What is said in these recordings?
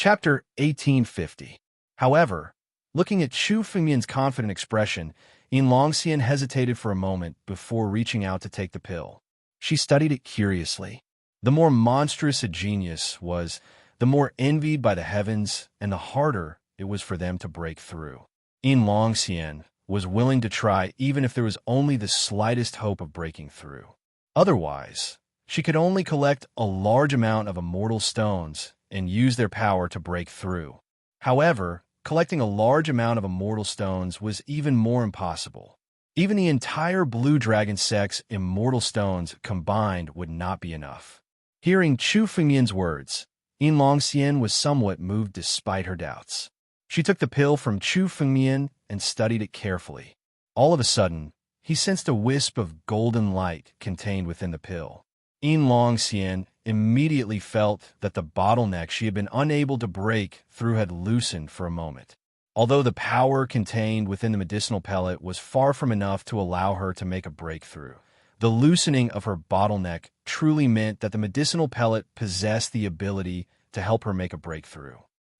Chapter 1850. However, looking at Chu Fengmian's confident expression, Yin Longxian hesitated for a moment before reaching out to take the pill. She studied it curiously. The more monstrous a genius was, the more envied by the heavens, and the harder it was for them to break through. Yin Longxian was willing to try even if there was only the slightest hope of breaking through. Otherwise, she could only collect a large amount of immortal stones and use their power to break through. However, collecting a large amount of immortal stones was even more impossible. Even the entire Blue Dragon sect's immortal stones combined would not be enough. Hearing Chu Fengmian's words, Yin Longxian was somewhat moved despite her doubts. She took the pill from Chu Fengmian and studied it carefully. All of a sudden, he sensed a wisp of golden light contained within the pill. Yin Longxian immediately felt that the bottleneck she had been unable to break through had loosened for a moment. Although the power contained within the medicinal pellet was far from enough to allow her to make a breakthrough, the loosening of her bottleneck truly meant that the medicinal pellet possessed the ability to help her make a breakthrough.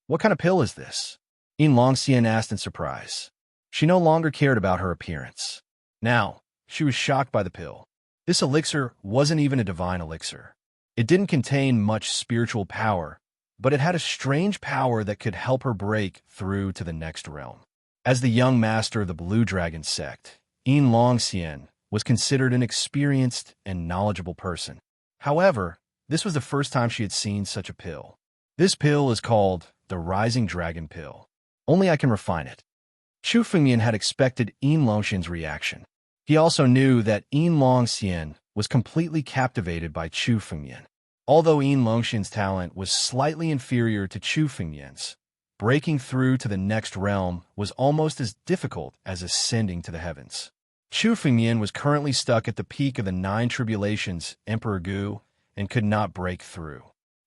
What kind of pill is this? Yin Longxian asked in surprise. She no longer cared about her appearance. Now, she was shocked by the pill. This elixir wasn't even a divine elixir. It didn't contain much spiritual power, but it had a strange power that could help her break through to the next realm. As the young master of the Blue Dragon sect, Yin Longxian was considered an experienced and knowledgeable person. However, this was the first time she had seen such a pill. This pill is called the Rising Dragon Pill. Only I can refine it. Chu Fengmian had expected Yin Longxian's reaction. He also knew that Yin Longxian was completely captivated by Chu Fengmian. Although Yin Longxian's talent was slightly inferior to Chu Fengmian's, breaking through to the next realm was almost as difficult as ascending to the heavens. Chu Fengmian was currently stuck at the peak of the 9 tribulations, Emperor Gu, and could not break through.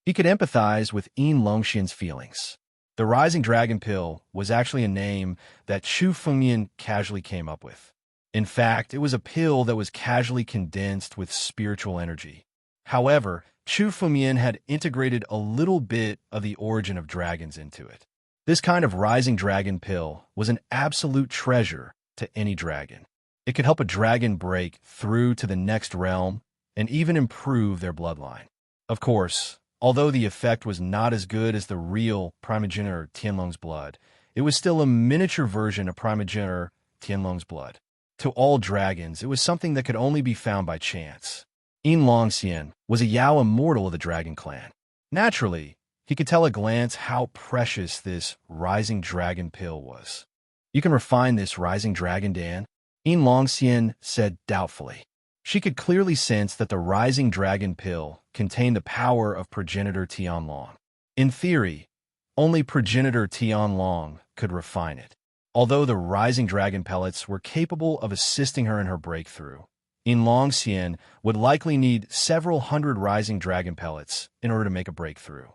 He could empathize with Yin Longxian's feelings. The Rising Dragon Pill was actually a name that Chu Fengmian casually came up with. In fact, it was a pill that was casually condensed with spiritual energy. However, Chu Fengmian had integrated a little bit of the origin of dragons into it. This kind of Rising Dragon Pill was an absolute treasure to any dragon. It could help a dragon break through to the next realm and even improve their bloodline. Of course, although the effect was not as good as the real primogenitor Tianlong's blood, it was still a miniature version of primogenitor Tianlong's blood. To all dragons, it was something that could only be found by chance. Yin Longxian was a Yao immortal of the Dragon Clan. Naturally, he could tell at a glance how precious this Rising Dragon Pill was. You can refine this Rising Dragon, Dan? Yin Longxian said doubtfully. She could clearly sense that the Rising Dragon Pill contained the power of progenitor Tianlong. In theory, only progenitor Tianlong could refine it. Although the Rising Dragon pellets were capable of assisting her in her breakthrough, Yin Longxian would likely need several hundred Rising Dragon pellets in order to make a breakthrough.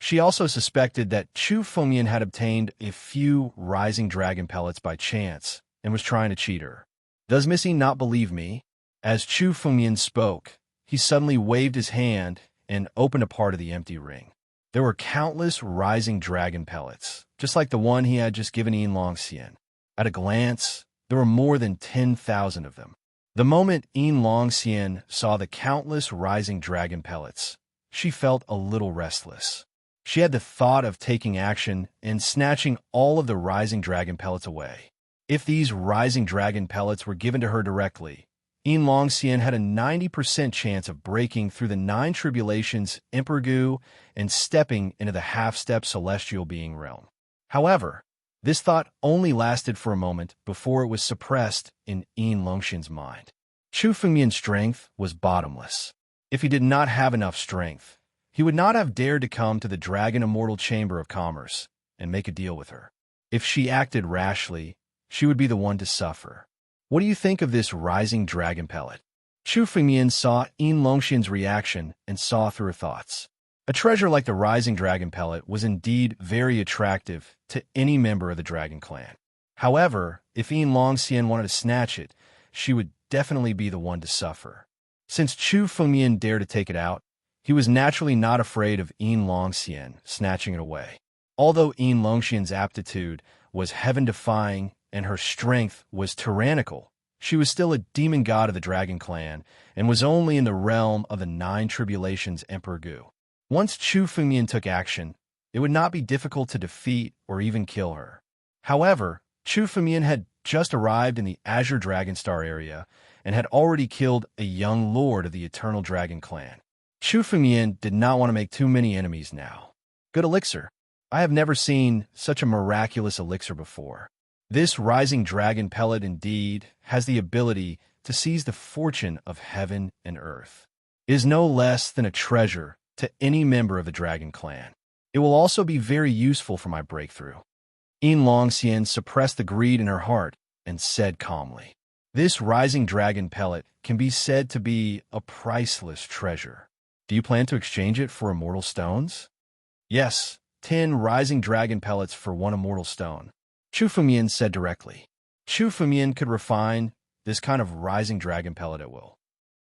She also suspected that Chu Fengmian had obtained a few Rising Dragon pellets by chance and was trying to cheat her. Does Missy not believe me? As Chu Fengmian spoke, he suddenly waved his hand and opened a part of the empty ring. There were countless Rising Dragon pellets, just like the one he had just given Yin Longxian. At a glance, there were more than 10,000 of them. The moment Yin Longxian saw the countless Rising Dragon pellets, she felt a little restless. She had the thought of taking action and snatching all of the Rising Dragon pellets away. If these Rising Dragon pellets were given to her directly, Yin Longxian had a 90% chance of breaking through the 9 tribulations Emperor Gu and stepping into the half-step celestial being realm. However, this thought only lasted for a moment before it was suppressed in Yin Longxian's mind. Chu Fengmian's strength was bottomless. If he did not have enough strength, he would not have dared to come to the Dragon Immortal Chamber of Commerce and make a deal with her. If she acted rashly, she would be the one to suffer. What do you think of this Rising Dragon pellet? Chu Fengmian saw Yin Longxian's reaction and saw through her thoughts. A treasure like the Rising Dragon pellet was indeed very attractive to any member of the Dragon Clan. However, if Yin Longxian wanted to snatch it, she would definitely be the one to suffer. Since Chu Fengmian dared to take it out, he was naturally not afraid of Yin Longxian snatching it away. Although Yin Longxian's aptitude was heaven-defying and her strength was tyrannical, she was still a demon god of the Dragon Clan and was only in the realm of the Nine Tribulations Emperor Gu. Once Chu Fengmian took action, it would not be difficult to defeat or even kill her. However, Chu Fengmian had just arrived in the Azure Dragon Star area and had already killed a young lord of the Eternal Dragon Clan. Chu Fengmian did not want to make too many enemies now. Good elixir. I have never seen such a miraculous elixir before. This rising dragon pellet indeed has the ability to seize the fortune of heaven and earth. It is no less than a treasure to any member of the Dragon Clan. It will also be very useful for my breakthrough. Yin Longxian suppressed the greed in her heart and said calmly, "This rising dragon pellet can be said to be a priceless treasure. Do you plan to exchange it for immortal stones?" "Yes, 10 rising dragon pellets for 1 immortal stone," Chu Fengmian said directly. Chu Fengmian could refine this kind of rising dragon pellet at will.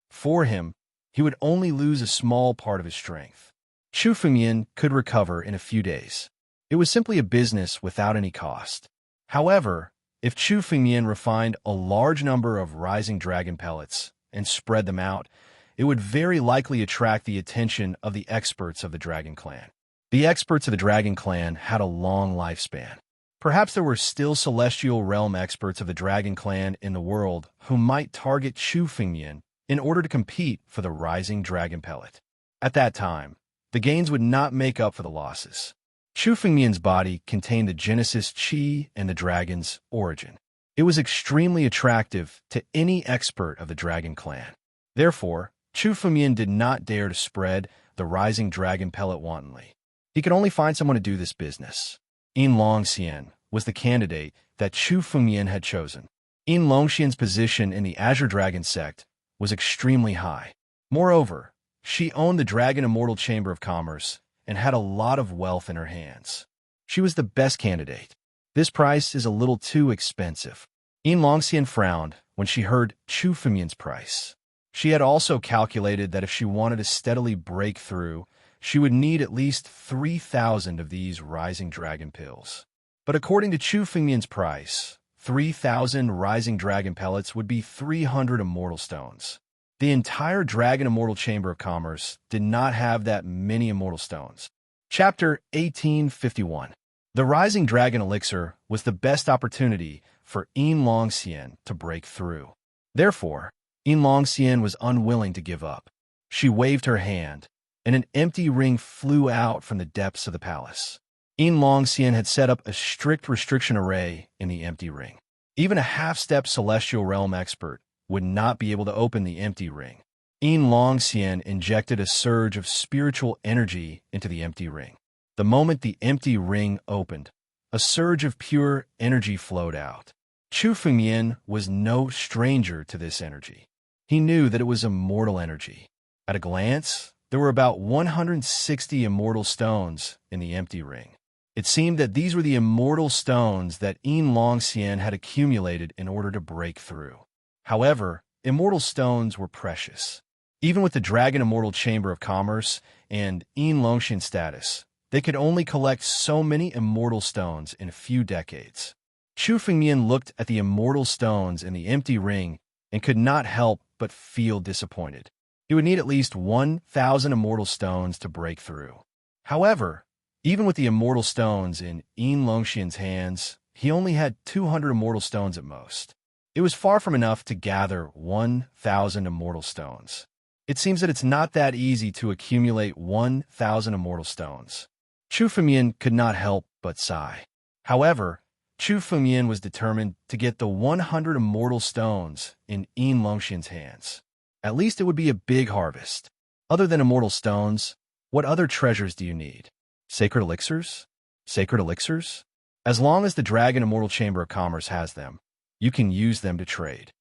For him, he would only lose a small part of his strength. Chu Fengmian could recover in a few days. It was simply a business without any cost. However, if Chu Fengmian refined a large number of rising dragon pellets and spread them out, it would very likely attract the attention of the experts of the Dragon Clan. The experts of the Dragon Clan had a long lifespan. Perhaps there were still celestial realm experts of the Dragon Clan in the world who might target Chu Fengmian in order to compete for the rising dragon pellet. At that time, the gains would not make up for the losses. Chu Fengmian's body contained the Genesis Qi and the dragon's origin. It was extremely attractive to any expert of the Dragon Clan. Therefore, Chu Fengmian did not dare to spread the rising dragon pellet wantonly. He could only find someone to do this business. Yin Longxian was the candidate that Chu Fengmian had chosen. Yin Longxian's position in the Azure Dragon sect was extremely high. Moreover, she owned the Dragon Immortal Chamber of Commerce and had a lot of wealth in her hands. She was the best candidate. This price is a little too expensive. Yin Longxian frowned when she heard Chu Fengmian's price. She had also calculated that if she wanted to steadily break through, she would need at least 3,000 of these rising dragon pills. But according to Chu Fengmian's price, 3,000 rising dragon pellets would be 300 immortal stones. The entire Dragon Immortal Chamber of Commerce did not have that many immortal stones. Chapter 1851. The Rising Dragon Elixir was the best opportunity for Yin Longxian to break through. Therefore, Yin Longxian was unwilling to give up. She waved her hand, and an empty ring flew out from the depths of the palace. Yin Longxian had set up a strict restriction array in the empty ring. Even a half-step celestial realm expert would not be able to open the empty ring. Yin Longxian injected a surge of spiritual energy into the empty ring. The moment the empty ring opened, a surge of pure energy flowed out. Chu Fengmian was no stranger to this energy. He knew that it was immortal energy. At a glance, there were about 160 immortal stones in the empty ring. It seemed that these were the immortal stones that Yin Longxian had accumulated in order to break through. However, immortal stones were precious. Even with the Dragon Immortal Chamber of Commerce and Yin Longxian's status, they could only collect so many immortal stones in a few decades. Chu Fengmian looked at the immortal stones in the empty ring and could not help but feel disappointed. He would need at least 1,000 immortal stones to break through. However, even with the immortal stones in Yin Longxian's hands, he only had 200 immortal stones at most. It was far from enough to gather 1,000 immortal stones. It seems that it's not that easy to accumulate 1,000 immortal stones. Chu Fengmian could not help but sigh. However, Chu Fengmian was determined to get the 100 immortal stones in Yin Longxian's hands. At least it would be a big harvest. Other than immortal stones, what other treasures do you need? Sacred elixirs? Sacred elixirs? As long as the Dragon Immortal Chamber of Commerce has them, you can use them to trade.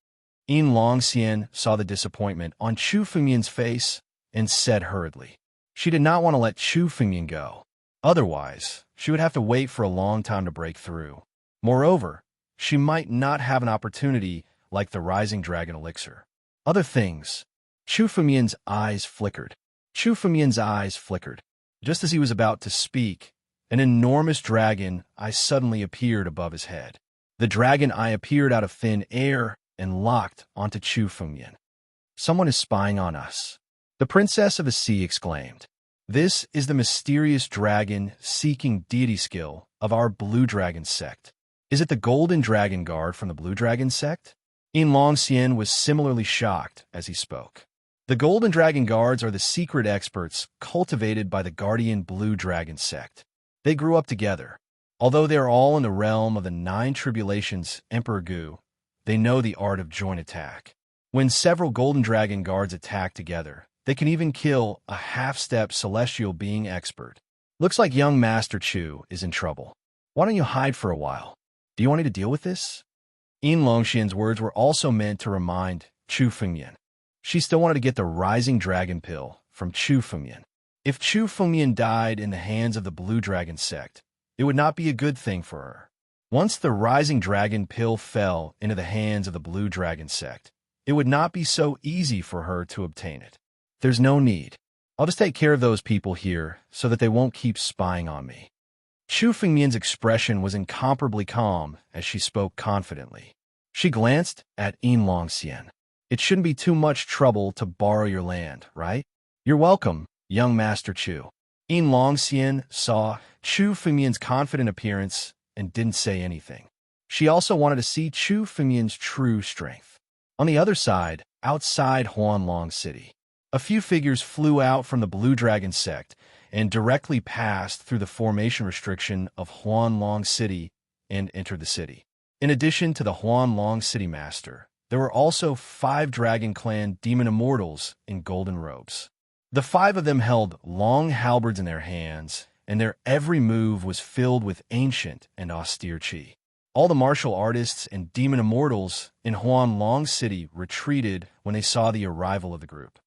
Yin Longxian saw the disappointment on Chu Fengmian's face and said hurriedly. She did not want to let Chu Fengmian go. Otherwise, she would have to wait for a long time to break through. Moreover, she might not have an opportunity like the Rising Dragon Elixir. Other things. Chu Fengmian's eyes flickered. Chu Fengmian's eyes flickered. Just as he was about to speak, An enormous dragon eye suddenly appeared above his head. The dragon eye appeared out of thin air and locked onto Chu Fengyan. Someone is spying on us, the princess of the sea exclaimed. This is the mysterious dragon seeking deity skill of our Blue Dragon sect. Is it the Golden Dragon Guard from the Blue Dragon sect? Yin Longxian was similarly shocked as he spoke. The Golden Dragon Guards are the secret experts cultivated by the Guardian Blue Dragon sect. They grew up together. Although they are all in the realm of the Nine Tribulations Emperor Gu, they know the art of joint attack. When several Golden Dragon Guards attack together, they can even kill a half-step celestial being expert. Looks like young Master Chu is in trouble. Why don't you hide for a while? Do you want me to deal with this? Yin Longxian's words were also meant to remind Chu Fengyan. She still wanted to get the Rising Dragon Pill from Chu Fengyan. If Chu Fengyan died in the hands of the Blue Dragon sect, it would not be a good thing for her. Once the Rising Dragon Pill fell into the hands of the Blue Dragon sect, it would not be so easy for her to obtain it. There's no need. I'll just take care of those people here so that they won't keep spying on me. Chu Fengyan's expression was incomparably calm as she spoke confidently. She glanced at Yin Longxian. It shouldn't be too much trouble to borrow your land, right? You're welcome, young Master Chu. Yin Longxian saw Chu Fengyan's confident appearance and didn't say anything. She also wanted to see Chu Fengyan's true strength. On the other side, outside Huanlong City, a few figures flew out from the Blue Dragon sect and directly passed through the formation restriction of Huanlong City and entered the city. In addition to the Huanlong City Master, there were also 5 Dragon Clan demon immortals in golden robes. The 5 of them held long halberds in their hands, and their every move was filled with ancient and austere qi. All the martial artists and demon immortals in Huanlong City retreated when they saw the arrival of the group.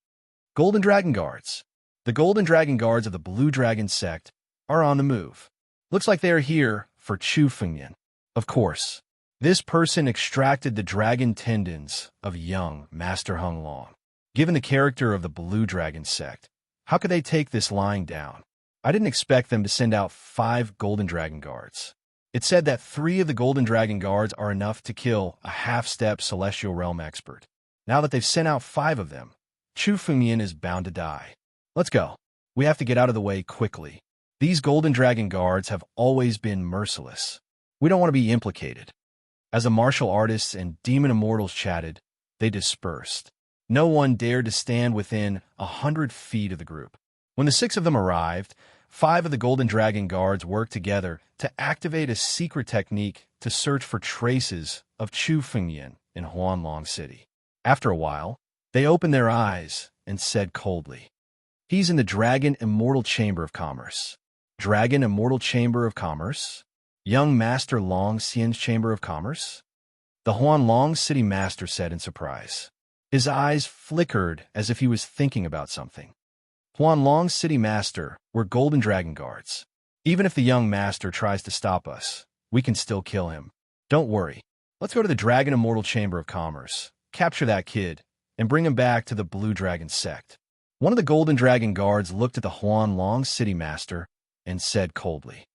Golden Dragon Guards. The Golden Dragon Guards of the Blue Dragon sect are on the move. Looks like they are here for Chu Fengyan. Of course, this person extracted the dragon tendons of young Master Hung Long. Given the character of the Blue Dragon sect, how could they take this lying down? I didn't expect them to send out 5 Golden Dragon Guards. It said that 3 of the Golden Dragon Guards are enough to kill a half-step Celestial Realm expert. Now that they've sent out 5 of them, Chu Fengyan is bound to die. Let's go. We have to get out of the way quickly. These Golden Dragon Guards have always been merciless. We don't want to be implicated. As the martial artists and demon immortals chatted, they dispersed. No one dared to stand within 100 feet of the group. When the 6 of them arrived, 5 of the Golden Dragon Guards worked together to activate a secret technique to search for traces of Chu Fengyan in Huanlong City. After a while, they opened their eyes and said coldly, "He's in the Dragon Immortal Chamber of Commerce." Dragon Immortal Chamber of Commerce? Young Master Longxian's Chamber of Commerce? The Huanlong City Master said in surprise. His eyes flickered as if he was thinking about something. Huanlong City Master, we're Golden Dragon Guards. Even if the young Master tries to stop us, we can still kill him. Don't worry. Let's go to the Dragon Immortal Chamber of Commerce, capture that kid, and bring him back to the Blue Dragon sect. One of the Golden Dragon Guards looked at the Huanlong City Master and said coldly,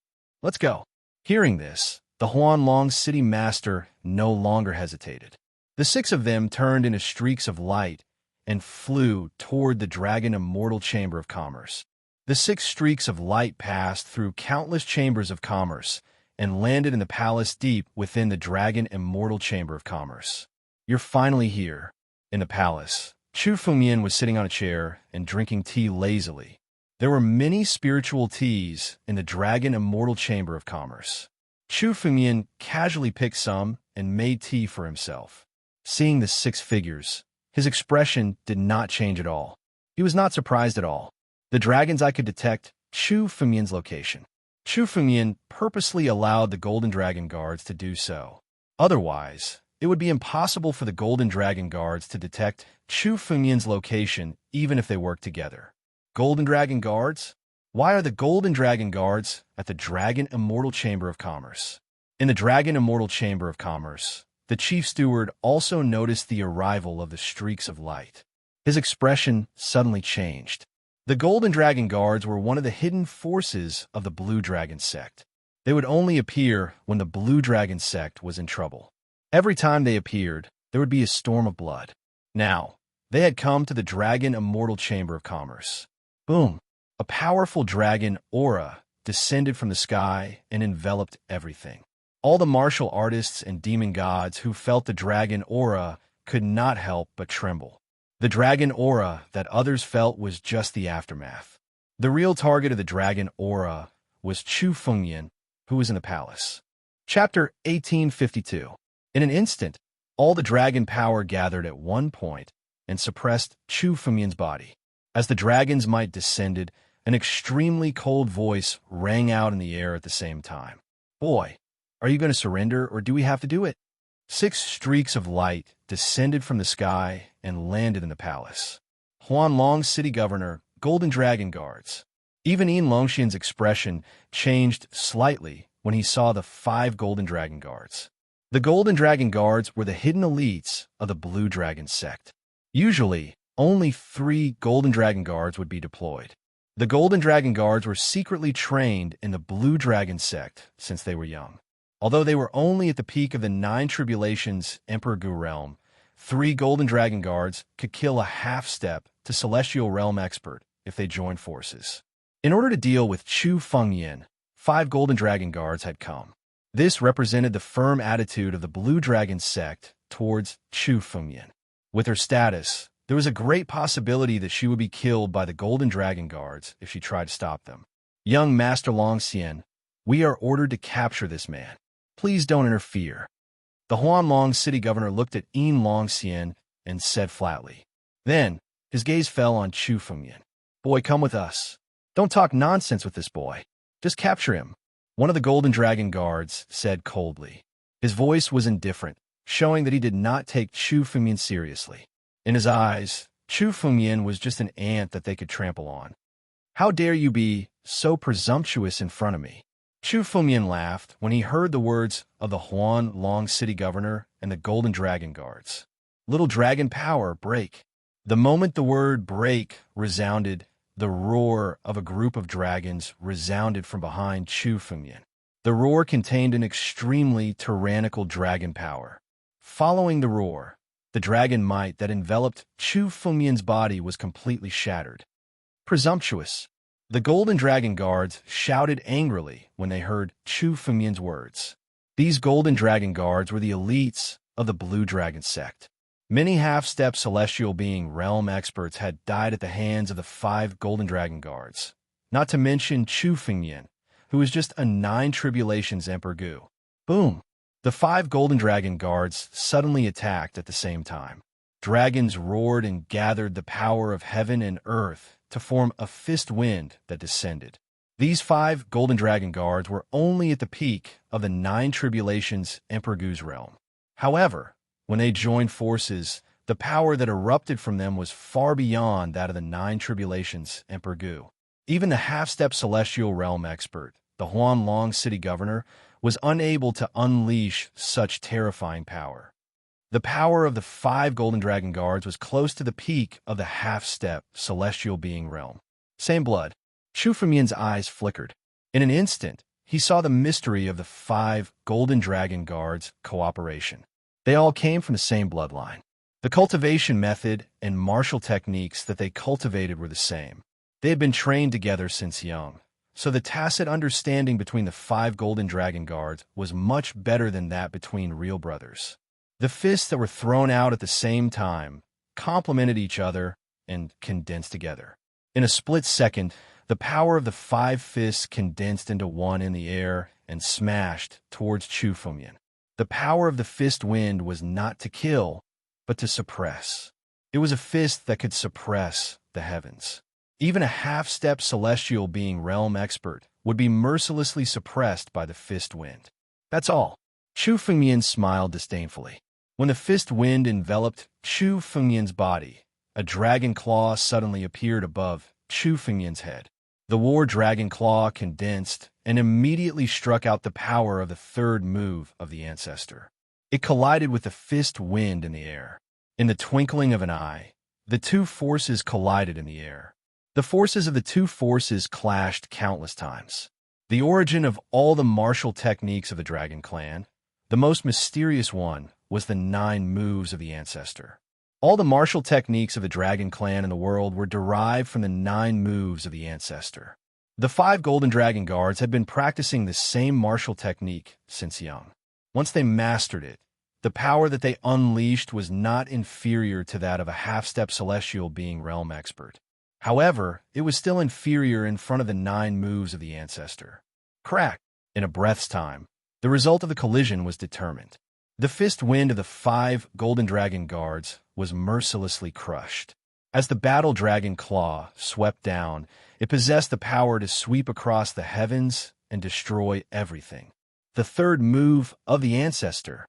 "Let's go." Hearing this, the Huanlong City Master no longer hesitated. The 6 of them turned into streaks of light and flew toward the Dragon Immortal Chamber of Commerce. The 6 streaks of light passed through countless chambers of commerce and landed in the palace deep within the Dragon Immortal Chamber of Commerce. You're finally here. In the palace, Chu Fengyan was sitting on a chair and drinking tea lazily. There were many spiritual teas in the Dragon Immortal Chamber of Commerce. Chu Fengyan casually picked some and made tea for himself. Seeing the 6 figures, his expression did not change at all. He was not surprised at all. The dragon's eye could detect Chu Fengyan's location. Chu Fengyan purposely allowed the Golden Dragon Guards to do so. Otherwise, it would be impossible for the Golden Dragon Guards to detect Chu Fengyan's location even if they worked together. Golden Dragon Guards? Why are the Golden Dragon Guards at the Dragon Immortal Chamber of Commerce? In the Dragon Immortal Chamber of Commerce, the Chief Steward also noticed the arrival of the streaks of light. His expression suddenly changed. The Golden Dragon Guards were one of the hidden forces of the Blue Dragon sect. They would only appear when the Blue Dragon sect was in trouble. Every time they appeared, there would be a storm of blood. Now, they had come to the Dragon Immortal Chamber of Commerce. Boom! A powerful dragon aura descended from the sky and enveloped everything. All the martial artists and demon gods who felt the dragon aura could not help but tremble. The dragon aura that others felt was just the aftermath. The real target of the dragon aura was Chu Fengyan, who was in the palace. Chapter 1852. In an instant, all the dragon power gathered at one point and suppressed Chu Fengyan's body. As the dragon's might descended, an extremely cold voice rang out in the air at the same time. Boy, are you going to surrender, or do we have to do it? 6 streaks of light descended from the sky and landed in the palace. Huanlong's city governor, Golden Dragon Guards. Even Yin Longxian's expression changed slightly when he saw the 5 Golden Dragon Guards. The Golden Dragon Guards were the hidden elites of the Blue Dragon sect. Usually, only 3 Golden Dragon Guards would be deployed. The Golden Dragon Guards were secretly trained in the Blue Dragon sect since they were young. Although they were only at the peak of the 9 Tribulations Emperor Gu realm, 3 Golden Dragon Guards could kill a half-step to Celestial Realm expert if they joined forces. In order to deal with Chu Fengyan, 5 Golden Dragon Guards had come. This represented the firm attitude of the Blue Dragon sect towards Chu Fengyan. With her status, there was a great possibility that she would be killed by the Golden Dragon Guards if she tried to stop them. Young Master Longxian, we are ordered to capture this man. Please don't interfere. The Huanlong city governor looked at Yin Longxian and said flatly. Then, his gaze fell on Chu Fengyan. Boy, come with us. Don't talk nonsense with this boy. Just capture him. One of the Golden Dragon Guards said coldly. His voice was indifferent, showing that he did not take Chu Fengyan seriously. In his eyes, Chu Fengyan was just an ant that they could trample on. How dare you be so presumptuous in front of me? Chu Fengyan laughed when he heard the words of the Huanlong city governor and the Golden Dragon Guards. Little dragon power, break. The moment the word break resounded, the roar of a group of dragons resounded from behind Chu Fengyan. The roar contained an extremely tyrannical dragon power. Following the roar, the dragon might that enveloped Chu Fengyan's body was completely shattered. Presumptuous. The Golden Dragon Guards shouted angrily when they heard Chu Fengyan's words. These Golden Dragon Guards were the elites of the Blue Dragon sect. Many half-step celestial being realm experts had died at the hands of the 5 Golden Dragon Guards, not to mention Chu Fengyan, who was just a 9 Tribulations Emperor Gu. Boom! The 5 Golden Dragon Guards suddenly attacked at the same time. Dragons roared and gathered the power of heaven and earth to form a fist wind that descended. These 5 Golden Dragon Guards were only at the peak of the 9 Tribulations Emperor Gu's realm. However, when they joined forces, the power that erupted from them was far beyond that of the 9 Tribulations Emperor Gu. Even the half-step celestial realm expert, the Huanlong city governor, was unable to unleash such terrifying power. The power of the 5 Golden Dragon Guards was close to the peak of the half-step celestial being realm. Same blood. Chu Fengyan's eyes flickered. In an instant, he saw the mystery of the 5 Golden Dragon Guards' cooperation. They all came from the same bloodline. The cultivation method and martial techniques that they cultivated were the same. They had been trained together since young, so the tacit understanding between the 5 Golden Dragon Guards was much better than that between real brothers. The fists that were thrown out at the same time complemented each other and condensed together. In a split second, the power of the 5 fists condensed into one in the air and smashed towards Chu Fengyan. The power of the fist wind was not to kill, but to suppress. It was a fist that could suppress the heavens. Even a half-step celestial being realm expert would be mercilessly suppressed by the fist wind. That's all. Chu Fengyan smiled disdainfully. When the fist wind enveloped Chu Fengyan's body, a dragon claw suddenly appeared above Chu Fengyan's head. The war dragon claw condensed and immediately struck out the power of the 3rd move of the ancestor. It collided with the fist wind in the air. In the twinkling of an eye, the 2 forces collided in the air. The forces of the two forces clashed countless times. The origin of all the martial techniques of the Dragon Clan, the most mysterious one, was the 9 moves of the ancestor. All the martial techniques of the Dragon Clan in the world were derived from the 9 moves of the ancestor. The 5 Golden Dragon Guards had been practicing the same martial technique since young. Once they mastered it, the power that they unleashed was not inferior to that of a half-step celestial being realm expert. However, it was still inferior in front of the 9 moves of the ancestor. Crack! In a breath's time, the result of the collision was determined. The fist wind of the 5 Golden Dragon Guards was mercilessly crushed. As the Battle Dragon Claw swept down, it possessed the power to sweep across the heavens and destroy everything. The 3rd move of the ancestor.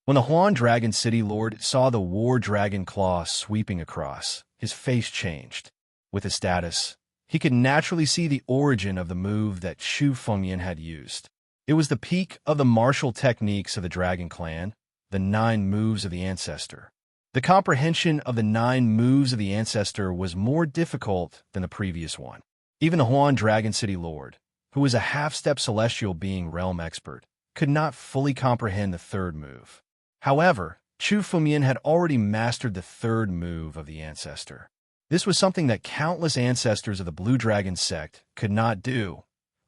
When the Huan Dragon City Lord saw the War Dragon Claw sweeping across, his face changed. With his status, he could naturally see the origin of the move that Chu Fengyan had used. It was the peak of the martial techniques of the Dragon Clan, the 9 moves of the ancestor. The comprehension of the 9 moves of the ancestor was more difficult than the previous one. Even the Huan Dragon City Lord, who was a half-step celestial being realm expert, could not fully comprehend the 3rd move. However, Chu Fengyan had already mastered the 3rd move of the ancestor. This was something that countless ancestors of the Blue Dragon sect could not do,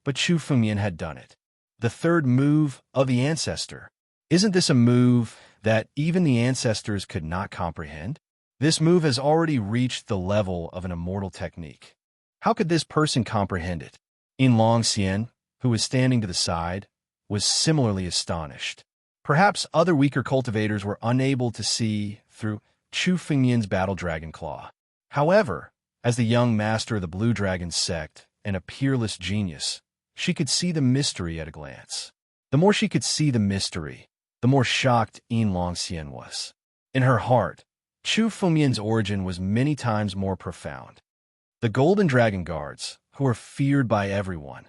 but Chu Fengyan had done it. The 3rd move of the ancestor. Isn't this a move that even the ancestors could not comprehend? This move has already reached the level of an immortal technique. How could this person comprehend it? Long Xian, who was standing to the side, was similarly astonished. Perhaps other weaker cultivators were unable to see through Chu Fengyan's Battle Dragon Claw. However, as the young master of the Blue Dragon sect and a peerless genius, she could see the mystery at a glance. The more she could see the mystery, the more shocked Long Xian was. In her heart, Chu Fengyan's origin was many times more profound. The Golden Dragon Guards, who are feared by everyone,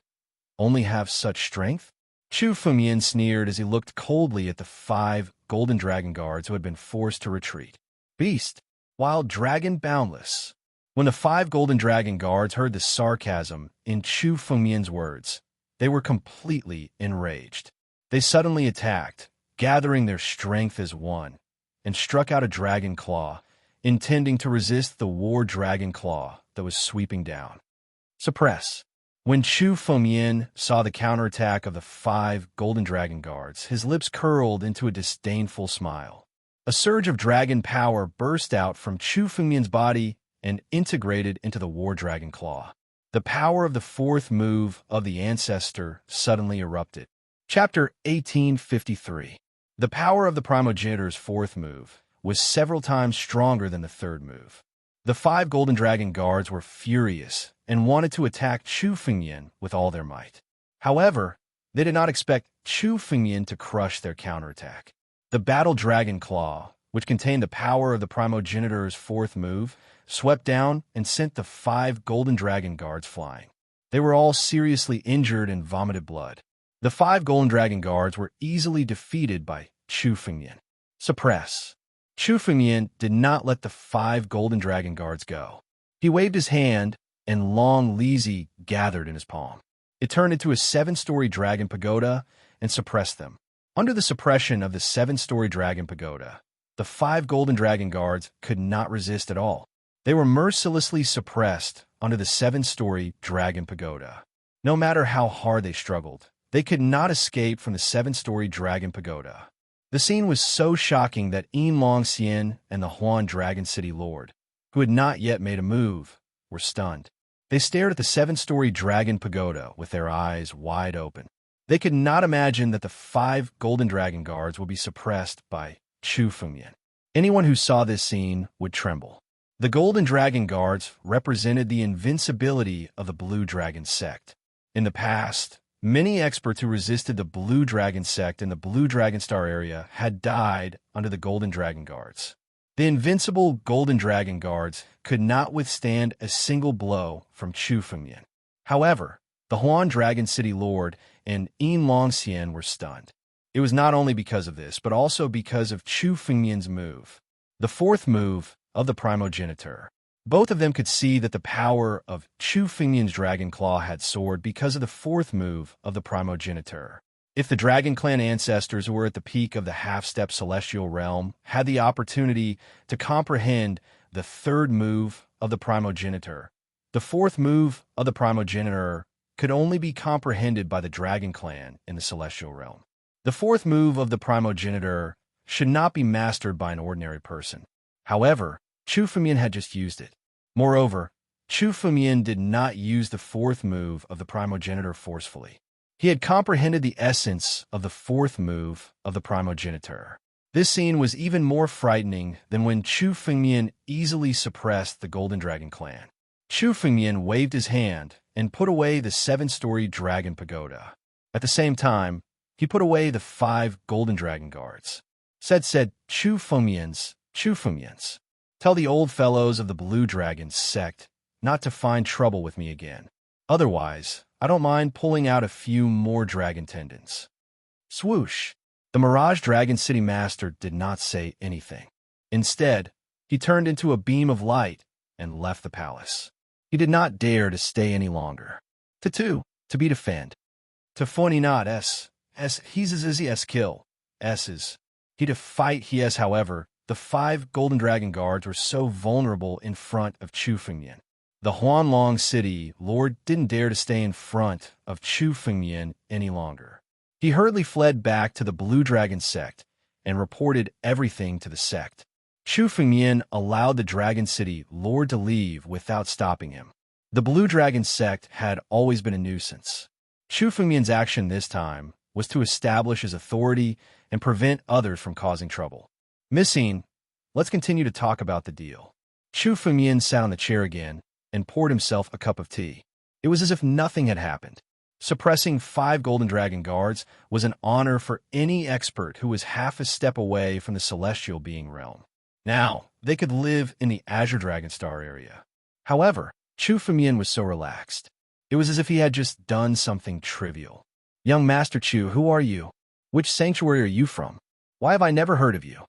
only have such strength? Chu Fengyan sneered as he looked coldly at the 5 Golden Dragon Guards who had been forced to retreat. Beast! Wild dragon boundless. When the 5 Golden Dragon Guards heard the sarcasm in Chu Fengyan's words, they were completely enraged. They suddenly attacked, gathering their strength as one, and struck out a dragon claw, intending to resist the War Dragon Claw that was sweeping down. Suppress. When Chu Fengyan saw the counterattack of the 5 Golden Dragon Guards, his lips curled into a disdainful smile. A surge of dragon power burst out from Chu Fengyan's body and integrated into the War Dragon Claw. The power of the 4th move of the ancestor suddenly erupted. Chapter 1853. The power of the primogenitor's 4th move was several times stronger than the 3rd move. The 5 Golden Dragon Guards were furious and wanted to attack Chu Fengyan with all their might. However, they did not expect Chu Fengyan to crush their counterattack. The Battle Dragon Claw, which contained the power of the primogenitor's 4th move, swept down and sent the 5 Golden Dragon Guards flying. They were all seriously injured and vomited blood. The 5 Golden Dragon Guards were easily defeated by Chu Fengyan. Suppress. Chu Fengyan did not let the 5 Golden Dragon Guards go. He waved his hand, and Long Lizi gathered in his palm. It turned into a 7-story dragon pagoda and suppressed them. Under the suppression of the 7-story dragon pagoda, the 5 Golden Dragon Guards could not resist at all. They were mercilessly suppressed under the 7-story dragon pagoda. No matter how hard they struggled, they could not escape from the 7-story dragon pagoda. The scene was so shocking that Long Xian and the Huan Dragon City Lord, who had not yet made a move, were stunned. They stared at the 7-story dragon pagoda with their eyes wide open. They could not imagine that the 5 Golden Dragon Guards would be suppressed by Chu Fengyan. Anyone who saw this scene would tremble. The Golden Dragon Guards represented the invincibility of the Blue Dragon sect. In the past, many experts who resisted the Blue Dragon sect in the Blue Dragon Star area had died under the Golden Dragon Guards. The invincible Golden Dragon Guards could not withstand a single blow from Chu Fengyan. However, the Huan Dragon City Lord and Long Xian were stunned. It was not only because of this, but also because of Chu Fengyan's move, the 4th move of the primogenitor. Both of them could see that the power of Chu Fengmian's dragon claw had soared because of the fourth move of the primogeniture. If the Dragon Clan ancestors who were at the peak of the half-step celestial realm had the opportunity to comprehend the third move of the primogeniture, the fourth move of the primogeniture could only be comprehended by the Dragon Clan in the celestial realm. The fourth move of the primogeniture should not be mastered by an ordinary person. However, Chu Fengmian had just used it. Moreover, Chu Fengmian did not use the fourth move of the primogeniture forcefully. He had comprehended the essence of the fourth move of the primogeniture. This scene was even more frightening than when Chu Fengmian easily suppressed the Golden Dragon Clan. Chu Fengmian waved his hand and put away the 7-story dragon pagoda. At the same time, he put away the 5 golden dragon guards. Said Chu Fengmians, tell the old fellows of the Blue Dragon sect not to find trouble with me again. Otherwise, I don't mind pulling out a few more dragon tendons. Swoosh! The Mirage Dragon City Master did not say anything. Instead, he turned into a beam of light and left the palace. He did not dare to stay any longer. To be defend. To funny not he's as kill. He to fight he as however, the 5 golden dragon guards were so vulnerable in front of Chu Fengmian. The Huanlong City Lord didn't dare to stay in front of Chu Fengmian any longer. He hurriedly fled back to the Blue Dragon sect and reported everything to the sect. Chu Fengmian allowed the Dragon City Lord to leave without stopping him. The Blue Dragon sect had always been a nuisance. Chu Fengmian's action this time was to establish his authority and prevent others from causing trouble. Missing, let's continue to talk about the deal. Chu Fengmian sat on the chair again and poured himself a cup of tea. It was as if nothing had happened. Suppressing 5 golden dragon guards was an honor for any expert who was half a step away from the celestial being realm. Now, they could live in the Azure Dragon Star area. However, Chu Fengmian was so relaxed. It was as if he had just done something trivial. Young Master Chu, who are you? Which sanctuary are you from? Why have I never heard of you?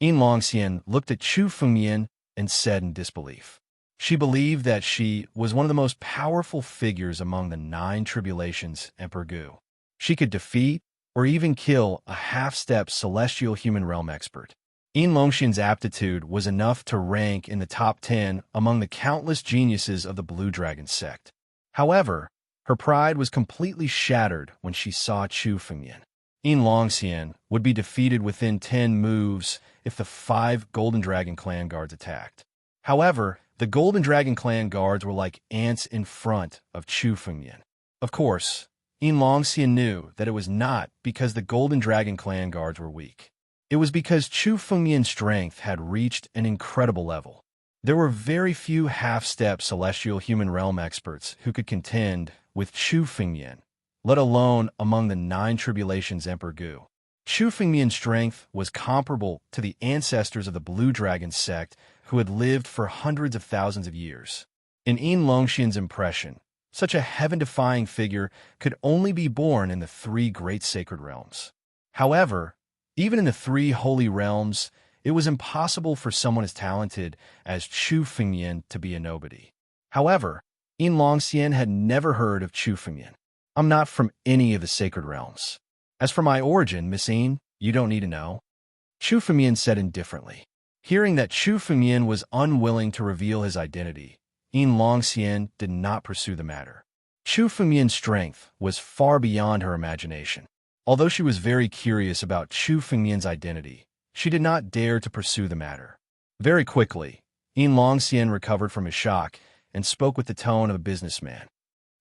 Yin Longxian looked at Chu Fengmian and said in disbelief. She believed that she was one of the most powerful figures among the 9 tribulations Emperor Gu. She could defeat or even kill a half-step celestial human realm expert. Yin Longxian's aptitude was enough to rank in the top 10 among the countless geniuses of the Blue Dragon sect. However, her pride was completely shattered when she saw Chu Fengmian. Yin Longxian would be defeated within 10 moves if the 5 Golden Dragon Clan guards attacked. However, the Golden Dragon Clan guards were like ants in front of Chu Fengmian. Of course, Yin Longxian knew that it was not because the Golden Dragon Clan guards were weak. It was because Chu Fengmian's strength had reached an incredible level. There were very few half-step celestial human realm experts who could contend with Chu Fengmian, let alone among the 9 tribulations Emperor Gu. Chu Fengmian's strength was comparable to the ancestors of the Blue Dragon sect who had lived for hundreds of thousands of years. In Yin Longxian's impression, such a heaven-defying figure could only be born in the 3 great sacred realms. However, even in the 3 holy realms, it was impossible for someone as talented as Chu Fengmian to be a nobody. However, Yin Longxian had never heard of Chu Fengmian. I'm not from any of the sacred realms. As for my origin, Miss Yin, you don't need to know. Chu Fengmian said indifferently. Hearing that Chu Fengmian was unwilling to reveal his identity, Yin Longxian did not pursue the matter. Chu Fengmian's strength was far beyond her imagination. Although she was very curious about Chu Fengmian's identity, she did not dare to pursue the matter. Very quickly, Yin Longxian recovered from his shock and spoke with the tone of a businessman.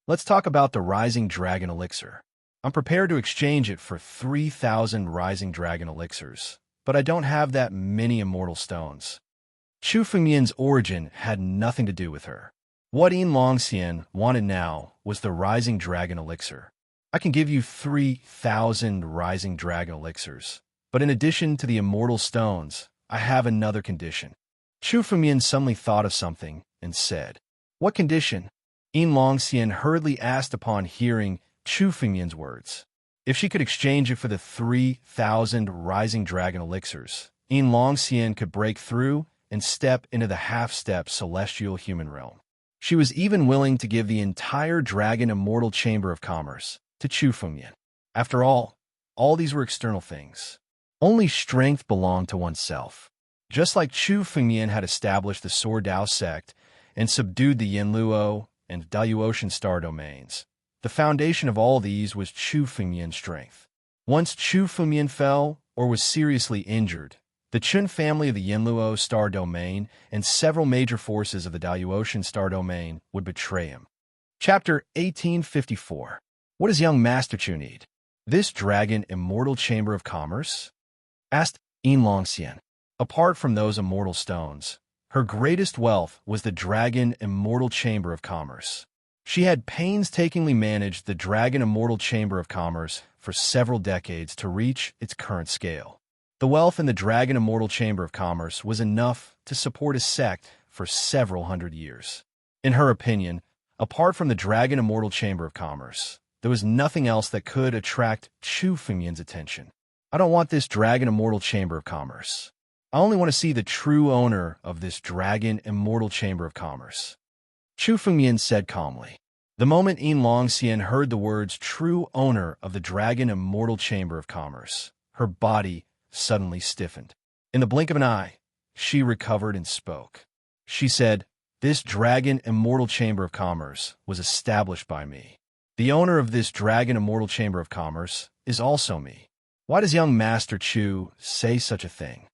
Let's talk about the Rising Dragon Elixir. I'm prepared to exchange it for 3,000 Rising Dragon Elixirs, but I don't have that many immortal stones. Chu Fengmian's origin had nothing to do with her. What Yin Longxian wanted now was the Rising Dragon Elixir. I can give you 3,000 Rising Dragon Elixirs, but in addition to the immortal stones, I have another condition. Chu Fengmian suddenly thought of something and said, What condition? Yin Longxian hurriedly asked upon hearing Chu Fengmian's words. If she could exchange it for the 3,000 Rising Dragon Elixirs, Yin Longxian could break through and step into the half-step celestial human realm. She was even willing to give the entire dragon immortal chamber of commerce to Chu Fengyan. After all these were external things. Only strength belonged to oneself. Just like Chu Fengyan had established the Sword Dao sect and subdued the Yanluo and Daluotian star domains, the foundation of all these was Chu Fengyan's strength. Once Chu Fengyan fell or was seriously injured, the Chun family of the Yanluo star domain and several major forces of the Daluotian star domain would betray him. Chapter 1854. What does young Master Chu need? This dragon immortal chamber of commerce? Asked Yin Longxian. Apart from those immortal stones, her greatest wealth was the dragon immortal chamber of commerce. She had painstakingly managed the dragon immortal chamber of commerce for several decades to reach its current scale. The wealth in the dragon immortal chamber of commerce was enough to support a sect for several hundred years. In her opinion, apart from the dragon immortal chamber of commerce, there was nothing else that could attract Chu Fengyan's attention. I don't want this dragon immortal chamber of commerce. I only want to see the true owner of this dragon immortal chamber of commerce. Chu Fengyan said calmly. The moment Yin Longxian heard the words true owner of the dragon immortal chamber of commerce, her body suddenly stiffened. In the blink of an eye, she recovered and spoke. She said, "This dragon immortal chamber of commerce was established by me. The owner of this dragon immortal chamber of commerce is also me. Why does young Master Chu say such a thing?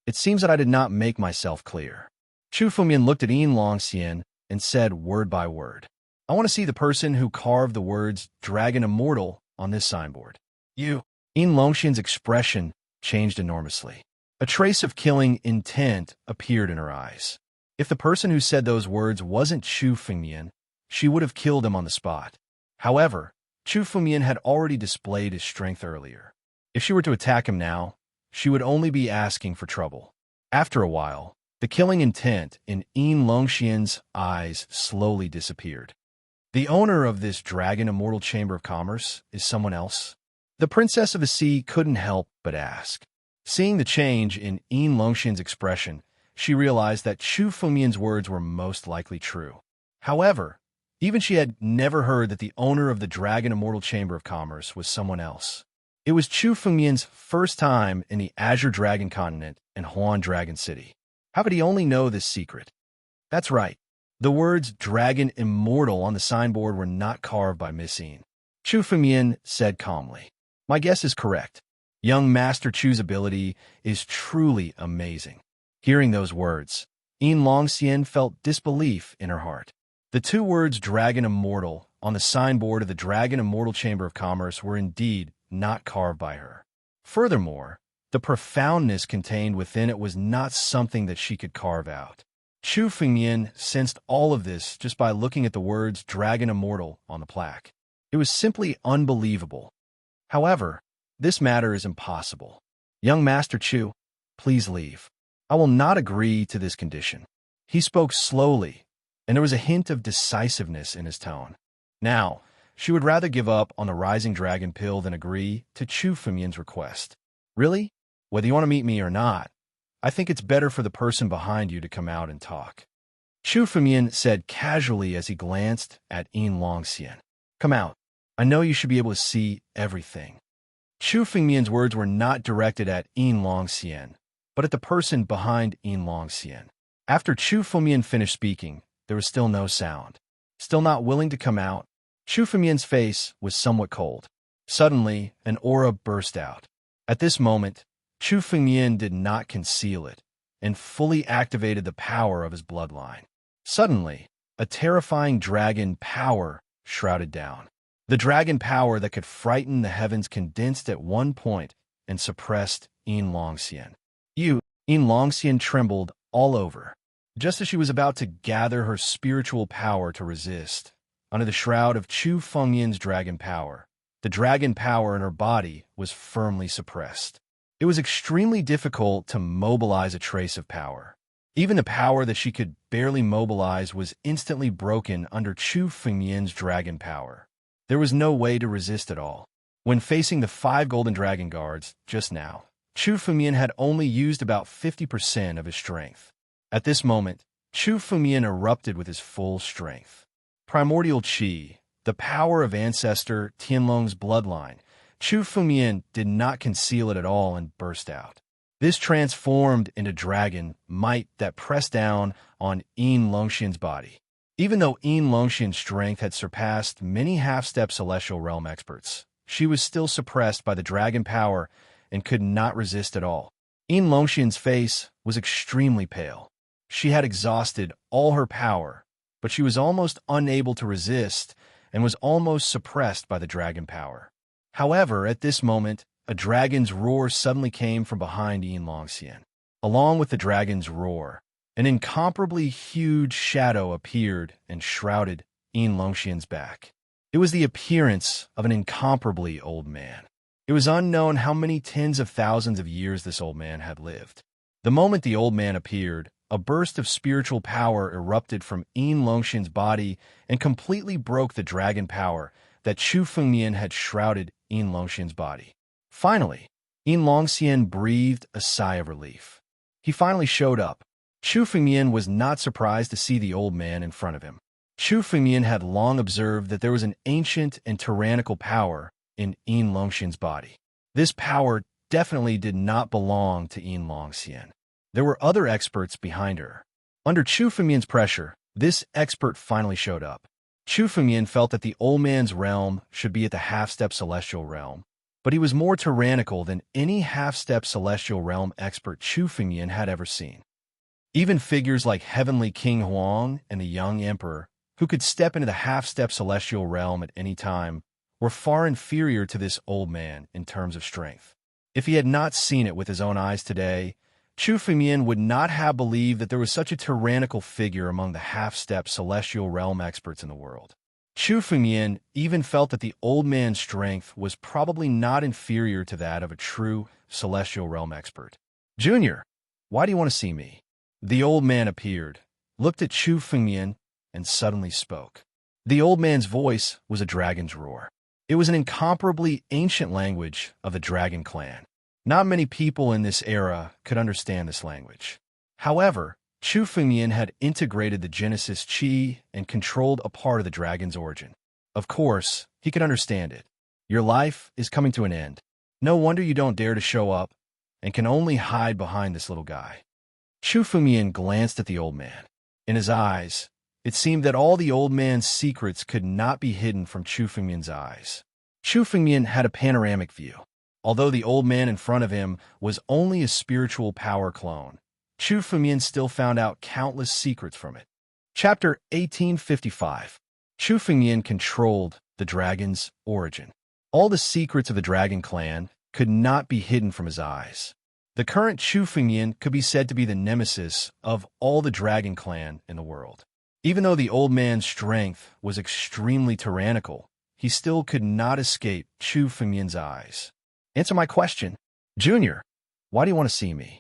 It seems that I did not make myself clear." Chu Fengyan looked at Yin Longxian and said word by word, "I want to see the person who carved the words Dragon Immortal on this signboard." You. Yin Longxian's expression changed enormously. A trace of killing intent appeared in her eyes. If the person who said those words wasn't Chu Fengyan, she would have killed him on the spot. However, Chu Fengyan had already displayed his strength earlier. If she were to attack him now, she would only be asking for trouble. After a while, the killing intent in Yin Longxian's eyes slowly disappeared. The owner of this dragon immortal chamber of commerce is someone else? The princess of the sea couldn't help but ask. Seeing the change in Yin Longxian's expression, she realized that Chu Fengyan's words were most likely true. However, even she had never heard that the owner of the dragon immortal chamber of commerce was someone else. It was Chu Fengyan's first time in the Azure Dragon Continent and Huan Dragon City. How could he only know this secret? That's right. The words Dragon Immortal on the signboard were not carved by Miss Yin. Chu Fengyan said calmly, "My guess is correct. Young Master Chu's ability is truly amazing." Hearing those words, Yin Longxian felt disbelief in her heart. The two words Dragon Immortal on the signboard of the Dragon Immortal Chamber of Commerce were indeed not carved by her. Furthermore, the profoundness contained within it was not something that she could carve out. Chu Fengyan sensed all of this just by looking at the words Dragon Immortal on the plaque. It was simply unbelievable. However, this matter is impossible. Young Master Chu, please leave. I will not agree to this condition. He spoke slowly, and there was a hint of decisiveness in his tone. Now, she would rather give up on the Rising Dragon pill than agree to Chu Fengyan's request. Really? Whether you want to meet me or not, I think it's better for the person behind you to come out and talk. Chu Fengyan said casually as he glanced at Yin Longxian. Come out. I know you should be able to see everything. Chu Fengyan's words were not directed at Yin Longxian, but at the person behind Yin Longxian. After Chu Fengyan finished speaking, there was still no sound. Still not willing to come out, Chu Fengyan's face was somewhat cold. Suddenly, an aura burst out. At this moment, Chu Fengyan did not conceal it and fully activated the power of his bloodline. Suddenly, a terrifying dragon power shrouded down. The dragon power that could frighten the heavens condensed at one point and suppressed Yin Longxian. Yin Longxian trembled all over. Just as she was about to gather her spiritual power to resist, under the shroud of Chu Fengyan's dragon power, the dragon power in her body was firmly suppressed. It was extremely difficult to mobilize a trace of power. Even the power that she could barely mobilize was instantly broken under Chu Fengyan's dragon power. There was no way to resist at all. When facing the 5 golden dragon guards just now, Chu Fengyan had only used about 50% of his strength. At this moment, Chu Fumian erupted with his full strength. Primordial Qi, the power of ancestor Tianlong's bloodline, Chu Fumian did not conceal it at all and burst out. This transformed into dragon might that pressed down on Yin Longxian's body. Even though Yin Longxian's strength had surpassed many half-step celestial realm experts, she was still suppressed by the dragon power and could not resist at all. Yin Longxian's face was extremely pale. She had exhausted all her power, but she was almost unable to resist and was almost suppressed by the dragon power. However, at this moment, a dragon's roar suddenly came from behind Yin Longxian. Along with the dragon's roar, an incomparably huge shadow appeared and shrouded Yin Longxian's back. It was the appearance of an incomparably old man. It was unknown how many tens of thousands of years this old man had lived. The moment the old man appeared, a burst of spiritual power erupted from Yin Longxian's body and completely broke the dragon power that Chu Fumian had shrouded Yin Longxian's body. Finally, Yin Longxian breathed a sigh of relief. He finally showed up. Chu Fumian was not surprised to see the old man in front of him. Chu Fumian had long observed that there was an ancient and tyrannical power in Yin Longxian's body. This power definitely did not belong to Yin Longxian. There were other experts behind her. Under Chu Fumian's pressure, this expert finally showed up. Chu Fumian felt that the old man's realm should be at the half-step celestial realm, but he was more tyrannical than any half-step celestial realm expert Chu Fumian had ever seen. Even figures like Heavenly King Huang and the young emperor, who could step into the half-step celestial realm at any time, were far inferior to this old man in terms of strength. If he had not seen it with his own eyes today, Chu Fumian would not have believed that there was such a tyrannical figure among the half-step celestial realm experts in the world. Chu Fumian even felt that the old man's strength was probably not inferior to that of a true celestial realm expert. "Junior, why do you want to see me?" The old man appeared, looked at Chu Fumian, and suddenly spoke. The old man's voice was a dragon's roar. It was an incomparably ancient language of the dragon clan. Not many people in this era could understand this language. However, Chu Fumian had integrated the Genesis Qi and controlled a part of the dragon's origin. Of course, he could understand it. Your life is coming to an end. No wonder you don't dare to show up and can only hide behind this little guy. Chu Fumian glanced at the old man. In his eyes, it seemed that all the old man's secrets could not be hidden from Chu Fumian's eyes. Chu Fumian had a panoramic view. Although the old man in front of him was only a spiritual power clone, Chu Fumian still found out countless secrets from it. Chapter 1855. Chu Fumian controlled the dragon's origin. All the secrets of the dragon clan could not be hidden from his eyes. The current Chu Fumian could be said to be the nemesis of all the dragon clan in the world. Even though the old man's strength was extremely tyrannical, he still could not escape Chu Fumian's eyes. "Answer my question. Junior, why do you want to see me?"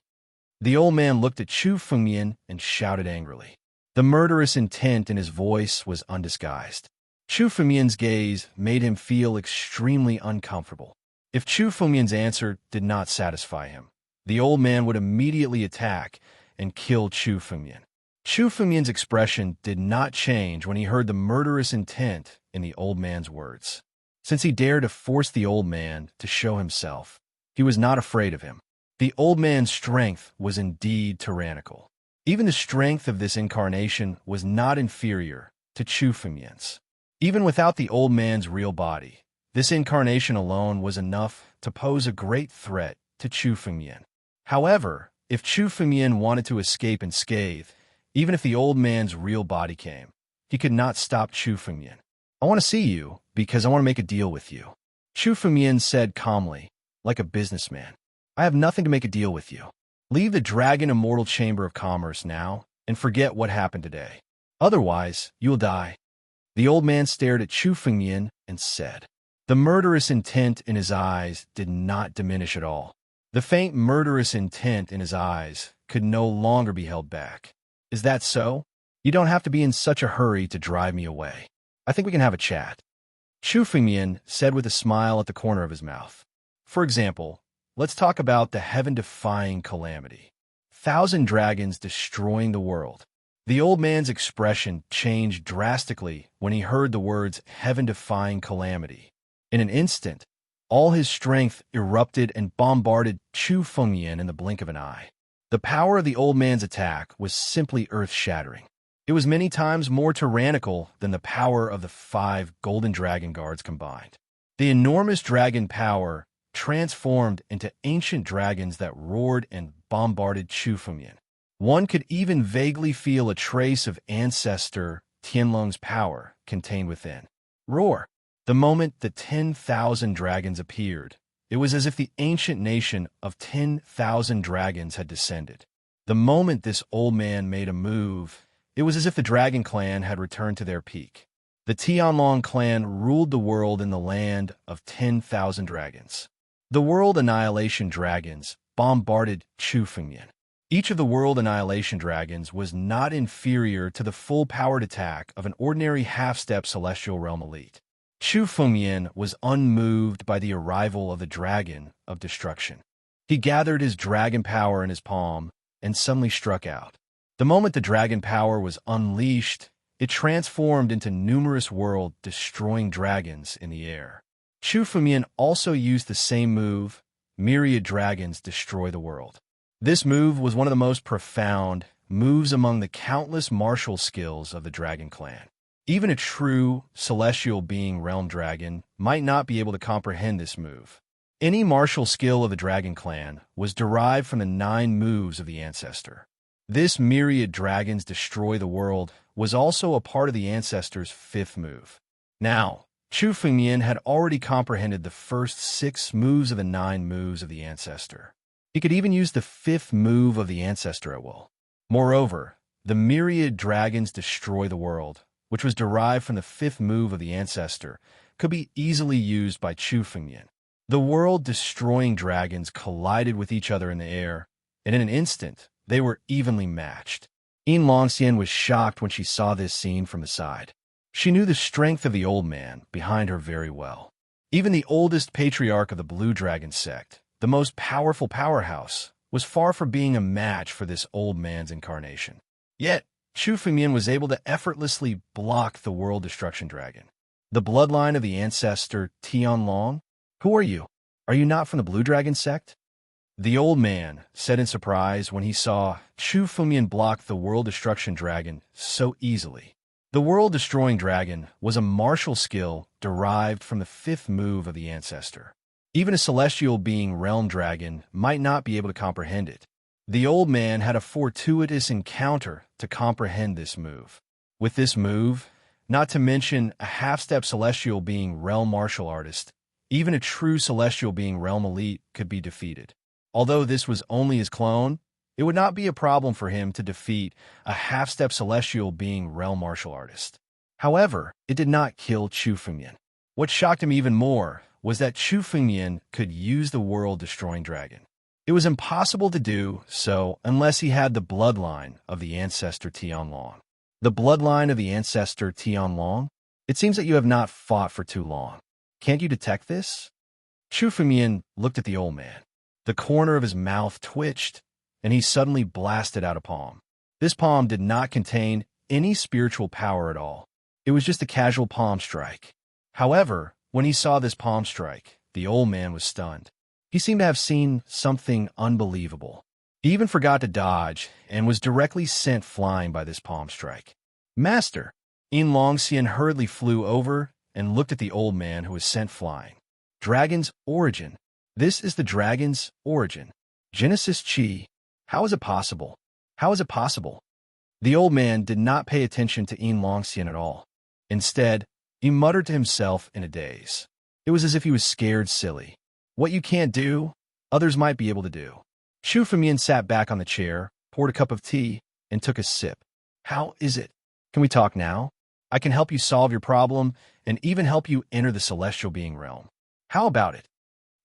The old man looked at Chu Fumian and shouted angrily. The murderous intent in his voice was undisguised. Chu Fumian's gaze made him feel extremely uncomfortable. If Chu Fumian's answer did not satisfy him, the old man would immediately attack and kill Chu Fumian. Chu Fumian's expression did not change when he heard the murderous intent in the old man's words. Since he dared to force the old man to show himself, he was not afraid of him. The old man's strength was indeed tyrannical. Even the strength of this incarnation was not inferior to Chu Fumian's. Even without the old man's real body, this incarnation alone was enough to pose a great threat to Chu Fumian. However, if Chu Fumian wanted to escape unscathed, even if the old man's real body came, he could not stop Chu Fumian. "I want to see you because I want to make a deal with you," Chu Fumian said calmly, like a businessman. "I have nothing to make a deal with you. Leave the Dragon Immortal Chamber of Commerce now and forget what happened today. Otherwise, you will die." The old man stared at Chu Fumian and said. The murderous intent in his eyes did not diminish at all. The faint murderous intent in his eyes could no longer be held back. "Is that so? You don't have to be in such a hurry to drive me away. I think we can have a chat," Chu Fumian said with a smile at the corner of his mouth. "For example, let's talk about the heaven-defying calamity. 10,000 dragons destroying the world. The old man's expression changed drastically when he heard the words heaven-defying calamity. In an instant, all his strength erupted and bombarded Chu Fengyan in the blink of an eye. The power of the old man's attack was simply earth-shattering. It was many times more tyrannical than the power of the 5 golden dragon guards combined. The enormous dragon power transformed into ancient dragons that roared and bombarded Chu Fengyan. One could even vaguely feel a trace of ancestor Tianlong's power contained within. Roar! The moment the 10,000 dragons appeared, it was as if the ancient nation of 10,000 dragons had descended. The moment this old man made a move, it was as if the dragon clan had returned to their peak. The Tianlong clan ruled the world in the land of 10,000 dragons. The World Annihilation Dragons bombarded Chu Fengyan. Each of the World Annihilation Dragons was not inferior to the full-powered attack of an ordinary half-step Celestial Realm elite. Chu Fengyan was unmoved by the arrival of the Dragon of Destruction. He gathered his dragon power in his palm and suddenly struck out. The moment the dragon power was unleashed, it transformed into numerous world-destroying dragons in the air. Chu Fengyan also used the same move, Myriad Dragons Destroy the World. This move was one of the most profound moves among the countless martial skills of the Dragon Clan. Even a true celestial being realm dragon might not be able to comprehend this move. Any martial skill of the Dragon Clan was derived from the 9 moves of the ancestor. This Myriad Dragons Destroy the World was also a part of the ancestor's 5th move. Now, Chu Fengyan had already comprehended the first 6 moves of the 9 moves of the ancestor. He could even use the 5th move of the ancestor at will. Moreover, the Myriad Dragons Destroy the World, which was derived from the 5th move of the ancestor, could be easily used by Chu Fengyan. The world-destroying dragons collided with each other in the air, and in an instant, they were evenly matched. Yin Longxian was shocked when she saw this scene from the side. She knew the strength of the old man behind her very well. Even the oldest patriarch of the Blue Dragon sect, the most powerful powerhouse, was far from being a match for this old man's incarnation. Yet, Chu Fengyan was able to effortlessly block the World Destruction Dragon. The bloodline of the ancestor Tianlong? Who are you? Are you not from the Blue Dragon sect? The old man said in surprise when he saw Chu Fengyan block the World Destruction Dragon so easily. The World-Destroying Dragon was a martial skill derived from the 5th move of the ancestor. Even a celestial being realm dragon might not be able to comprehend it. The old man had a fortuitous encounter to comprehend this move. With this move, not to mention a half-step celestial being realm martial artist, even a true celestial being realm elite could be defeated. Although this was only his clone, it would not be a problem for him to defeat a half-step celestial being realm martial artist. However, it did not kill Chu Fengyan. What shocked him even more was that Chu Fengyan could use the world-destroying dragon. It was impossible to do so unless he had the bloodline of the ancestor Tianlong. The bloodline of the ancestor Tianlong? It seems that you have not fought for too long. Can't you detect this? Chu Fengyan looked at the old man. The corner of his mouth twitched, and he suddenly blasted out a palm. This palm did not contain any spiritual power at all. It was just a casual palm strike. However, when he saw this palm strike, the old man was stunned. He seemed to have seen something unbelievable. He even forgot to dodge and was directly sent flying by this palm strike. Master! Yin Longxian hurriedly flew over and looked at the old man who was sent flying. Dragon's origin. This is the dragon's origin. Genesis Chi. How is it possible? How is it possible? The old man did not pay attention to Yin Longxian at all. Instead, he muttered to himself in a daze. It was as if he was scared silly. What you can't do, others might be able to do. Chu Fengyan sat back on the chair, poured a cup of tea, and took a sip. How is it? Can we talk now? I can help you solve your problem and even help you enter the celestial being realm. How about it?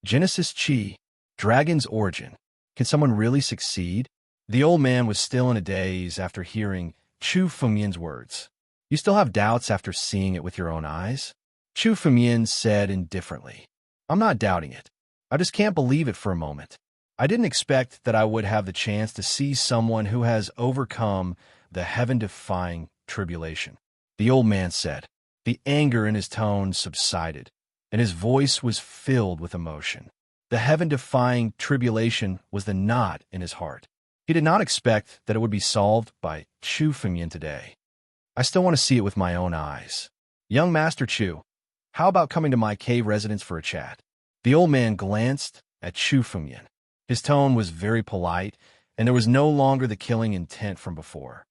Genesis Chi, dragon's origin. Can someone really succeed? The old man was still in a daze after hearing Chu Fengyan's words. You still have doubts after seeing it with your own eyes? Chu Fengyan said indifferently. I'm not doubting it. I just can't believe it for a moment. I didn't expect that I would have the chance to see someone who has overcome the heaven-defying tribulation," the old man said. The anger in his tone subsided, and his voice was filled with emotion. The heaven-defying tribulation was the knot in his heart. He did not expect that it would be solved by Chu Fengyan today. "I still want to see it with my own eyes. Young Master Chu, how about coming to my cave residence for a chat?" The old man glanced at Chu Fengyan. His tone was very polite, and there was no longer the killing intent from before.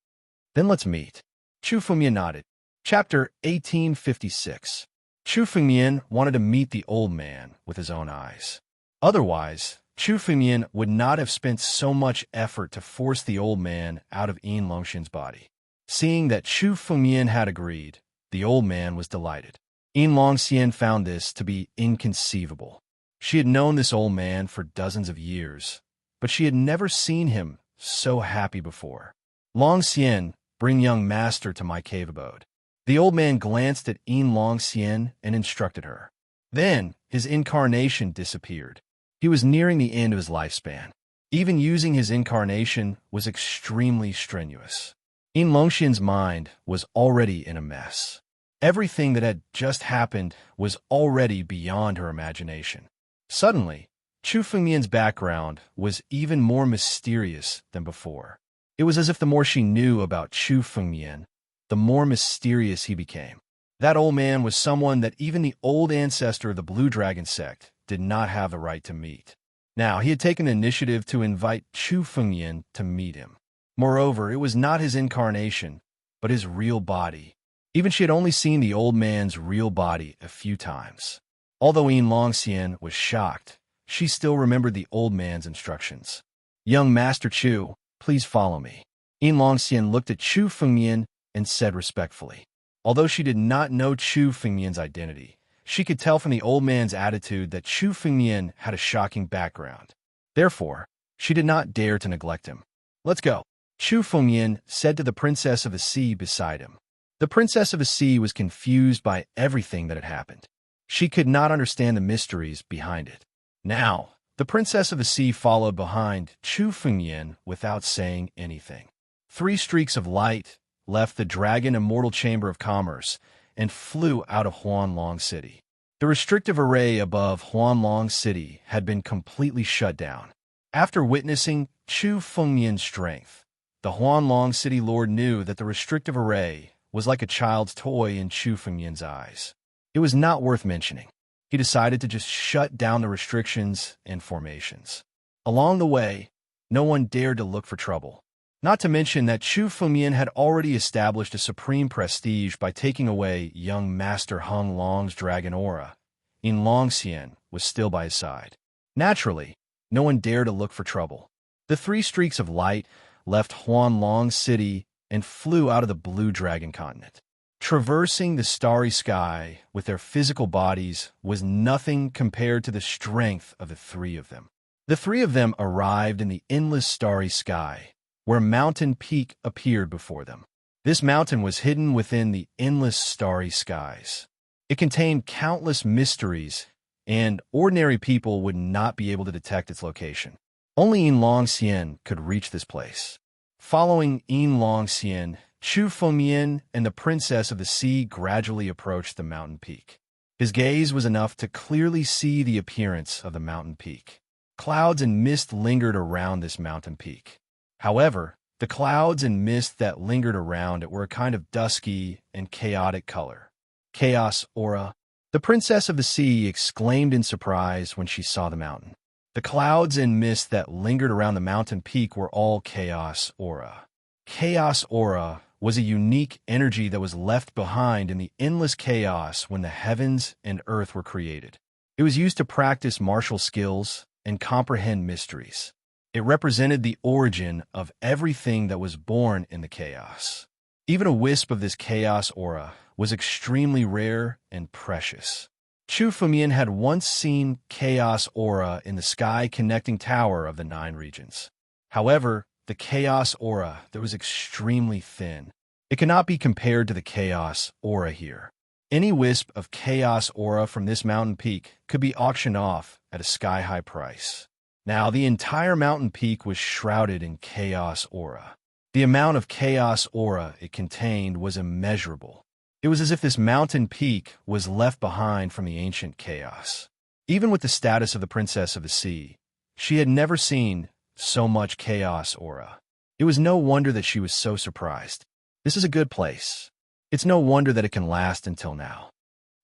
"Then let's meet." Chu Fengyan nodded. Chapter 1856. Chu Fengyan wanted to meet the old man with his own eyes. Otherwise, Chu Fengyan would not have spent so much effort to force the old man out of Yin Longxin's body. Seeing that Chu Fengyan had agreed, the old man was delighted. Yin Longxian found this to be inconceivable. She had known this old man for dozens of years, but she had never seen him so happy before. "Longxian, bring young master to my cave abode." The old man glanced at Yin Longxian and instructed her. Then his incarnation disappeared. He was nearing the end of his lifespan. Even using his incarnation was extremely strenuous. Yin Longxian's mind was already in a mess. Everything that had just happened was already beyond her imagination. Suddenly, Chu Fengyan's background was even more mysterious than before. It was as if the more she knew about Chu Fengyan, the more mysterious he became. That old man was someone that even the old ancestor of the Blue Dragon sect did not have the right to meet. Now, he had taken the initiative to invite Chu Fengyan to meet him. Moreover, it was not his incarnation, but his real body. Even she had only seen the old man's real body a few times. Although Yin Longxian was shocked, she still remembered the old man's instructions. "Young Master Chu, please follow me." Yin Longxian looked at Chu Fengyan and said respectfully. Although she did not know Chu Fengyan's identity, she could tell from the old man's attitude that Chu Fengyan had a shocking background. Therefore, she did not dare to neglect him. "Let's go," Chu Fengyan said to the Princess of the Sea beside him. The Princess of the Sea was confused by everything that had happened. She could not understand the mysteries behind it. Now, the Princess of the Sea followed behind Chu Fengyan without saying anything. 3 streaks of light left the Dragon Immortal Chamber of Commerce and flew out of Huanlong City. The restrictive array above Huanlong City had been completely shut down. After witnessing Chu Fengyan's strength, the Huanlong City Lord knew that the restrictive array was like a child's toy in Chu Fengyan's eyes. It was not worth mentioning. He decided to just shut down the restrictions and formations. Along the way, no one dared to look for trouble. Not to mention that Chu Fengyan had already established a supreme prestige by taking away young Master Hung Long's dragon aura. Yin Longxian was still by his side. Naturally, no one dared to look for trouble. The 3 streaks of light left Huanlong City and flew out of the Blue Dragon continent. Traversing the starry sky with their physical bodies was nothing compared to the strength of the 3 of them. The 3 of them arrived in the endless starry sky, where Mountain Peak appeared before them. This mountain was hidden within the endless starry skies. It contained countless mysteries, and ordinary people would not be able to detect its location. Only Yin Longxian could reach this place. Following Yin Longxian, Chu Fengyan and the Princess of the Sea gradually approached the mountain peak. His gaze was enough to clearly see the appearance of the mountain peak. Clouds and mist lingered around this mountain peak. However, the clouds and mist that lingered around it were a kind of dusky and chaotic color. Chaos aura. The Princess of the Sea exclaimed in surprise when she saw the mountain. The clouds and mist that lingered around the mountain peak were all chaos aura. Chaos aura was a unique energy that was left behind in the endless chaos when the heavens and earth were created. It was used to practice martial skills and comprehend mysteries. It represented the origin of everything that was born in the chaos. Even a wisp of this chaos aura was extremely rare and precious. Chu Fengyan had once seen chaos aura in the sky connecting tower of the 9 regions. However, the chaos aura that was extremely thin. It cannot be compared to the chaos aura here. Any wisp of chaos aura from this mountain peak could be auctioned off at a sky-high price. Now, the entire mountain peak was shrouded in chaos aura. The amount of chaos aura it contained was immeasurable. It was as if this mountain peak was left behind from the ancient chaos. Even with the status of the Princess of the Sea, she had never seen so much chaos aura. It was no wonder that she was so surprised. This is a good place. It's no wonder that it can last until now.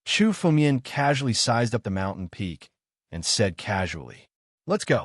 Chu Fengmian casually sized up the mountain peak and said casually, "Let's go."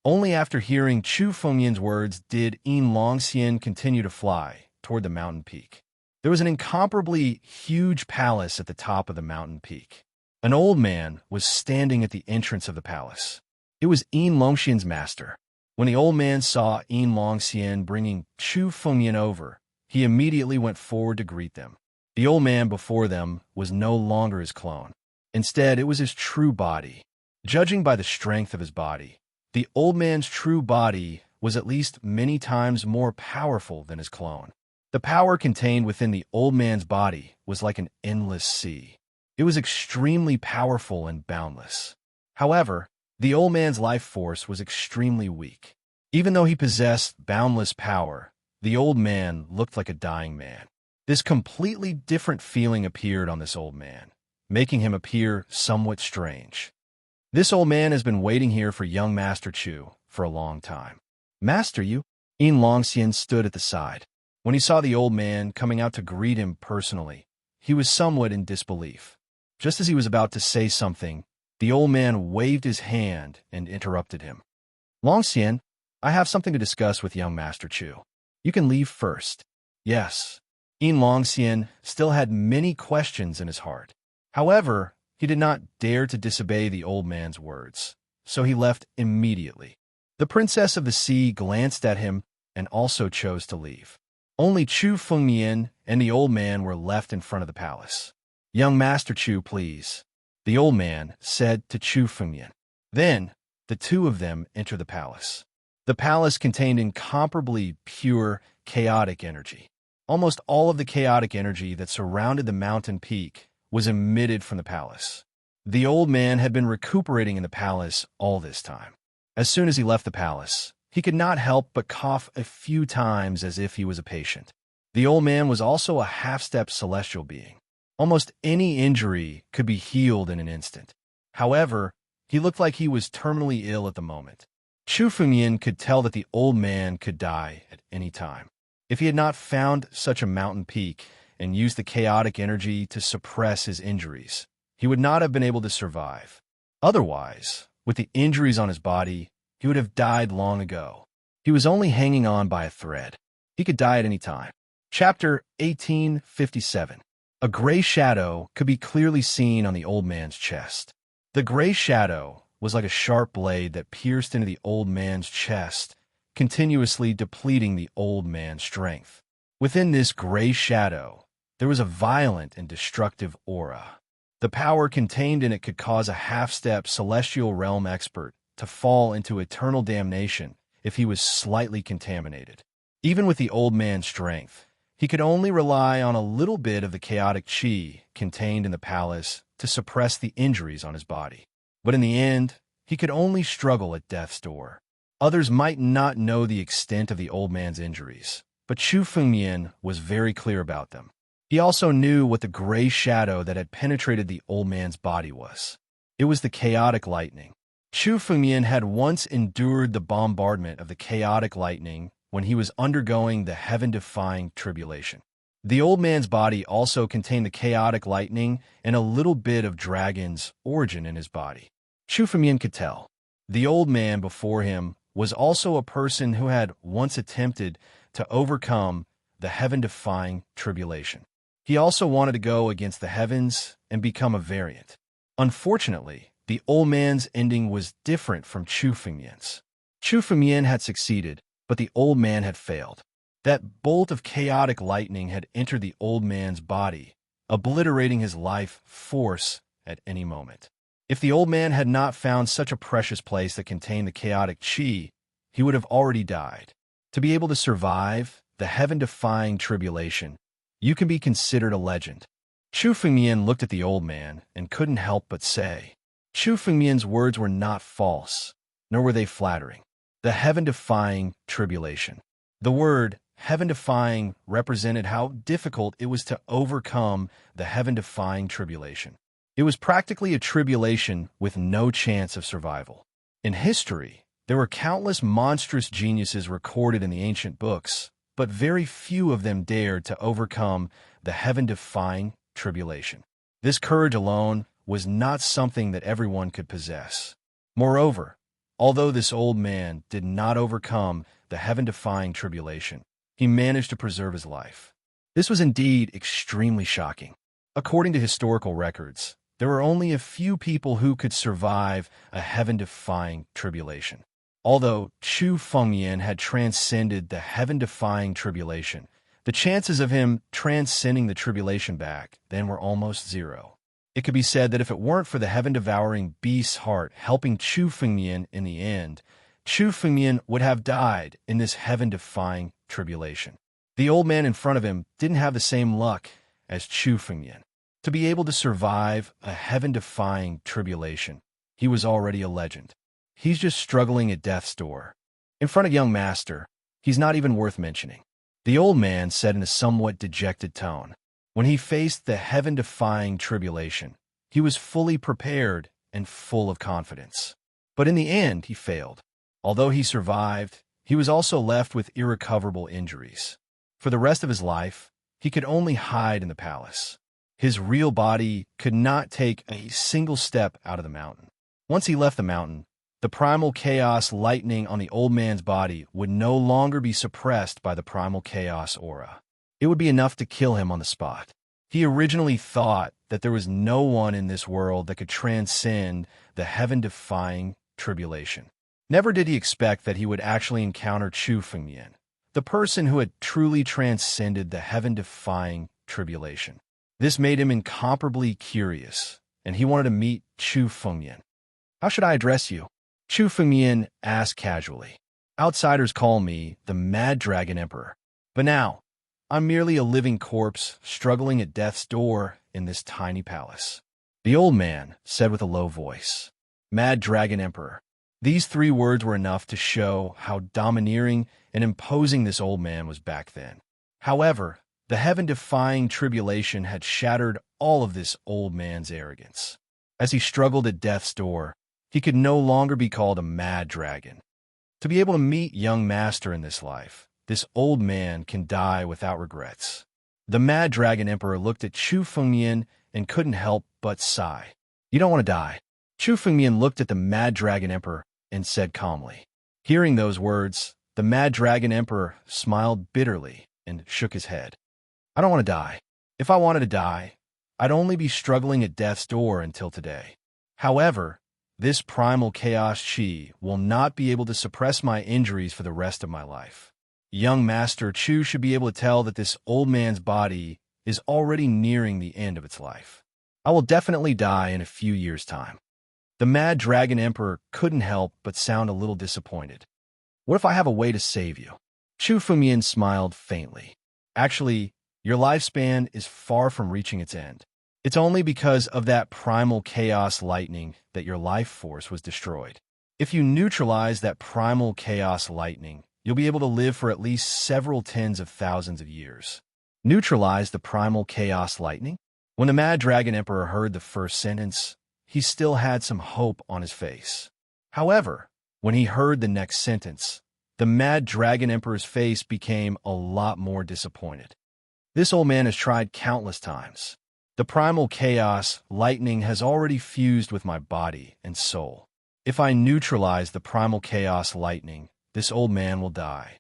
Only after hearing Chu Fengmian's words did Yin Longxian continue to fly toward the mountain peak. There was an incomparably huge palace at the top of the mountain peak. An old man was standing at the entrance of the palace. It was Yin Longxian's master. When the old man saw Yin Longxian bringing Chu Fengmian over, he immediately went forward to greet them. The old man before them was no longer his clone. Instead, it was his true body. Judging by the strength of his body, the old man's true body was at least many times more powerful than his clone. The power contained within the old man's body was like an endless sea. It was extremely powerful and boundless. However, the old man's life force was extremely weak. Even though he possessed boundless power, the old man looked like a dying man. This completely different feeling appeared on this old man, making him appear somewhat strange. This old man has been waiting here for young Master Chu for a long time. "Master, you?" Yin Longxian stood at the side. When he saw the old man coming out to greet him personally, he was somewhat in disbelief. Just as he was about to say something, the old man waved his hand and interrupted him. "Longxian, I have something to discuss with young Master Chu. You can leave first." Yes, Yin Longxian still had many questions in his heart. However, he did not dare to disobey the old man's words, so he left immediately. The Princess of the Sea glanced at him and also chose to leave. Only Chu Fengmian and the old man were left in front of the palace. "Young Master Chu, please," the old man said to Chu Fengmian. Then, the two of them entered the palace. The palace contained incomparably pure, chaotic energy. Almost all of the chaotic energy that surrounded the mountain peak was emitted from the palace. The old man had been recuperating in the palace all this time. As soon as he left the palace, he could not help but cough a few times as if he was a patient. The old man was also a half-step celestial being. Almost any injury could be healed in an instant. However, he looked like he was terminally ill at the moment. Chu Fengmian could tell that the old man could die at any time. If he had not found such a mountain peak and used the chaotic energy to suppress his injuries, he would not have been able to survive. Otherwise, with the injuries on his body, he would have died long ago. He was only hanging on by a thread. He could die at any time. Chapter 1857. A gray shadow could be clearly seen on the old man's chest. The gray shadow was like a sharp blade that pierced into the old man's chest, continuously depleting the old man's strength. Within this gray shadow, there was a violent and destructive aura. The power contained in it could cause a half-step celestial realm expert to fall into eternal damnation if he was slightly contaminated. Even with the old man's strength, he could only rely on a little bit of the chaotic chi contained in the palace to suppress the injuries on his body. But in the end, he could only struggle at death's door. Others might not know the extent of the old man's injuries, but Chu Fengmian was very clear about them. He also knew what the gray shadow that had penetrated the old man's body was. It was the chaotic lightning. Chu Fengmian had once endured the bombardment of the chaotic lightning when he was undergoing the heaven-defying tribulation. The old man's body also contained the chaotic lightning and a little bit of dragon's origin in his body. Chu Fengmian could tell. The old man before him was also a person who had once attempted to overcome the heaven-defying tribulation. He also wanted to go against the heavens and become a variant. Unfortunately, the old man's ending was different from Chu Fengmian's. Chu Fengmian had succeeded, but the old man had failed. That bolt of chaotic lightning had entered the old man's body, obliterating his life force at any moment. If the old man had not found such a precious place that contained the chaotic chi, he would have already died. To be able to survive the heaven-defying tribulation, you can be considered a legend. Chu Fengmian looked at the old man and couldn't help but say, Chu Fengmian's words were not false. nor were they flattering. The heaven-defying tribulation. The word heaven-defying represented how difficult it was to overcome the heaven-defying tribulation. It was practically a tribulation with no chance of survival. In history, there were countless monstrous geniuses recorded in the ancient books, but very few of them dared to overcome the heaven-defying tribulation. This courage alone was not something that everyone could possess. Moreover, although this old man did not overcome the heaven-defying tribulation, he managed to preserve his life. This was indeed extremely shocking. According to historical records, there were only a few people who could survive a heaven-defying tribulation. Although Chu Fengmian had transcended the heaven-defying tribulation, the chances of him transcending the tribulation back then were almost zero. It could be said that if it weren't for the heaven-devouring beast's heart helping Chu Fengmian in the end, Chu Fengmian would have died in this heaven-defying tribulation. The old man in front of him didn't have the same luck as Chu Fengmian. To be able to survive a heaven-defying tribulation, he was already a legend. He's just struggling at death's door. In front of young master, he's not even worth mentioning. The old man said in a somewhat dejected tone. When he faced the heaven-defying tribulation, he was fully prepared and full of confidence. But in the end, he failed. Although he survived, he was also left with irrecoverable injuries. For the rest of his life, he could only hide in the palace. His real body could not take a single step out of the mountain. Once he left the mountain, the primal chaos lightning on the old man's body would no longer be suppressed by the primal chaos aura. It would be enough to kill him on the spot. He originally thought that there was no one in this world that could transcend the heaven-defying tribulation. Never did he expect that he would actually encounter Chu Fengmian, the person who had truly transcended the heaven-defying tribulation. This made him incomparably curious, and he wanted to meet Chu Fengmian. "How should I address you?" Chu Fengmian asked casually. "Outsiders call me the Mad Dragon Emperor, but now I'm merely a living corpse struggling at death's door in this tiny palace." The old man said with a low voice, "Mad Dragon Emperor." These 3 words were enough to show how domineering and imposing this old man was back then. However, the heaven-defying tribulation had shattered all of this old man's arrogance. As he struggled at death's door, he could no longer be called a mad dragon. To be able to meet young master in this life, this old man can die without regrets. The Mad Dragon Emperor looked at Chu Fengmian and couldn't help but sigh. "You don't want to die." Chu Fengmian looked at the Mad Dragon Emperor and said calmly. Hearing those words, the Mad Dragon Emperor smiled bitterly and shook his head. "I don't want to die. If I wanted to die, I'd only be struggling at death's door until today. However, this primal chaos chi will not be able to suppress my injuries for the rest of my life. Young Master Chu should be able to tell that this old man's body is already nearing the end of its life. I will definitely die in a few years' time." The Mad Dragon Emperor couldn't help but sound a little disappointed. "What if I have a way to save you?" Chu Fengmian smiled faintly. "Actually, your lifespan is far from reaching its end. It's only because of that primal chaos lightning that your life force was destroyed. If you neutralize that primal chaos lightning, you'll be able to live for at least several tens of thousands of years." Neutralize the primal chaos lightning? When the Mad Dragon Emperor heard the first sentence, he still had some hope on his face. However, when he heard the next sentence, the Mad Dragon Emperor's face became a lot more disappointed. "This old man has tried countless times. The primal chaos lightning has already fused with my body and soul. If I neutralize the primal chaos lightning, this old man will die.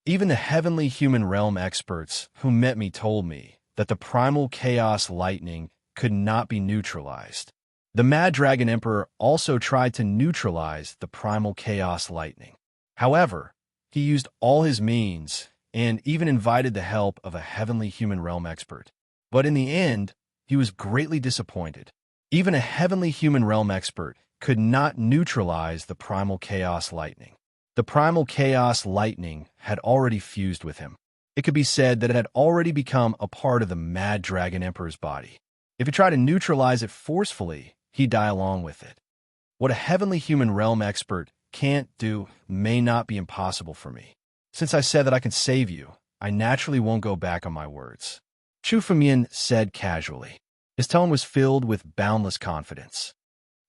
Even the heavenly human realm experts who met me told me that the primal chaos lightning could not be neutralized. The Mad Dragon Emperor also tried to neutralize the primal chaos lightning. However, he used all his means and even invited the help of a heavenly human realm expert. But in the end, he was greatly disappointed. Even a heavenly human realm expert could not neutralize the primal chaos lightning. The primal chaos lightning had already fused with him. It could be said that it had already become a part of the Mad Dragon Emperor's body. If he tried to neutralize it forcefully, he'd die along with it. What a heavenly human realm expert can't do may not be impossible for me. Since I said that I can save you, I naturally won't go back on my words. Chu Fengmian said casually. His tone was filled with boundless confidence.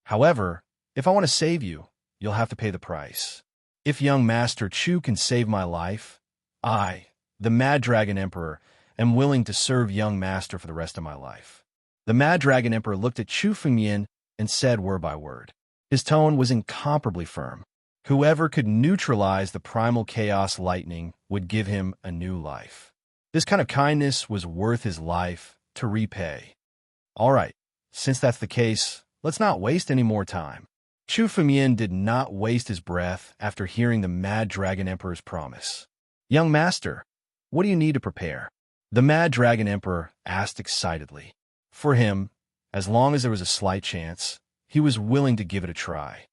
However, if I want to save you, you'll have to pay the price. If young Master Chu can save my life, I, the Mad Dragon Emperor, am willing to serve young Master for the rest of my life. The Mad Dragon Emperor looked at Chu Fengmian and said word by word. His tone was incomparably firm. Whoever could neutralize the primal chaos lightning would give him a new life. This kind of kindness was worth his life to repay. All right, since that's the case, let's not waste any more time. Chu Fengmian did not waste his breath after hearing the Mad Dragon Emperor's promise. Young Master, what do you need to prepare? The Mad Dragon Emperor asked excitedly. For him, as long as there was a slight chance, he was willing to give it a try.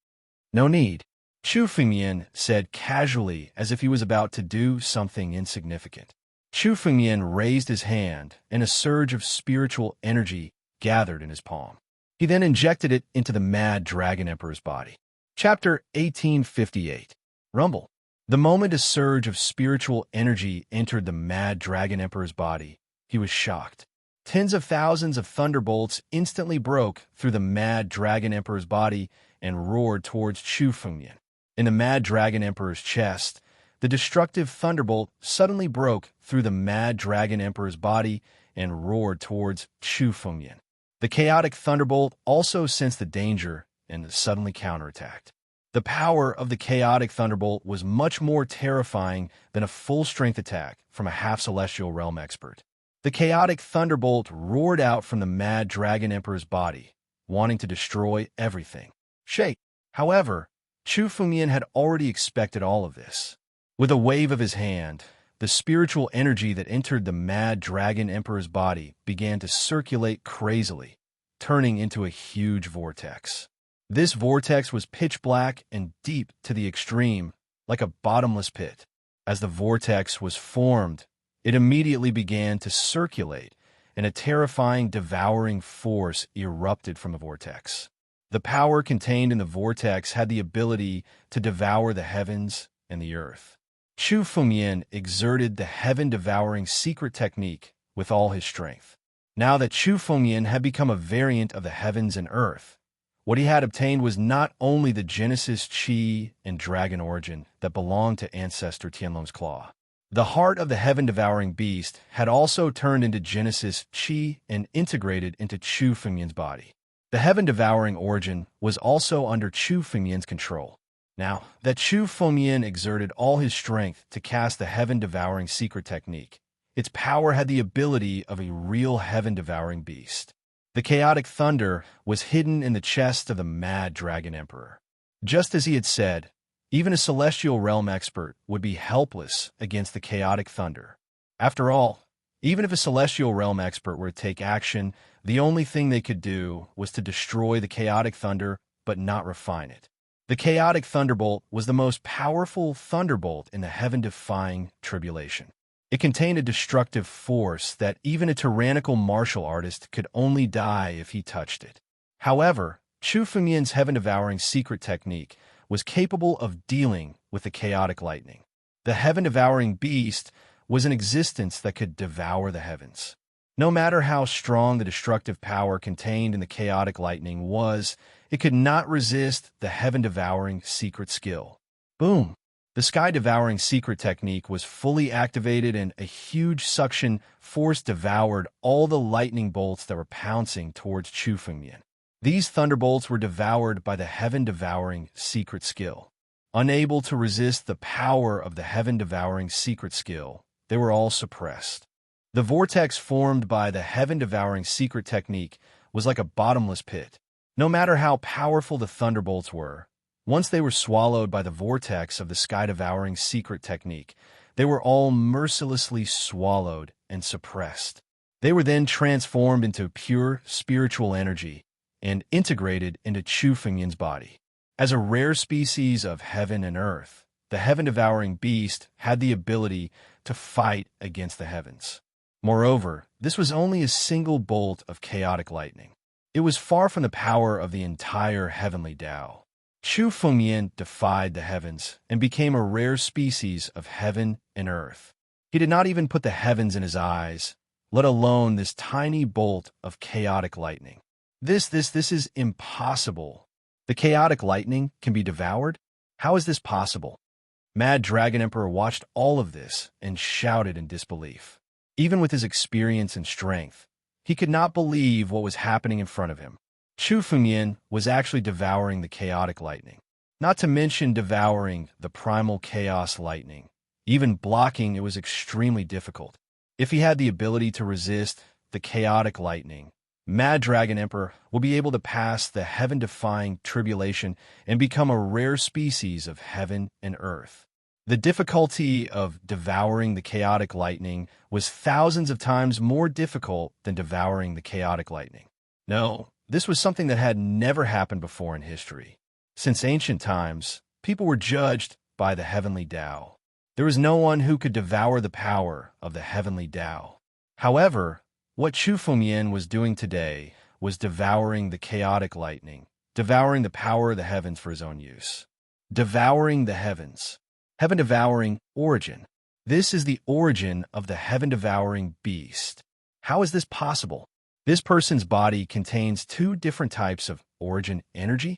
No need, Chu Fengmian said casually as if he was about to do something insignificant. Chu Fengmian raised his hand and a surge of spiritual energy gathered in his palm. He then injected it into the Mad Dragon Emperor's body. Chapter 1858. Rumble. The moment a surge of spiritual energy entered the Mad Dragon Emperor's body, he was shocked. Tens of thousands of thunderbolts instantly broke through the Mad Dragon Emperor's body and roared towards Chu Fengmian. In the Mad Dragon Emperor's chest, the destructive thunderbolt suddenly broke through the Mad Dragon Emperor's body and roared towards Chu Fengmian. The chaotic thunderbolt also sensed the danger and suddenly counterattacked. The power of the chaotic thunderbolt was much more terrifying than a full-strength attack from a half-celestial realm expert. The chaotic thunderbolt roared out from the Mad Dragon Emperor's body, wanting to destroy everything. Shake. However, Chu Fengmian had already expected all of this. With a wave of his hand, the spiritual energy that entered the Mad Dragon Emperor's body began to circulate crazily, turning into a huge vortex. This vortex was pitch black and deep to the extreme, like a bottomless pit. As the vortex was formed, it immediately began to circulate, and a terrifying, devouring force erupted from the vortex. The power contained in the vortex had the ability to devour the heavens and the earth. Chu Fengmian exerted the heaven-devouring secret technique with all his strength. Now that Chu Fengmian had become a variant of the heavens and earth, what he had obtained was not only the Genesis Qi and dragon origin that belonged to ancestor Tianlong's claw. The heart of the heaven-devouring beast had also turned into Genesis Qi and integrated into Chu Fengmian's body. The heaven-devouring origin was also under Chu Fengmian's control. Now that Chu Fengmian exerted all his strength to cast the heaven-devouring secret technique, its power had the ability of a real heaven-devouring beast. The chaotic thunder was hidden in the chest of the Mad Dragon Emperor. Just as he had said, even a celestial realm expert would be helpless against the chaotic thunder. After all, even if a celestial realm expert were to take action, the only thing they could do was to destroy the chaotic thunder but not refine it. The chaotic thunderbolt was the most powerful thunderbolt in the heaven-defying tribulation. It contained a destructive force that even a tyrannical martial artist could only die if he touched it. However, Chu Fengmian's heaven-devouring secret technique was capable of dealing with the chaotic lightning. The heaven-devouring beast was an existence that could devour the heavens. No matter how strong the destructive power contained in the chaotic lightning was, it could not resist the heaven-devouring secret skill. Boom! The sky-devouring secret technique was fully activated and a huge suction force devoured all the lightning bolts that were pouncing towards Chu Fengmian. These thunderbolts were devoured by the heaven-devouring secret skill. Unable to resist the power of the heaven-devouring secret skill, they were all suppressed. The vortex formed by the heaven-devouring secret technique was like a bottomless pit. No matter how powerful the thunderbolts were, once they were swallowed by the vortex of the sky-devouring secret technique, they were all mercilessly swallowed and suppressed. They were then transformed into pure spiritual energy and integrated into Chu Fengmian's body. As a rare species of heaven and earth, the heaven-devouring beast had the ability to fight against the heavens. Moreover, this was only a single bolt of chaotic lightning. It was far from the power of the entire heavenly Tao. Chu Fengyan defied the heavens and became a rare species of heaven and earth. He did not even put the heavens in his eyes, let alone this tiny bolt of chaotic lightning. This is impossible. The chaotic lightning can be devoured? How is this possible? Mad Dragon Emperor watched all of this and shouted in disbelief. Even with his experience and strength, he could not believe what was happening in front of him. Chu Fengyan was actually devouring the chaotic lightning. Not to mention devouring the primal chaos lightning. Even blocking it was extremely difficult. If he had the ability to resist the chaotic lightning, Mad Dragon Emperor will be able to pass the heaven-defying tribulation and become a rare species of heaven and earth. The difficulty of devouring the chaotic lightning was thousands of times more difficult than devouring the chaotic lightning. No, this was something that had never happened before in history. Since ancient times, people were judged by the heavenly Tao. There was no one who could devour the power of the heavenly Tao. However, what Chu Fengyan was doing today was devouring the chaotic lightning, devouring the power of the heavens for his own use. Devouring the heavens. Heaven-devouring origin. This is the origin of the heaven-devouring beast. How is this possible? This person's body contains two different types of origin energy.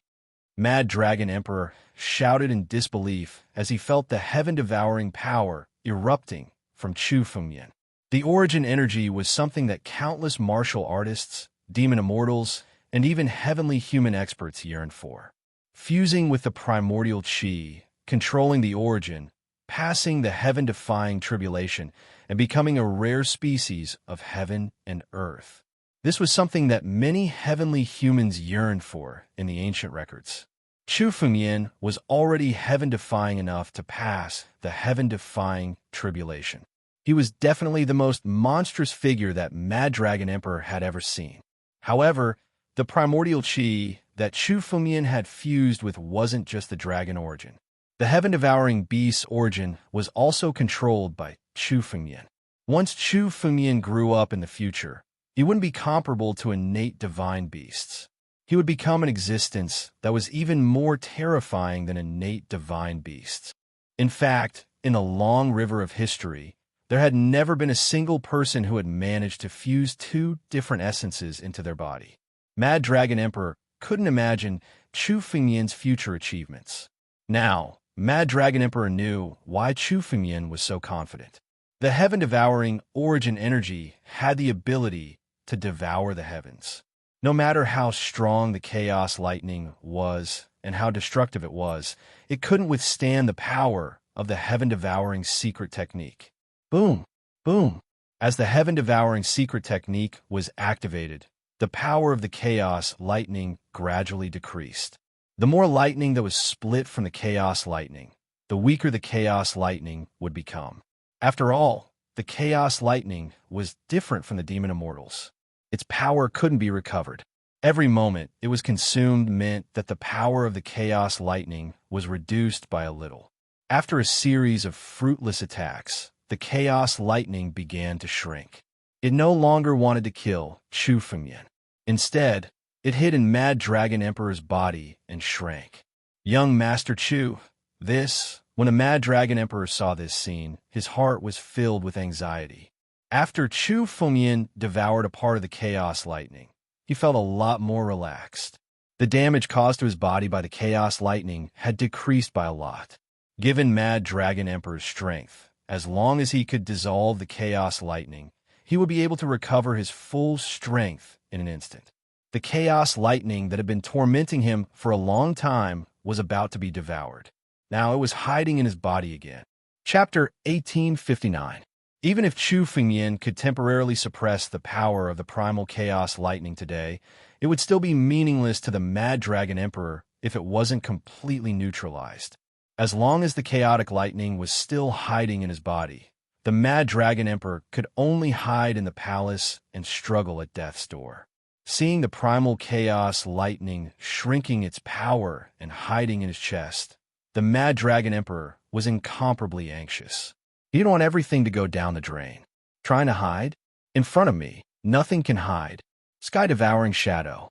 Mad Dragon Emperor shouted in disbelief as he felt the heaven-devouring power erupting from Chu Fengyan. The origin energy was something that countless martial artists, demon immortals, and even heavenly human experts yearned for. Fusing with the primordial chi, controlling the origin, passing the heaven-defying tribulation, and becoming a rare species of heaven and earth. This was something that many heavenly humans yearned for in the ancient records. Chu Fengyan was already heaven-defying enough to pass the heaven-defying tribulation. He was definitely the most monstrous figure that Mad Dragon Emperor had ever seen. However, the primordial chi that Chu Fengyan had fused with wasn't just the dragon origin. The heaven-devouring beast's origin was also controlled by Chu Fengyan. Once Chu Fengyan grew up in the future, he wouldn't be comparable to innate divine beasts. He would become an existence that was even more terrifying than innate divine beasts. In fact, in the long river of history, there had never been a single person who had managed to fuse two different essences into their body. Mad Dragon Emperor couldn't imagine Chu Fengyan's future achievements. Now, Mad Dragon Emperor knew why Chu Fengyan was so confident. The heaven-devouring origin energy had the ability to devour the heavens. No matter how strong the chaos lightning was and how destructive it was, it couldn't withstand the power of the heaven-devouring secret technique. Boom! Boom! As the heaven-devouring secret technique was activated, the power of the chaos lightning gradually decreased. The more lightning that was split from the chaos lightning, the weaker the chaos lightning would become. After all, the chaos lightning was different from the demon immortals. Its power couldn't be recovered. Every moment it was consumed meant that the power of the chaos lightning was reduced by a little. After a series of fruitless attacks, the chaos lightning began to shrink. It no longer wanted to kill Chu Fengyan. Instead, it hid in Mad Dragon Emperor's body and shrank. Young Master Chu, when a Mad Dragon Emperor saw this scene, his heart was filled with anxiety. After Chu Fengyan devoured a part of the chaos lightning, he felt a lot more relaxed. The damage caused to his body by the chaos lightning had decreased by a lot. Given Mad Dragon Emperor's strength, as long as he could dissolve the chaos lightning, he would be able to recover his full strength in an instant. The chaos lightning that had been tormenting him for a long time was about to be devoured. Now it was hiding in his body again. Chapter 1859. Even if Chu Fengyan could temporarily suppress the power of the primal chaos lightning today, it would still be meaningless to the Mad Dragon Emperor if it wasn't completely neutralized. As long as the chaotic lightning was still hiding in his body, the Mad Dragon Emperor could only hide in the palace and struggle at death's door. Seeing the primal chaos lightning shrinking its power and hiding in his chest, the Mad Dragon Emperor was incomparably anxious. He didn't want everything to go down the drain. Trying to hide? In front of me, nothing can hide. Sky-devouring shadow.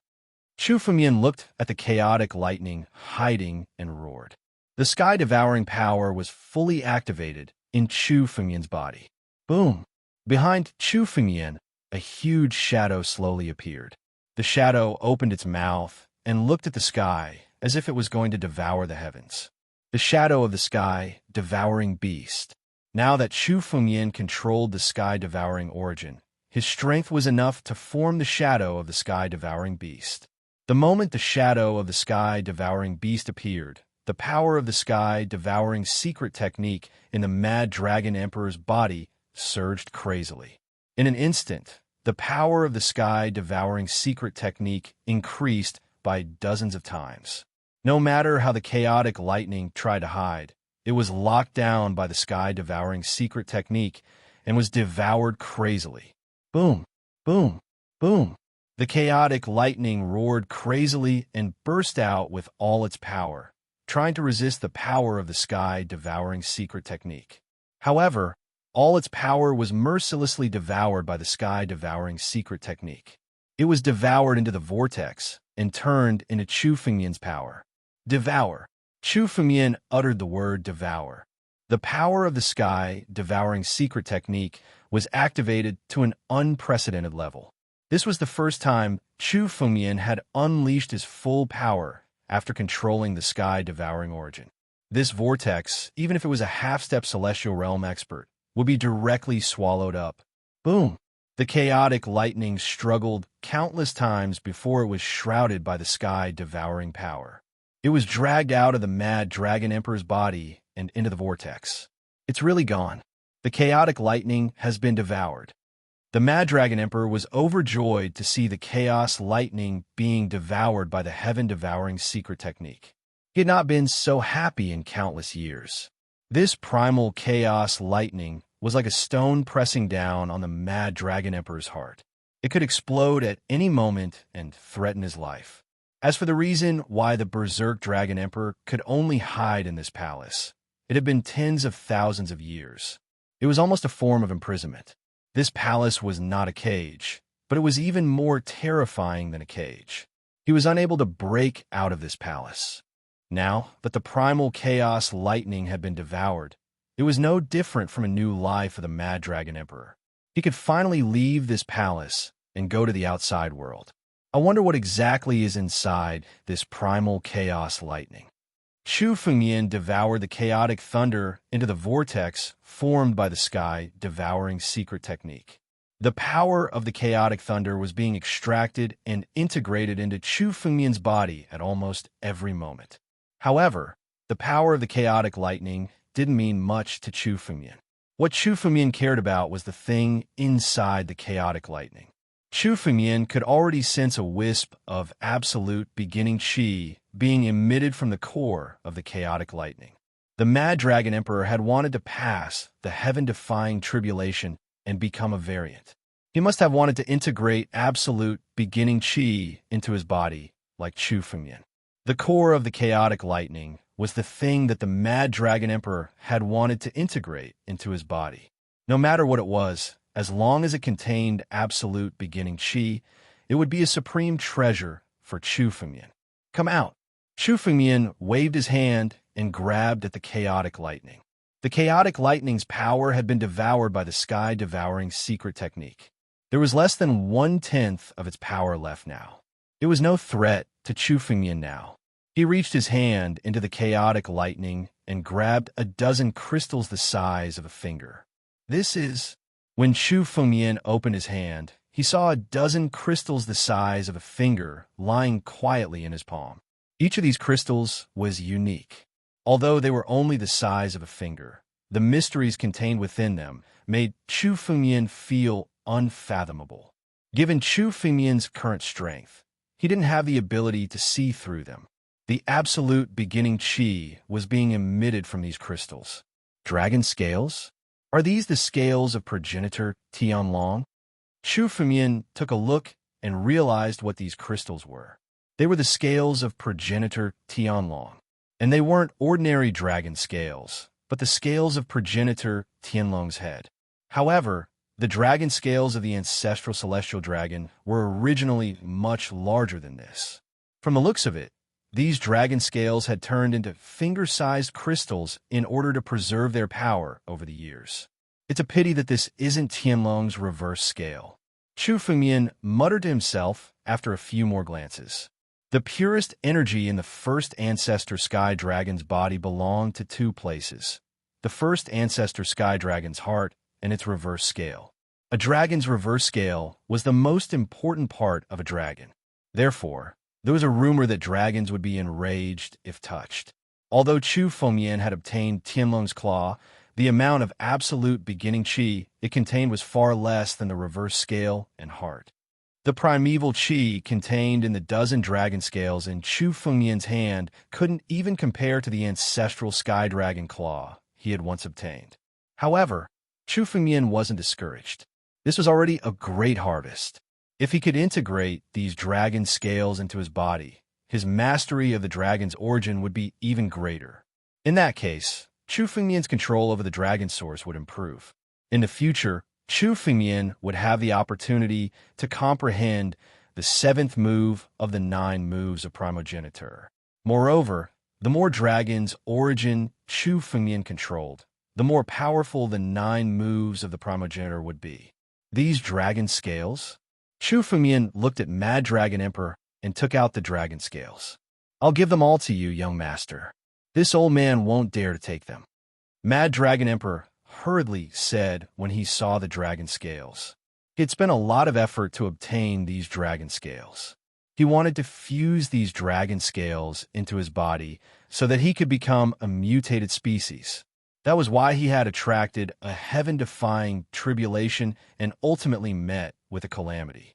Chu Fengmian looked at the chaotic lightning hiding and roared. The sky-devouring power was fully activated in Chu Fengmian's body. Boom! Behind Chu Fengmian, a huge shadow slowly appeared. The shadow opened its mouth and looked at the sky as if it was going to devour the heavens. The shadow of the sky-devouring beast. Now that Chu Fengmian controlled the sky-devouring origin, his strength was enough to form the shadow of the sky-devouring beast. The moment the shadow of the sky-devouring beast appeared, the power of the sky-devouring secret technique in the Mad Dragon Emperor's body surged crazily. In an instant, the power of the sky-devouring secret technique increased by dozens of times. No matter how the chaotic lightning tried to hide, it was locked down by the sky-devouring secret technique and was devoured crazily. Boom, boom, boom. The chaotic lightning roared crazily and burst out with all its power, trying to resist the power of the sky-devouring secret technique. However, all its power was mercilessly devoured by the sky-devouring secret technique. It was devoured into the vortex and turned into Chu Fengmian's power. Devour. Chu Fengmian uttered the word devour. The power of the sky-devouring secret technique was activated to an unprecedented level. This was the first time Chu Fengmian had unleashed his full power after controlling the sky-devouring origin. This vortex, even if it was a half-step celestial realm expert, would be directly swallowed up. Boom! The chaotic lightning struggled countless times before it was shrouded by the sky-devouring power. It was dragged out of the Mad Dragon Emperor's body and into the vortex. It's really gone. The chaotic lightning has been devoured. The Mad Dragon Emperor was overjoyed to see the chaos lightning being devoured by the heaven-devouring secret technique. He had not been so happy in countless years. This primal chaos lightning was like a stone pressing down on the Mad Dragon Emperor's heart. It could explode at any moment and threaten his life. As for the reason why the Berserk Dragon Emperor could only hide in this palace, it had been tens of thousands of years. It was almost a form of imprisonment. This palace was not a cage, but it was even more terrifying than a cage. He was unable to break out of this palace. Now that the primal chaos lightning had been devoured, it was no different from a new life for the Mad Dragon Emperor. He could finally leave this palace and go to the outside world. I wonder what exactly is inside this primal chaos lightning. Chu Fengmian devoured the chaotic thunder into the vortex formed by the sky-devouring secret technique. The power of the chaotic thunder was being extracted and integrated into Chu Fengmian's body at almost every moment. However, the power of the chaotic lightning didn't mean much to Chu Fengmian. What Chu Fengmian cared about was the thing inside the chaotic lightning. Chu Fengmian could already sense a wisp of absolute beginning chi being emitted from the core of the chaotic lightning. The Mad Dragon Emperor had wanted to pass the heaven-defying tribulation and become a variant. He must have wanted to integrate absolute beginning chi into his body, like Chu Fengmian. The core of the chaotic lightning was the thing that the Mad Dragon Emperor had wanted to integrate into his body. No matter what it was, as long as it contained absolute beginning chi, it would be a supreme treasure for Chu Fengmian. Come out! Chu Fengmian waved his hand and grabbed at the chaotic lightning. The chaotic lightning's power had been devoured by the sky-devouring secret technique. There was less than 1/10 of its power left now. It was no threat to Chu Fengmian now. He reached his hand into the chaotic lightning and grabbed a dozen crystals the size of a finger. This is... When Chu Fengmian opened his hand, he saw a dozen crystals the size of a finger lying quietly in his palm. Each of these crystals was unique. Although they were only the size of a finger, the mysteries contained within them made Chu Fengmian feel unfathomable. Given Chu Fengmian's current strength, he didn't have the ability to see through them. The absolute beginning chi was being emitted from these crystals. Dragon scales? Are these the scales of progenitor Tianlong? Chu Fengmian took a look and realized what these crystals were. They were the scales of progenitor Tianlong. And they weren't ordinary dragon scales, but the scales of progenitor Tianlong's head. However, the dragon scales of the ancestral celestial dragon were originally much larger than this. From the looks of it, these dragon scales had turned into finger-sized crystals in order to preserve their power over the years. It's a pity that this isn't Tianlong's reverse scale. Chu Fengmian muttered to himself after a few more glances. The purest energy in the first ancestor sky dragon's body belonged to two places: the first ancestor sky dragon's heart and its reverse scale. A dragon's reverse scale was the most important part of a dragon. Therefore, there was a rumor that dragons would be enraged if touched. Although Chu Fengmian had obtained Tianlong's claw, the amount of absolute beginning qi it contained was far less than the reverse scale and heart. The primeval qi contained in the dozen dragon scales in Chu Fengmian's hand couldn't even compare to the ancestral sky dragon claw he had once obtained. However, Chu Fengmian wasn't discouraged. This was already a great harvest. If he could integrate these dragon scales into his body, his mastery of the dragon's origin would be even greater. In that case, Chu Fengmian's control over the dragon source would improve. In the future, Chu Fengmian would have the opportunity to comprehend the seventh move of the 9 moves of primogeniture. Moreover, the more dragon's origin Chu Fengmian controlled, the more powerful the 9 moves of the primogeniture would be. These dragon scales? Chu Fengmian looked at Mad Dragon Emperor and took out the dragon scales. "I'll give them all to you, young master. This old man won't dare to take them," Mad Dragon Emperor hurriedly said when he saw the dragon scales. He had spent a lot of effort to obtain these dragon scales. He wanted to fuse these dragon scales into his body so that he could become a mutated species. That was why he had attracted a heaven-defying tribulation and ultimately met with a calamity.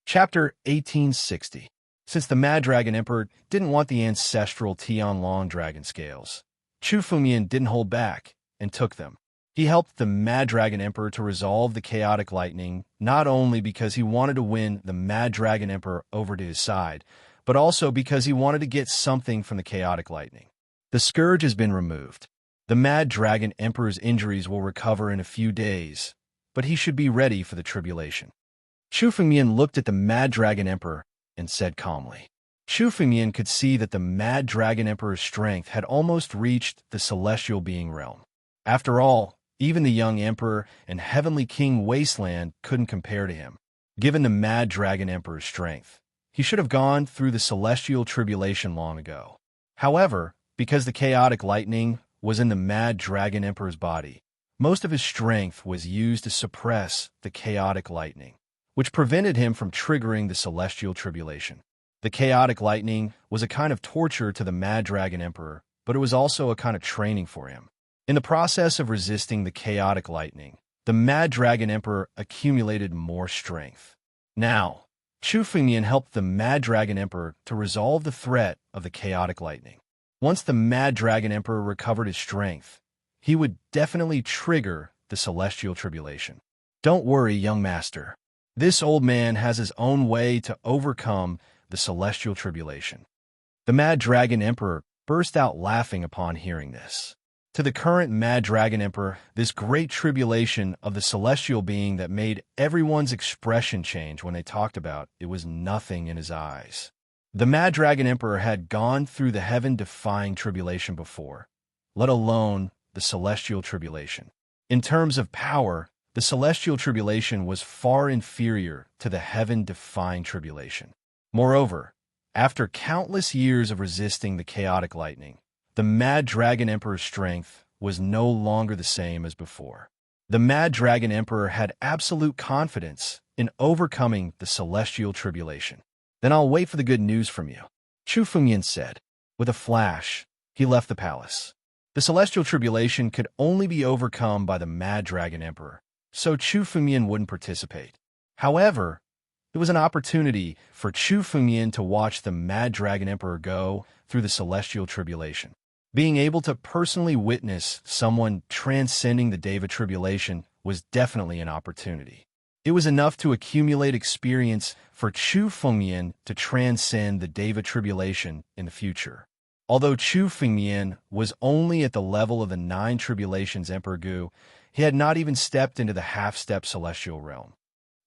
Chapter 1860. Since the Mad Dragon Emperor didn't want the ancestral Tianlong dragon scales, Chu Fengmian didn't hold back and took them. He helped the Mad Dragon Emperor to resolve the chaotic lightning, not only because he wanted to win the Mad Dragon Emperor over to his side, but also because he wanted to get something from the chaotic lightning. The scourge has been removed. The Mad Dragon Emperor's injuries will recover in a few days, but he should be ready for the tribulation. Chu Fengmian looked at the Mad Dragon Emperor and said calmly. Chu Fengmian could see that the Mad Dragon Emperor's strength had almost reached the celestial being realm. After all, even the young Emperor and Heavenly King Wasteland couldn't compare to him. Given the Mad Dragon Emperor's strength, he should have gone through the celestial tribulation long ago. However, because the chaotic lightning was in the Mad Dragon Emperor's body, most of his strength was used to suppress the chaotic lightning, which prevented him from triggering the celestial tribulation. The chaotic lightning was a kind of torture to the Mad Dragon Emperor, but it was also a kind of training for him. In the process of resisting the chaotic lightning, the Mad Dragon Emperor accumulated more strength. Now, Chu Fengmian helped the Mad Dragon Emperor to resolve the threat of the chaotic lightning. Once the Mad Dragon Emperor recovered his strength, he would definitely trigger the celestial tribulation. Don't worry, young master. This old man has his own way to overcome the celestial tribulation. The Mad Dragon Emperor burst out laughing upon hearing this. To the current Mad Dragon Emperor, this great tribulation of the celestial being that made everyone's expression change when they talked about it was nothing in his eyes. The Mad Dragon Emperor had gone through the heaven-defying tribulation before, let alone the celestial tribulation. In terms of power, the celestial tribulation was far inferior to the heaven-defying tribulation. Moreover, after countless years of resisting the chaotic lightning, the Mad Dragon Emperor's strength was no longer the same as before. The Mad Dragon Emperor had absolute confidence in overcoming the celestial tribulation. "Then I'll wait for the good news from you," Chu Fengmian said. With a flash, he left the palace. The celestial tribulation could only be overcome by the Mad Dragon Emperor, so Chu Fengmian wouldn't participate. However, there was an opportunity for Chu Fengmian to watch the Mad Dragon Emperor go through the celestial tribulation. Being able to personally witness someone transcending the Deva tribulation was definitely an opportunity. It was enough to accumulate experience for Chu Fengmian to transcend the Deva tribulation in the future. Although Chu Fengmian was only at the level of the 9 tribulations Emperor Gu, he had not even stepped into the half-step celestial realm.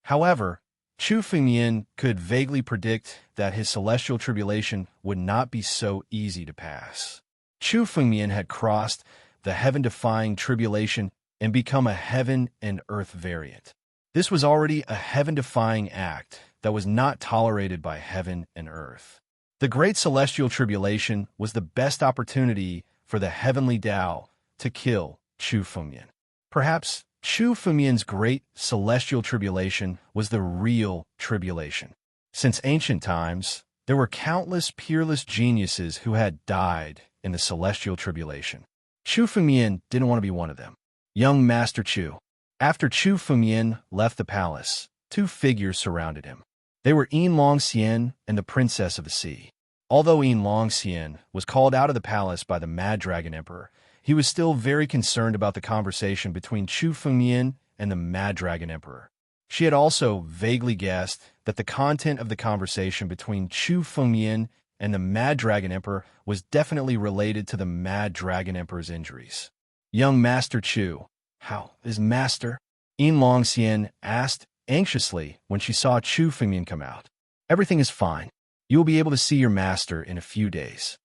However, Chu Fengmian could vaguely predict that his celestial tribulation would not be so easy to pass. Chu Fengmian had crossed the heaven-defying tribulation and become a heaven and earth variant. This was already a heaven-defying act that was not tolerated by heaven and earth. The Great Celestial Tribulation was the best opportunity for the heavenly Tao to kill Chu Fengmian. Perhaps Chu Fengmian's Great Celestial Tribulation was the real tribulation. Since ancient times, there were countless peerless geniuses who had died in the Celestial Tribulation. Chu Fengmian didn't want to be one of them. Young Master Chu. After Chu Fengmian left the palace, two figures surrounded him. They were Yin Longxian and the Princess of the Sea. Although Yin Longxian was called out of the palace by the Mad Dragon Emperor, he was still very concerned about the conversation between Chu Fengmian and the Mad Dragon Emperor. She had also vaguely guessed that the content of the conversation between Chu Fengmian and the Mad Dragon Emperor was definitely related to the Mad Dragon Emperor's injuries. Young Master Chu, how is Master? Yin Longxian asked anxiously when she saw Chu Fengmian come out. Everything is fine. You will be able to see your master in a few days.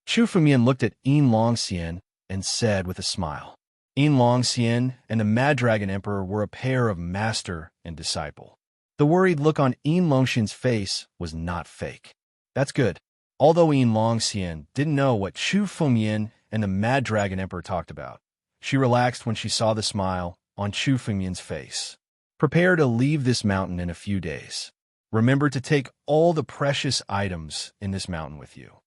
Chu Fengmian looked at Yin Longxian and said with a smile. Yin Longxian and the Mad Dragon Emperor were a pair of master and disciple. The worried look on Yin Longxian's face was not fake. That's good. Although Yin Longxian didn't know what Chu Fengmian and the Mad Dragon Emperor talked about, she relaxed when she saw the smile on Chu Fengmian's face. Prepare to leave this mountain in a few days. Remember to take all the precious items in this mountain with you.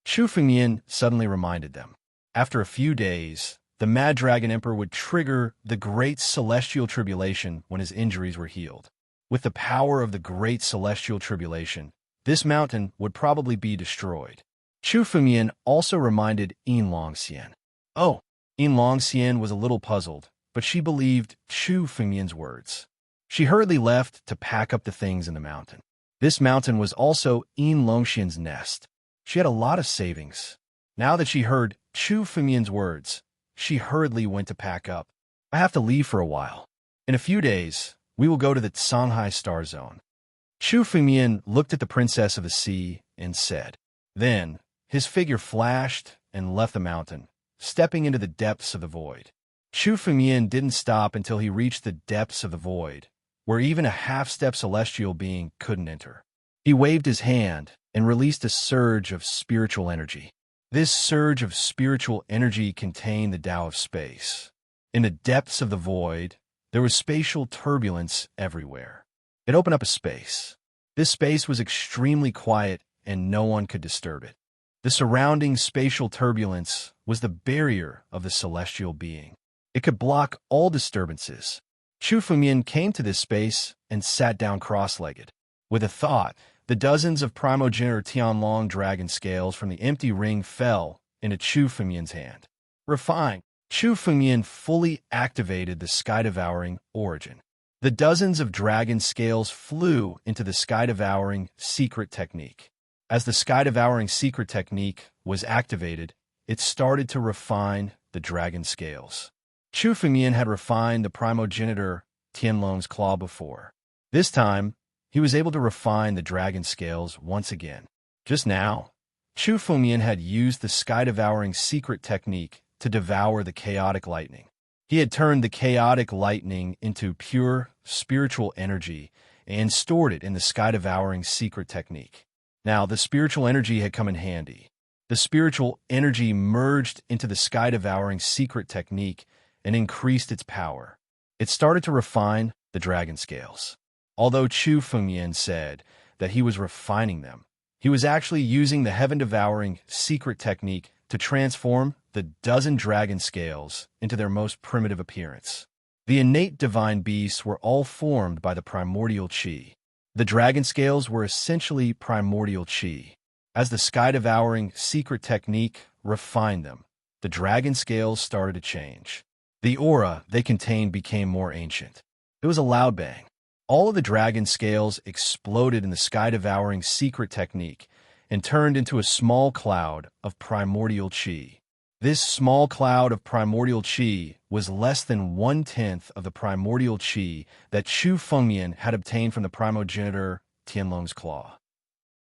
Chu Fengmian suddenly reminded them. After a few days, the Mad Dragon Emperor would trigger the Great Celestial Tribulation when his injuries were healed. With the power of the Great Celestial Tribulation, this mountain would probably be destroyed. Chu Fengmian also reminded Yin Longxian. Oh, Yin Longxian was a little puzzled, but she believed Chu Fengmian's words. She hurriedly left to pack up the things in the mountain. This mountain was also Yin Longxian's nest. She had a lot of savings. Now that she heard Chu Fengmian's words, she hurriedly went to pack up. I have to leave for a while. In a few days, we will go to the Shanghai Star Zone. Chu Fengmian looked at the Princess of the Sea and said. Then, his figure flashed and left the mountain, stepping into the depths of the void. Chu Fengmian didn't stop until he reached the depths of the void, where even a half-step celestial being couldn't enter. He waved his hand and released a surge of spiritual energy. This surge of spiritual energy contained the Tao of space. In the depths of the void, there was spatial turbulence everywhere. It opened up a space. This space was extremely quiet and no one could disturb it. The surrounding spatial turbulence was the barrier of the celestial being. It could block all disturbances. Chu Fengmian came to this space and sat down cross-legged. With a thought, the dozens of primogenitor Tianlong dragon scales from the empty ring fell into Chu Fengmian's hand. Refined, Chu Fengmian fully activated the sky-devouring origin. The dozens of dragon scales flew into the sky-devouring secret technique. As the sky-devouring secret technique was activated, it started to refine the dragon scales. Chu Fengmian had refined the primogenitor Tianlong's claw before. This time, he was able to refine the dragon scales once again. Just now, Chu Fengmian had used the sky-devouring secret technique to devour the chaotic lightning. He had turned the chaotic lightning into pure spiritual energy and stored it in the sky-devouring secret technique. Now, the spiritual energy had come in handy. The spiritual energy merged into the sky-devouring secret technique and increased its power. It started to refine the dragon scales. Although Chu Fengmian said that he was refining them, he was actually using the heaven-devouring secret technique to transform the dozen dragon scales into their most primitive appearance. The innate divine beasts were all formed by the primordial qi. The dragon scales were essentially primordial qi. As the sky-devouring secret technique refined them, the dragon scales started to change. The aura they contained became more ancient. It was a loud bang. All of the dragon scales exploded in the sky-devouring secret technique and turned into a small cloud of primordial qi. This small cloud of primordial qi was less than 1/10 of the primordial qi that Chu Fengmian had obtained from the primogenitor Tianlong's claw.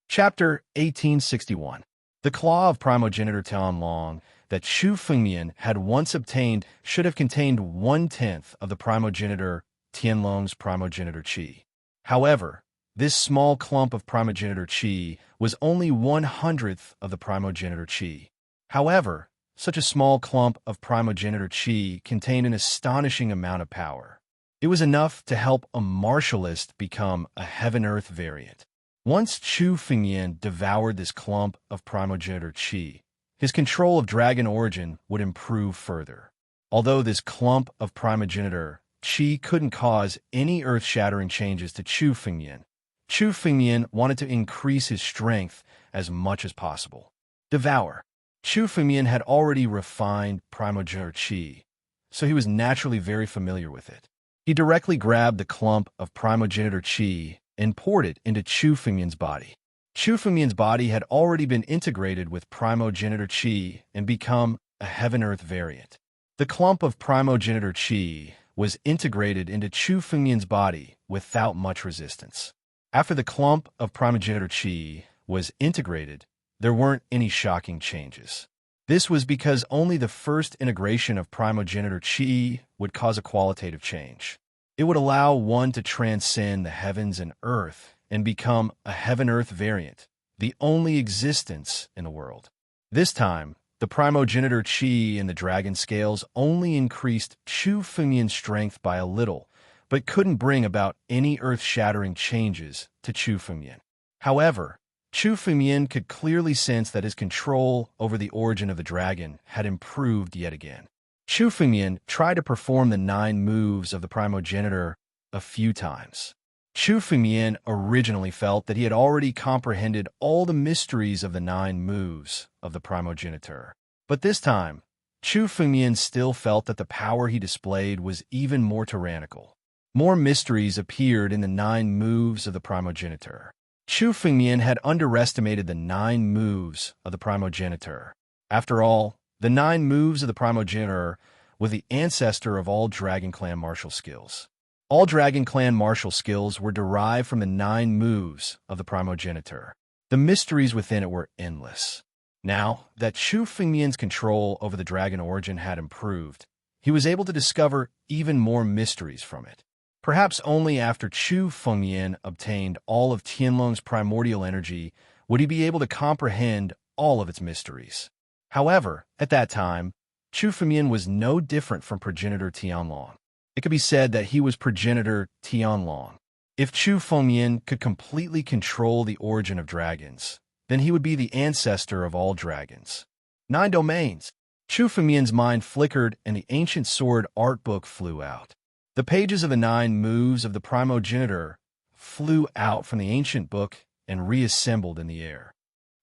Chapter 1861. The claw of primogenitor Tianlong that Chu Fengmian had once obtained should have contained 1/10 of the primogenitor Tianlong's primogenitor qi. However, this small clump of primogenitor qi was only 1/100th of the primogenitor qi. However, such a small clump of primogenitor qi contained an astonishing amount of power. It was enough to help a martialist become a heaven-earth variant. Once Chu Fengmian devoured this clump of primogenitor qi, his control of dragon origin would improve further. Although this clump of primogenitor qi couldn't cause any earth-shattering changes to Chu Fengmian wanted to increase his strength as much as possible. Devour. Chu Fengmian had already refined primogenitor qi, so he was naturally very familiar with it. He directly grabbed the clump of primogenitor qi and poured it into Chu Fengmian's body. Chu Fengmian's body had already been integrated with primogenitor qi and become a heaven-earth variant. The clump of primogenitor qi was integrated into Chu Fengmian's body without much resistance. After the clump of primogenitor qi was integrated, there weren't any shocking changes. This was because only the first integration of primogenitor qi would cause a qualitative change. It would allow one to transcend the heavens and earth and become a heaven-earth variant, the only existence in the world. This time, the primogenitor qi in the dragon scales only increased Chu Fengmian's strength by a little, but couldn't bring about any earth-shattering changes to Chu Fengmian. However, Chu Fengmian could clearly sense that his control over the origin of the dragon had improved yet again. Chu Fengmian tried to perform the 9 moves of the primogenitor a few times. Chu Fengmian originally felt that he had already comprehended all the mysteries of the 9 moves of the primogenitor. But this time, Chu Fengmian still felt that the power he displayed was even more tyrannical. More mysteries appeared in the 9 moves of the primogenitor. Chu Fengmian had underestimated the 9 moves of the primogenitor. After all, the 9 moves of the primogenitor were the ancestor of all Dragon Clan martial skills. All Dragon Clan martial skills were derived from the 9 moves of the primogenitor. The mysteries within it were endless. Now that Chu Fengmian's control over the dragon origin had improved, he was able to discover even more mysteries from it. Perhaps only after Chu Fengmian obtained all of Tianlong's primordial energy would he be able to comprehend all of its mysteries. However, at that time, Chu Fengmian was no different from progenitor Tianlong. It could be said that he was progenitor Tianlong. If Chu Fengmian could completely control the origin of dragons, then he would be the ancestor of all dragons. 9 domains. Chu Fengmian's mind flickered and the ancient sword art book flew out. The pages of the 9 moves of the primogenitor flew out from the ancient book and reassembled in the air.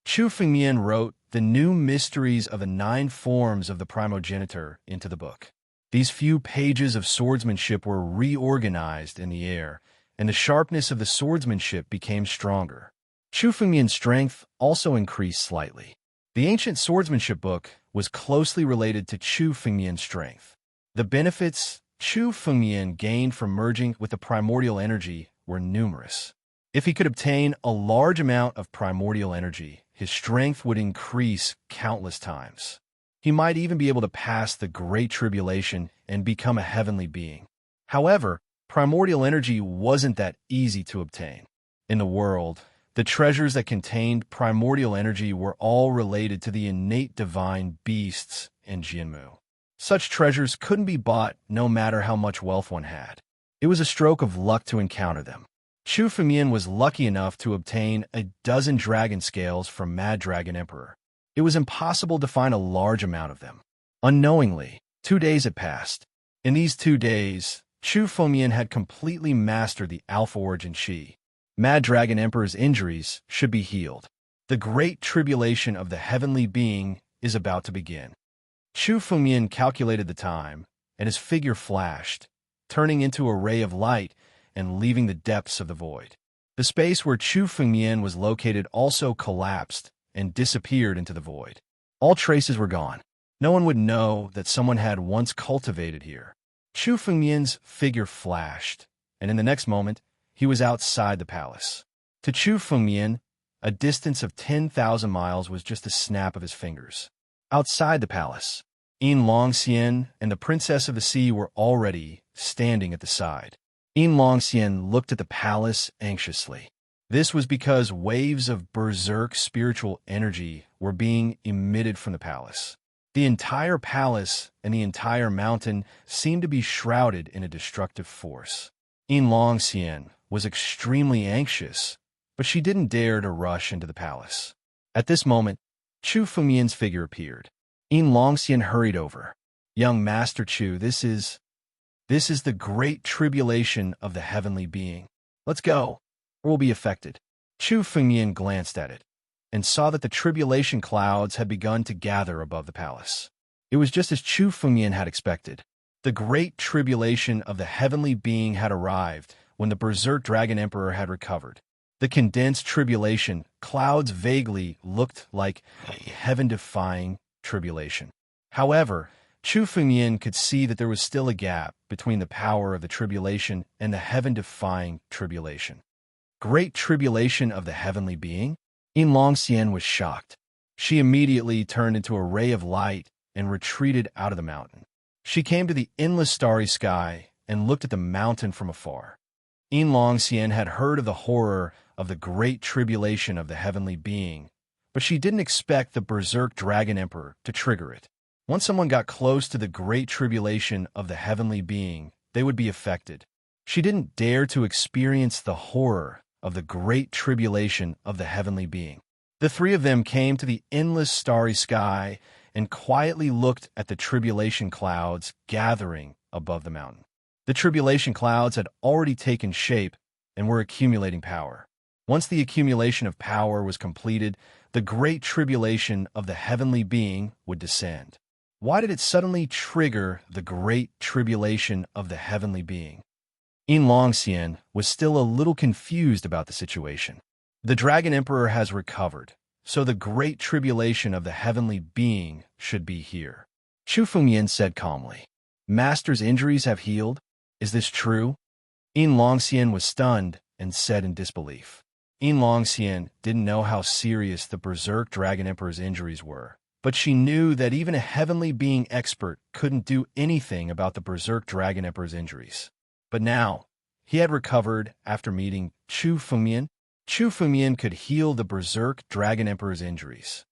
Chu Fengmian wrote the new mysteries of the 9 forms of the primogenitor into the book. These few pages of swordsmanship were reorganized in the air, and the sharpness of the swordsmanship became stronger. Chu Fengmian's strength also increased slightly. The ancient swordsmanship book was closely related to Chu Fengmian's strength. The benefits Chu Fengmian gained from merging with the primordial energy were numerous. If he could obtain a large amount of primordial energy, his strength would increase countless times. He might even be able to pass the Great Tribulation and become a heavenly being. However, primordial energy wasn't that easy to obtain. In the world, the treasures that contained primordial energy were all related to the innate divine beasts and Jianmu. Such treasures couldn't be bought no matter how much wealth one had. It was a stroke of luck to encounter them. Chu Fengmian was lucky enough to obtain a dozen dragon scales from Mad Dragon Emperor. It was impossible to find a large amount of them. Unknowingly, 2 days had passed. In these 2 days, Chu Fengmian had completely mastered the Alpha Origin Qi. Mad Dragon Emperor's injuries should be healed. The Great Tribulation of the Heavenly Being is about to begin. Chu Fengmian calculated the time, and his figure flashed, turning into a ray of light and leaving the depths of the void. The space where Chu Fengmian was located also collapsed and disappeared into the void. All traces were gone. No one would know that someone had once cultivated here. Chu Fengmian's figure flashed, and in the next moment, he was outside the palace. To Chu Fengmian, a distance of 10,000 miles was just a snap of his fingers. Outside the palace, Yin Longxian and the Princess of the Sea were already standing at the side. Yin Longxian looked at the palace anxiously. This was because waves of berserk spiritual energy were being emitted from the palace. The entire palace and the entire mountain seemed to be shrouded in a destructive force. Yin Longxian was extremely anxious, but she didn't dare to rush into the palace. At this moment, Chu Fengmian's figure appeared. Yin Longxian hurried over. "Young Master Chu, this is the great tribulation of the heavenly being. Let's go, or we'll be affected." Chu Fengmian glanced at it and saw that the tribulation clouds had begun to gather above the palace. It was just as Chu Fengmian had expected. The great tribulation of the heavenly being had arrived when the Berserk Dragon Emperor had recovered. The condensed tribulation clouds vaguely looked like a heaven-defying tribulation. However, Chu Fengmian could see that there was still a gap between the power of the tribulation and the heaven-defying tribulation. Great tribulation of the heavenly being? Yin Longxian was shocked. She immediately turned into a ray of light and retreated out of the mountain. She came to the endless starry sky and looked at the mountain from afar. Yin Longxian had heard of the horror of the great tribulation of the heavenly being, but she didn't expect the Berserk Dragon Emperor to trigger it. Once someone got close to the great tribulation of the heavenly being, they would be affected. She didn't dare to experience the horror of the great tribulation of the heavenly being. The three of them came to the endless starry sky and quietly looked at the tribulation clouds gathering above the mountain. The tribulation clouds had already taken shape and were accumulating power. Once the accumulation of power was completed, the great tribulation of the heavenly being would descend. Why did it suddenly trigger the great tribulation of the heavenly being? Yin Longxian was still a little confused about the situation. The Dragon Emperor has recovered, so the great tribulation of the heavenly being should be here. Chu Fengmian said calmly. "Master's injuries have healed? Is this true?" Yin Longxian was stunned and said in disbelief. Yin Longxian didn't know how serious the Berserk Dragon Emperor's injuries were, but she knew that even a heavenly being expert couldn't do anything about the Berserk Dragon Emperor's injuries. But now, he had recovered after meeting Chu Fengmian. Chu Fengmian could heal the Berserk Dragon Emperor's injuries.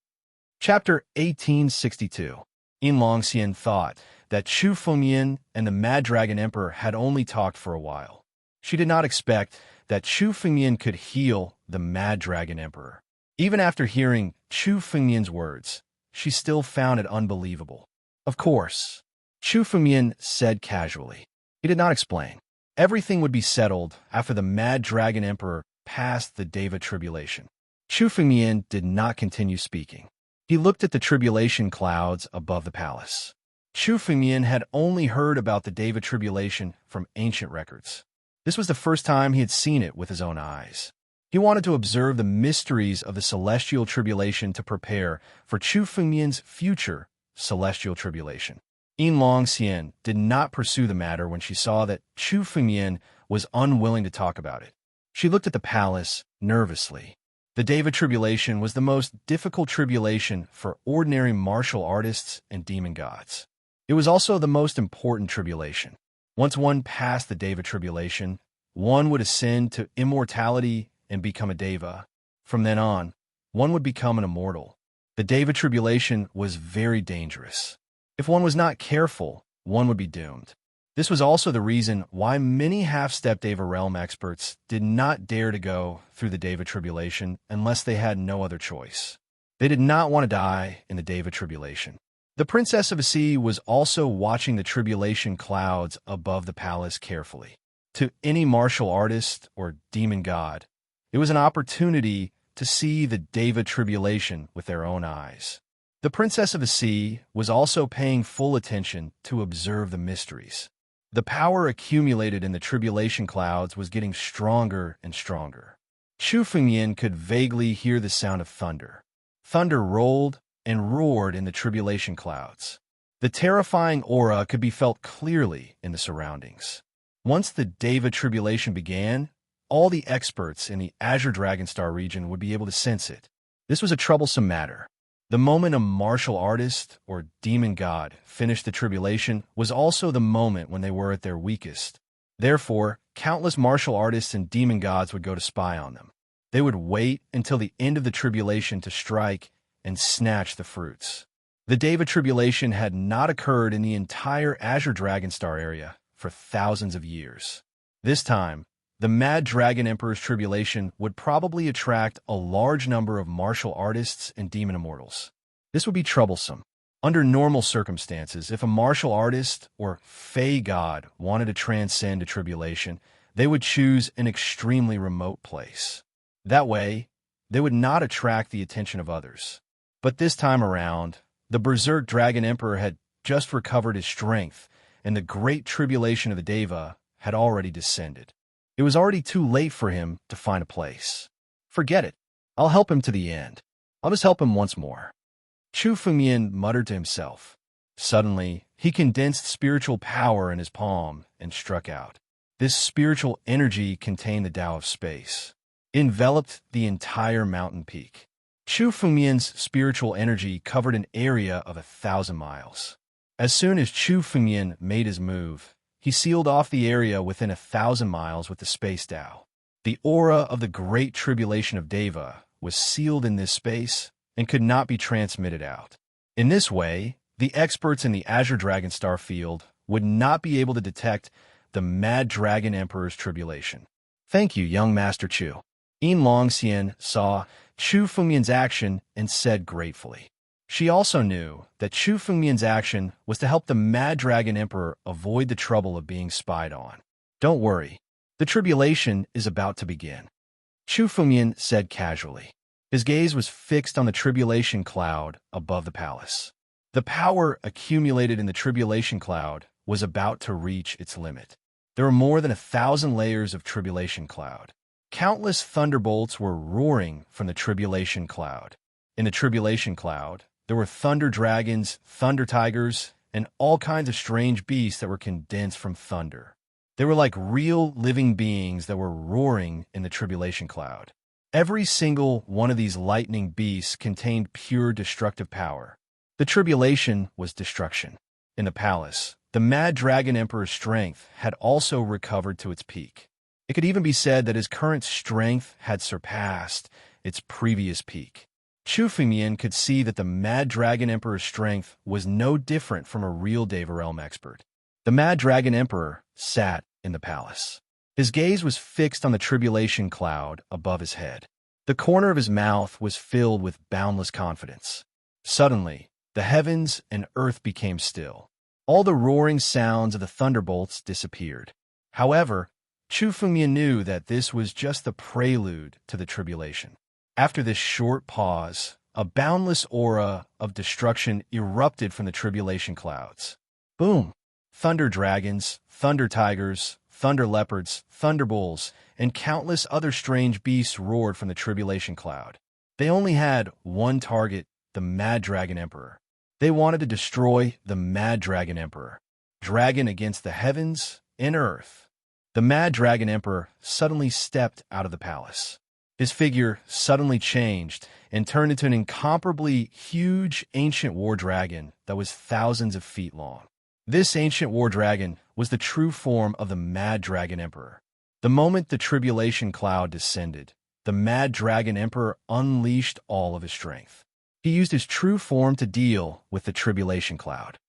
Chapter 1862. Yin Longxian thought that Chu Fengmian and the Mad Dragon Emperor had only talked for a while. She did not expect that Chu Fengmian could heal the Mad Dragon Emperor. Even after hearing Chu Fengmian's words, she still found it unbelievable. "Of course," Chu Fengmian said casually. He did not explain. Everything would be settled after the Mad Dragon Emperor passed the Deva tribulation. Chu Fengmian did not continue speaking. He looked at the tribulation clouds above the palace. Chu Fengmian had only heard about the Deva tribulation from ancient records. This was the first time he had seen it with his own eyes. He wanted to observe the mysteries of the celestial tribulation to prepare for Chu Fengmian's future celestial tribulation. Yin Longxian did not pursue the matter when she saw that Chu Fengmian was unwilling to talk about it. She looked at the palace nervously. The Deva tribulation was the most difficult tribulation for ordinary martial artists and demon gods. It was also the most important tribulation. Once one passed the Deva tribulation, one would ascend to immortality and become a Deva. From then on, one would become an immortal. The Deva tribulation was very dangerous. If one was not careful, one would be doomed. This was also the reason why many half-step Deva realm experts did not dare to go through the Deva tribulation unless they had no other choice. They did not want to die in the Deva tribulation. The Princess of the Sea was also watching the tribulation clouds above the palace carefully. To any martial artist or demon god, it was an opportunity to see the Deva tribulation with their own eyes. The Princess of the Sea was also paying full attention to observe the mysteries. The power accumulated in the tribulation clouds was getting stronger and stronger. Chu Fengmian could vaguely hear the sound of thunder. Thunder rolled and roared in the tribulation clouds. The terrifying aura could be felt clearly in the surroundings. Once the Deva tribulation began, all the experts in the Azure Dragonstar region would be able to sense it. This was a troublesome matter. The moment a martial artist or demon god finished the tribulation was also the moment when they were at their weakest. Therefore, countless martial artists and demon gods would go to spy on them. They would wait until the end of the tribulation to strike and snatch the fruits. The Deva tribulation had not occurred in the entire Azure Dragonstar area for thousands of years. This time, the Mad Dragon Emperor's tribulation would probably attract a large number of martial artists and demon immortals. This would be troublesome. Under normal circumstances, if a martial artist or fey god wanted to transcend a tribulation, they would choose an extremely remote place. That way, they would not attract the attention of others. But this time around, the Berserk Dragon Emperor had just recovered his strength, and the great tribulation of the Deva had already descended. It was already too late for him to find a place. Forget it. I'll help him to the end. I'll just help him once more. Chu Fengmian muttered to himself. Suddenly, he condensed spiritual power in his palm and struck out. This spiritual energy contained the Tao of space. It enveloped the entire mountain peak. Chu Fengmian's spiritual energy covered an area of 1,000 miles. As soon as Chu Fengmian made his move, he sealed off the area within 1,000 miles with the space Tao. The aura of the Great Tribulation of Deva was sealed in this space and could not be transmitted out. In this way, the experts in the Azure Dragonstar field would not be able to detect the Mad Dragon Emperor's tribulation. Thank you, young Master Chu. Yin Longxian saw Chu Fengmian's action and said gratefully. She also knew that Chu Fengmian's action was to help the Mad Dragon Emperor avoid the trouble of being spied on. Don't worry, the tribulation is about to begin. Chu Fengmian said casually. His gaze was fixed on the tribulation cloud above the palace. The power accumulated in the tribulation cloud was about to reach its limit. There were more than 1,000 layers of tribulation cloud. Countless thunderbolts were roaring from the tribulation cloud. In the tribulation cloud, there were thunder dragons, thunder tigers, and all kinds of strange beasts that were condensed from thunder. They were like real living beings that were roaring in the tribulation cloud. Every single one of these lightning beasts contained pure destructive power. The tribulation was destruction. In the palace, the Mad Dragon Emperor's strength had also recovered to its peak. It could even be said that his current strength had surpassed its previous peak. Chu Fengmian could see that the Mad Dragon Emperor's strength was no different from a real Deva Realm expert. The Mad Dragon Emperor sat in the palace. His gaze was fixed on the tribulation cloud above his head. The corner of his mouth was filled with boundless confidence. Suddenly, the heavens and earth became still. All the roaring sounds of the thunderbolts disappeared. However, Chu Fengmian knew that this was just the prelude to the tribulation. After this short pause, a boundless aura of destruction erupted from the tribulation clouds. Boom! Thunder dragons, thunder tigers, thunder leopards, thunder bulls, and countless other strange beasts roared from the tribulation cloud. They only had one target, the Mad Dragon Emperor. They wanted to destroy the Mad Dragon Emperor. Dragon against the heavens and earth. The Mad Dragon Emperor suddenly stepped out of the palace. His figure suddenly changed and turned into an incomparably huge ancient war dragon that was thousands of feet long. This ancient war dragon was the true form of the Mad Dragon Emperor. The moment the tribulation cloud descended, the Mad Dragon Emperor unleashed all of his strength. He used his true form to deal with the tribulation cloud.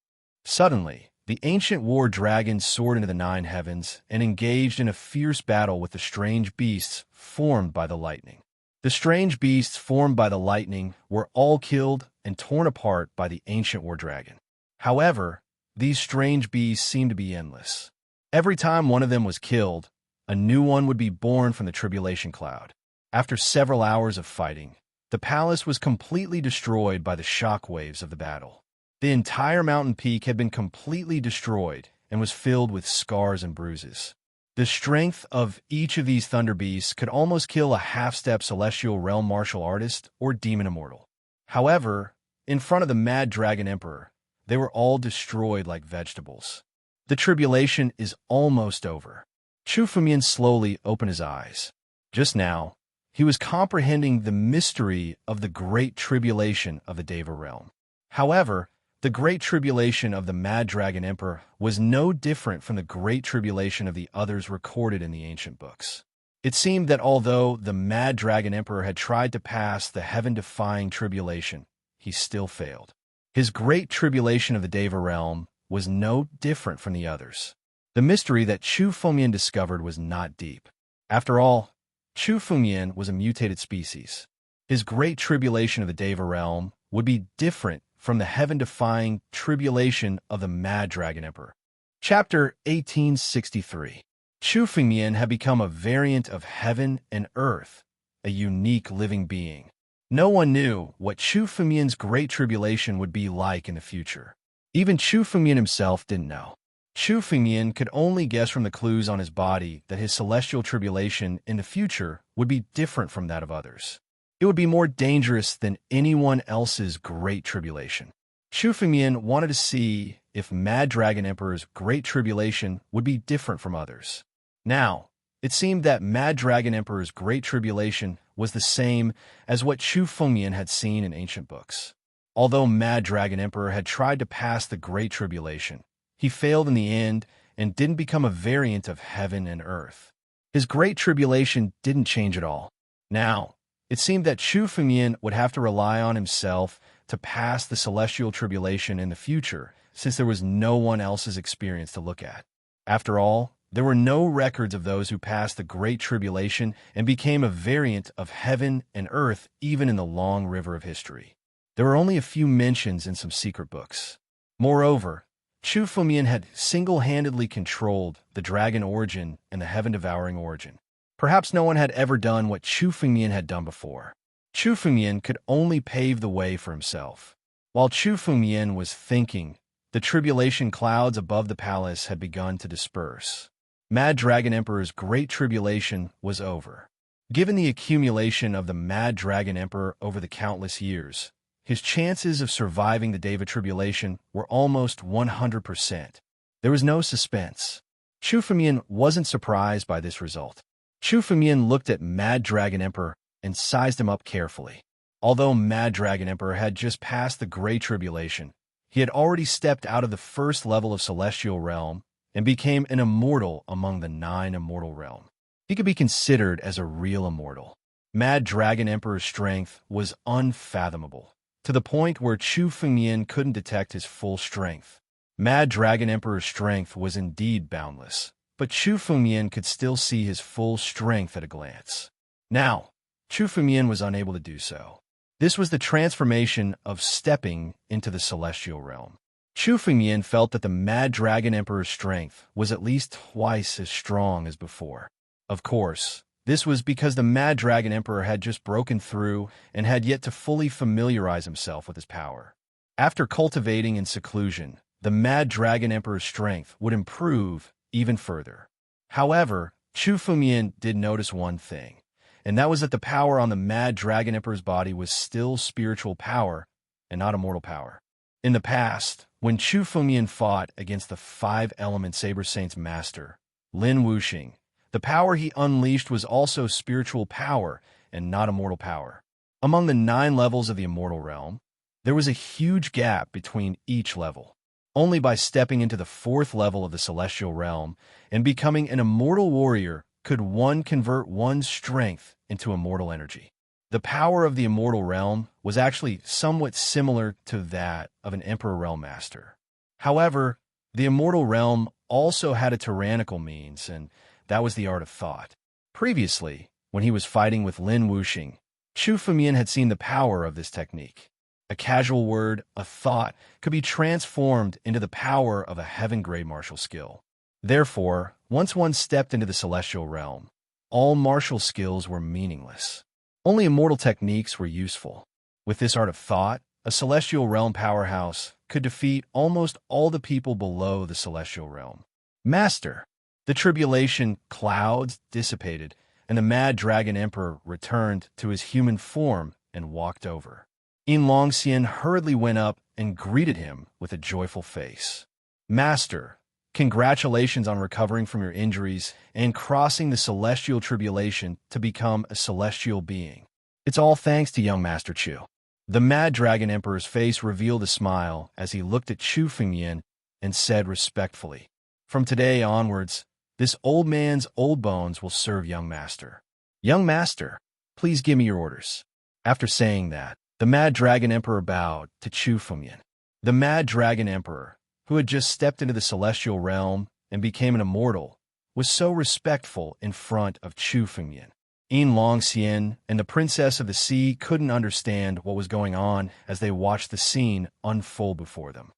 Suddenly, the ancient war dragon soared into the 9 heavens and engaged in a fierce battle with the strange beasts formed by the lightning. The strange beasts formed by the lightning were all killed and torn apart by the ancient war dragon. However, these strange beasts seemed to be endless. Every time one of them was killed, a new one would be born from the tribulation cloud. After several hours of fighting, the palace was completely destroyed by the shock waves of the battle. The entire mountain peak had been completely destroyed and was filled with scars and bruises. The strength of each of these thunder beasts could almost kill a half-step celestial realm martial artist or demon immortal. However, in front of the Mad Dragon Emperor, they were all destroyed like vegetables. The tribulation is almost over. Chu Fumian slowly opened his eyes. Just now, he was comprehending the mystery of the Great Tribulation of the Deva realm. However, the Great Tribulation of the Mad Dragon Emperor was no different from the Great Tribulation of the others recorded in the ancient books. It seemed that although the Mad Dragon Emperor had tried to pass the heaven-defying tribulation, he still failed. His Great Tribulation of the Deva realm was no different from the others. The mystery that Chu Fumian discovered was not deep. After all, Chu Fumian was a mutated species. His Great Tribulation of the Deva realm would be different from the heaven-defying tribulation of the Mad Dragon Emperor. Chapter 1863. Chu Fumian had become a variant of heaven and earth, a unique living being. No one knew what Chu Fumian's Great Tribulation would be like in the future. Even Chu Fumian himself didn't know. Chu Fumian could only guess from the clues on his body that his celestial tribulation in the future would be different from that of others. It would be more dangerous than anyone else's Great Tribulation. Chu Fumian wanted to see if Mad Dragon Emperor's Great Tribulation would be different from others. Now, it seemed that Mad Dragon Emperor's Great Tribulation was the same as what Chu Fumian had seen in ancient books. Although Mad Dragon Emperor had tried to pass the Great Tribulation, he failed in the end and didn't become a variant of heaven and earth. His Great Tribulation didn't change at all. Now, it seemed that Chu Fumian would have to rely on himself to pass the celestial tribulation in the future, since there was no one else's experience to look at. After all, there were no records of those who passed the Great Tribulation and became a variant of heaven and earth even in the long river of history. There were only a few mentions in some secret books. Moreover, Chu Fumian had single-handedly controlled the dragon origin and the heaven-devouring origin. Perhaps no one had ever done what Chu Fumian had done before. Chu Fumian could only pave the way for himself. While Chu Fumian was thinking, the tribulation clouds above the palace had begun to disperse. Mad Dragon Emperor's Great Tribulation was over. Given the accumulation of the Mad Dragon Emperor over the countless years, his chances of surviving the Deva Tribulation were almost 100%. There was no suspense. Chu Fumian wasn't surprised by this result. Chu Fumian looked at Mad Dragon Emperor and sized him up carefully. Although Mad Dragon Emperor had just passed the Great Tribulation, he had already stepped out of the first level of Celestial Realm and became an immortal among the 9 immortal realms. He could be considered as a real immortal. Mad Dragon Emperor's strength was unfathomable, to the point where Chu Fumian couldn't detect his full strength. Mad Dragon Emperor's strength was indeed boundless, but Chu Fumian could still see his full strength at a glance. Now, Chu Fumian was unable to do so. This was the transformation of stepping into the Celestial Realm. Chu Fumian felt that the Mad Dragon Emperor's strength was at least twice as strong as before. Of course, this was because the Mad Dragon Emperor had just broken through and had yet to fully familiarize himself with his power. After cultivating in seclusion, the Mad Dragon Emperor's strength would improve even further. However, Chu Fumian did notice one thing, and that was that the power on the Mad Dragon Emperor's body was still spiritual power and not immortal power. In the past, when Chu Fumian fought against the 5-element Saber Saint's master, Lin Wuxing, the power he unleashed was also spiritual power and not immortal power. Among the 9 levels of the immortal realm, there was a huge gap between each level. Only by stepping into the 4th level of the celestial realm and becoming an immortal warrior could one convert one's strength into immortal energy. The power of the immortal realm was actually somewhat similar to that of an Emperor Realm Master. However, the immortal realm also had a tyrannical means, and that was the art of thought. Previously, when he was fighting with Lin Wuxing, Chu Fumian had seen the power of this technique. A casual word, a thought, could be transformed into the power of a heaven-grade martial skill. Therefore, once one stepped into the celestial realm, all martial skills were meaningless. Only immortal techniques were useful. With this art of thought, a celestial realm powerhouse could defeat almost all the people below the celestial realm. Master! The tribulation clouds dissipated, and the Mad Dragon Emperor returned to his human form and walked over. Yin Longxian hurriedly went up and greeted him with a joyful face. Master, congratulations on recovering from your injuries and crossing the celestial tribulation to become a celestial being. It's all thanks to young Master Chu. The Mad Dragon Emperor's face revealed a smile as he looked at Chu Fengyan and said respectfully, "From today onwards, this old man's old bones will serve young Master. Young Master, please give me your orders." After saying that, the Mad Dragon Emperor bowed to Chu Fengyan. The Mad Dragon Emperor, who had just stepped into the celestial realm and became an immortal, was so respectful in front of Chu Fengyan. Yin Longxian and the Princess of the Sea couldn't understand what was going on as they watched the scene unfold before them.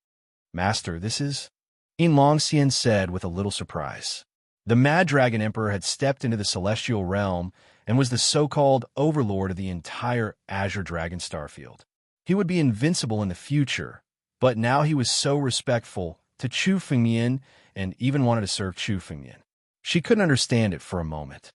"Master, this is—" Yin Longxian said with a little surprise. The Mad Dragon Emperor had stepped into the celestial realm and was the so-called overlord of the entire Azure Dragon Starfield. He would be invincible in the future, but now he was so respectful to Chu Fengyan and even wanted to serve Chu Fengyan. She couldn't understand it for a moment.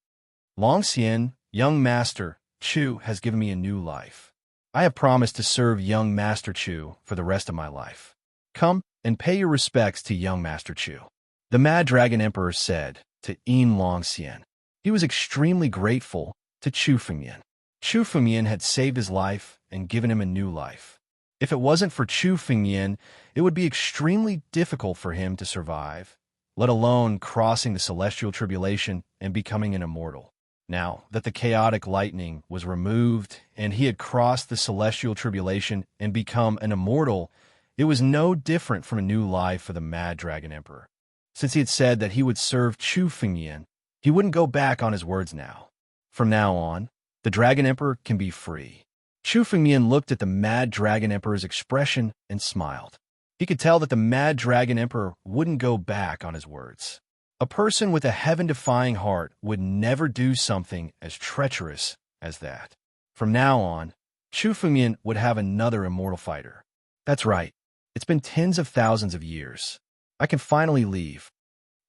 "Longxian, young Master Chu has given me a new life. I have promised to serve young Master Chu for the rest of my life. Come and pay your respects to young Master Chu," the Mad Dragon Emperor said to Yin Longxian. He was extremely grateful to Chu Fengyan. Chu Fengyan had saved his life and given him a new life. If it wasn't for Chu Fengyan, it would be extremely difficult for him to survive, let alone crossing the celestial tribulation and becoming an immortal. Now that the chaotic lightning was removed and he had crossed the celestial tribulation and become an immortal, it was no different from a new life for the Mad Dragon Emperor. Since he had said that he would serve Chu Fengyan, he wouldn't go back on his words now. From now on, the Dragon Emperor can be free. Chu Fengyan looked at the Mad Dragon Emperor's expression and smiled. He could tell that the Mad Dragon Emperor wouldn't go back on his words. A person with a heaven-defying heart would never do something as treacherous as that. From now on, Chu Fengyan would have another immortal fighter. That's right. It's been tens of thousands of years. I can finally leave.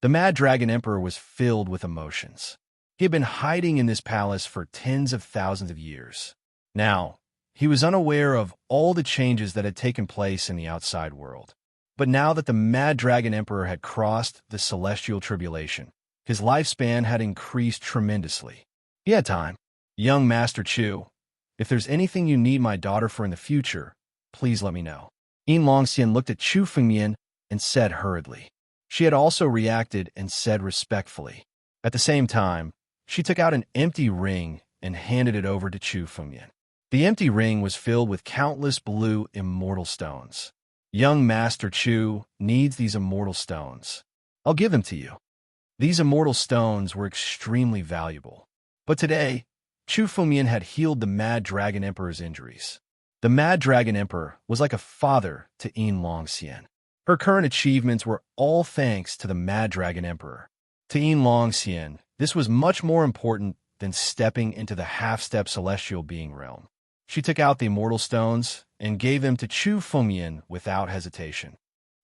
The Mad Dragon Emperor was filled with emotions. He had been hiding in this palace for tens of thousands of years. Now, he was unaware of all the changes that had taken place in the outside world. But now that the Mad Dragon Emperor had crossed the celestial tribulation, his lifespan had increased tremendously. He had time. "Young Master Chu, if there's anything you need my daughter for in the future, please let me know." Yin Longxian looked at Chu Fengyan and said hurriedly. She had also reacted and said respectfully. At the same time, she took out an empty ring and handed it over to Chu Fengyan. The empty ring was filled with countless blue immortal stones. "Young Master Chu needs these immortal stones. I'll give them to you." These immortal stones were extremely valuable. But today, Chu Fengyan had healed the Mad Dragon Emperor's injuries. The Mad Dragon Emperor was like a father to Yin Longxian. Her current achievements were all thanks to the Mad Dragon Emperor. To Yin Longxian, this was much more important than stepping into the half-step celestial being realm. She took out the immortal stones and gave them to Chu Fengyan without hesitation.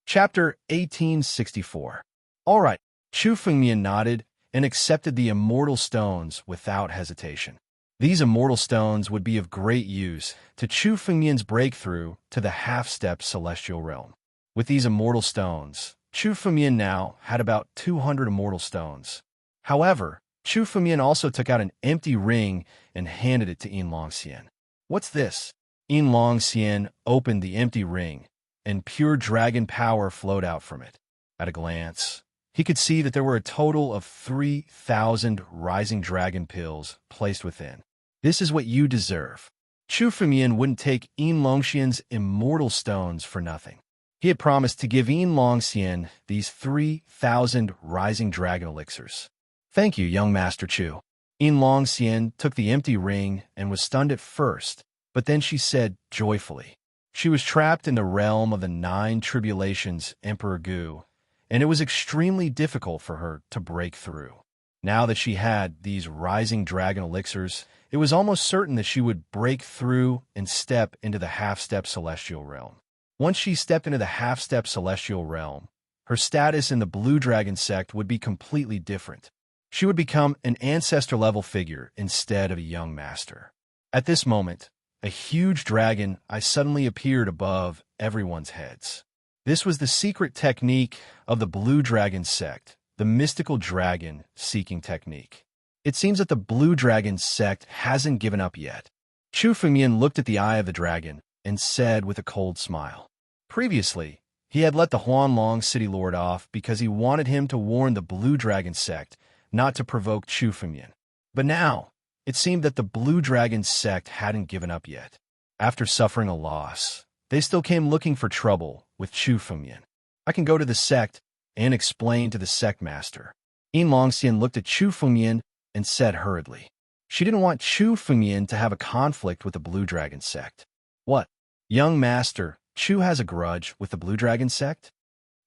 Chapter 1864. All right, Chu Fengyan nodded and accepted the immortal stones without hesitation. These immortal stones would be of great use to Chu Fengyan's breakthrough to the half-step celestial realm. With these immortal stones, Chu Fengyan now had about 200 immortal stones. However, Chu Fengyan also took out an empty ring and handed it to Yin Longxian. "What's this?" Yin Longxian opened the empty ring, and pure dragon power flowed out from it. At a glance, he could see that there were a total of 3,000 rising dragon pills placed within. "This is what you deserve." Chu Fengyan wouldn't take Yin Longxian's immortal stones for nothing. He had promised to give Yin Longxian these 3,000 rising dragon elixirs. "Thank you, young Master Chu." Yin Longxian took the empty ring and was stunned at first, but then she said joyfully. She was trapped in the realm of the 9 tribulations Emperor Gu, and it was extremely difficult for her to break through. Now that she had these rising dragon elixirs, it was almost certain that she would break through and step into the half-step celestial realm. Once she stepped into the half-step celestial realm, her status in the Blue Dragon sect would be completely different. She would become an ancestor-level figure instead of a young master. At this moment, A huge dragon suddenly appeared above everyone's heads. This was the secret technique of the Blue Dragon sect, the mystical dragon-seeking technique. It seems that the Blue Dragon sect hasn't given up yet. Chu Fengmian looked at the eye of the dragon and said with a cold smile. Previously, he had let the Huanlong City Lord off because he wanted him to warn the Blue Dragon sect not to provoke Chu Fengmian. But now, it seemed that the Blue Dragon sect hadn't given up yet. After suffering a loss, they still came looking for trouble with Chu Fengmian. I can go to the sect and explain to the sect master. Yin Longxian looked at Chu Fengmian and said hurriedly. She didn't want Chu Fengmian to have a conflict with the Blue Dragon sect. What? Young master, Chu has a grudge with the Blue Dragon sect?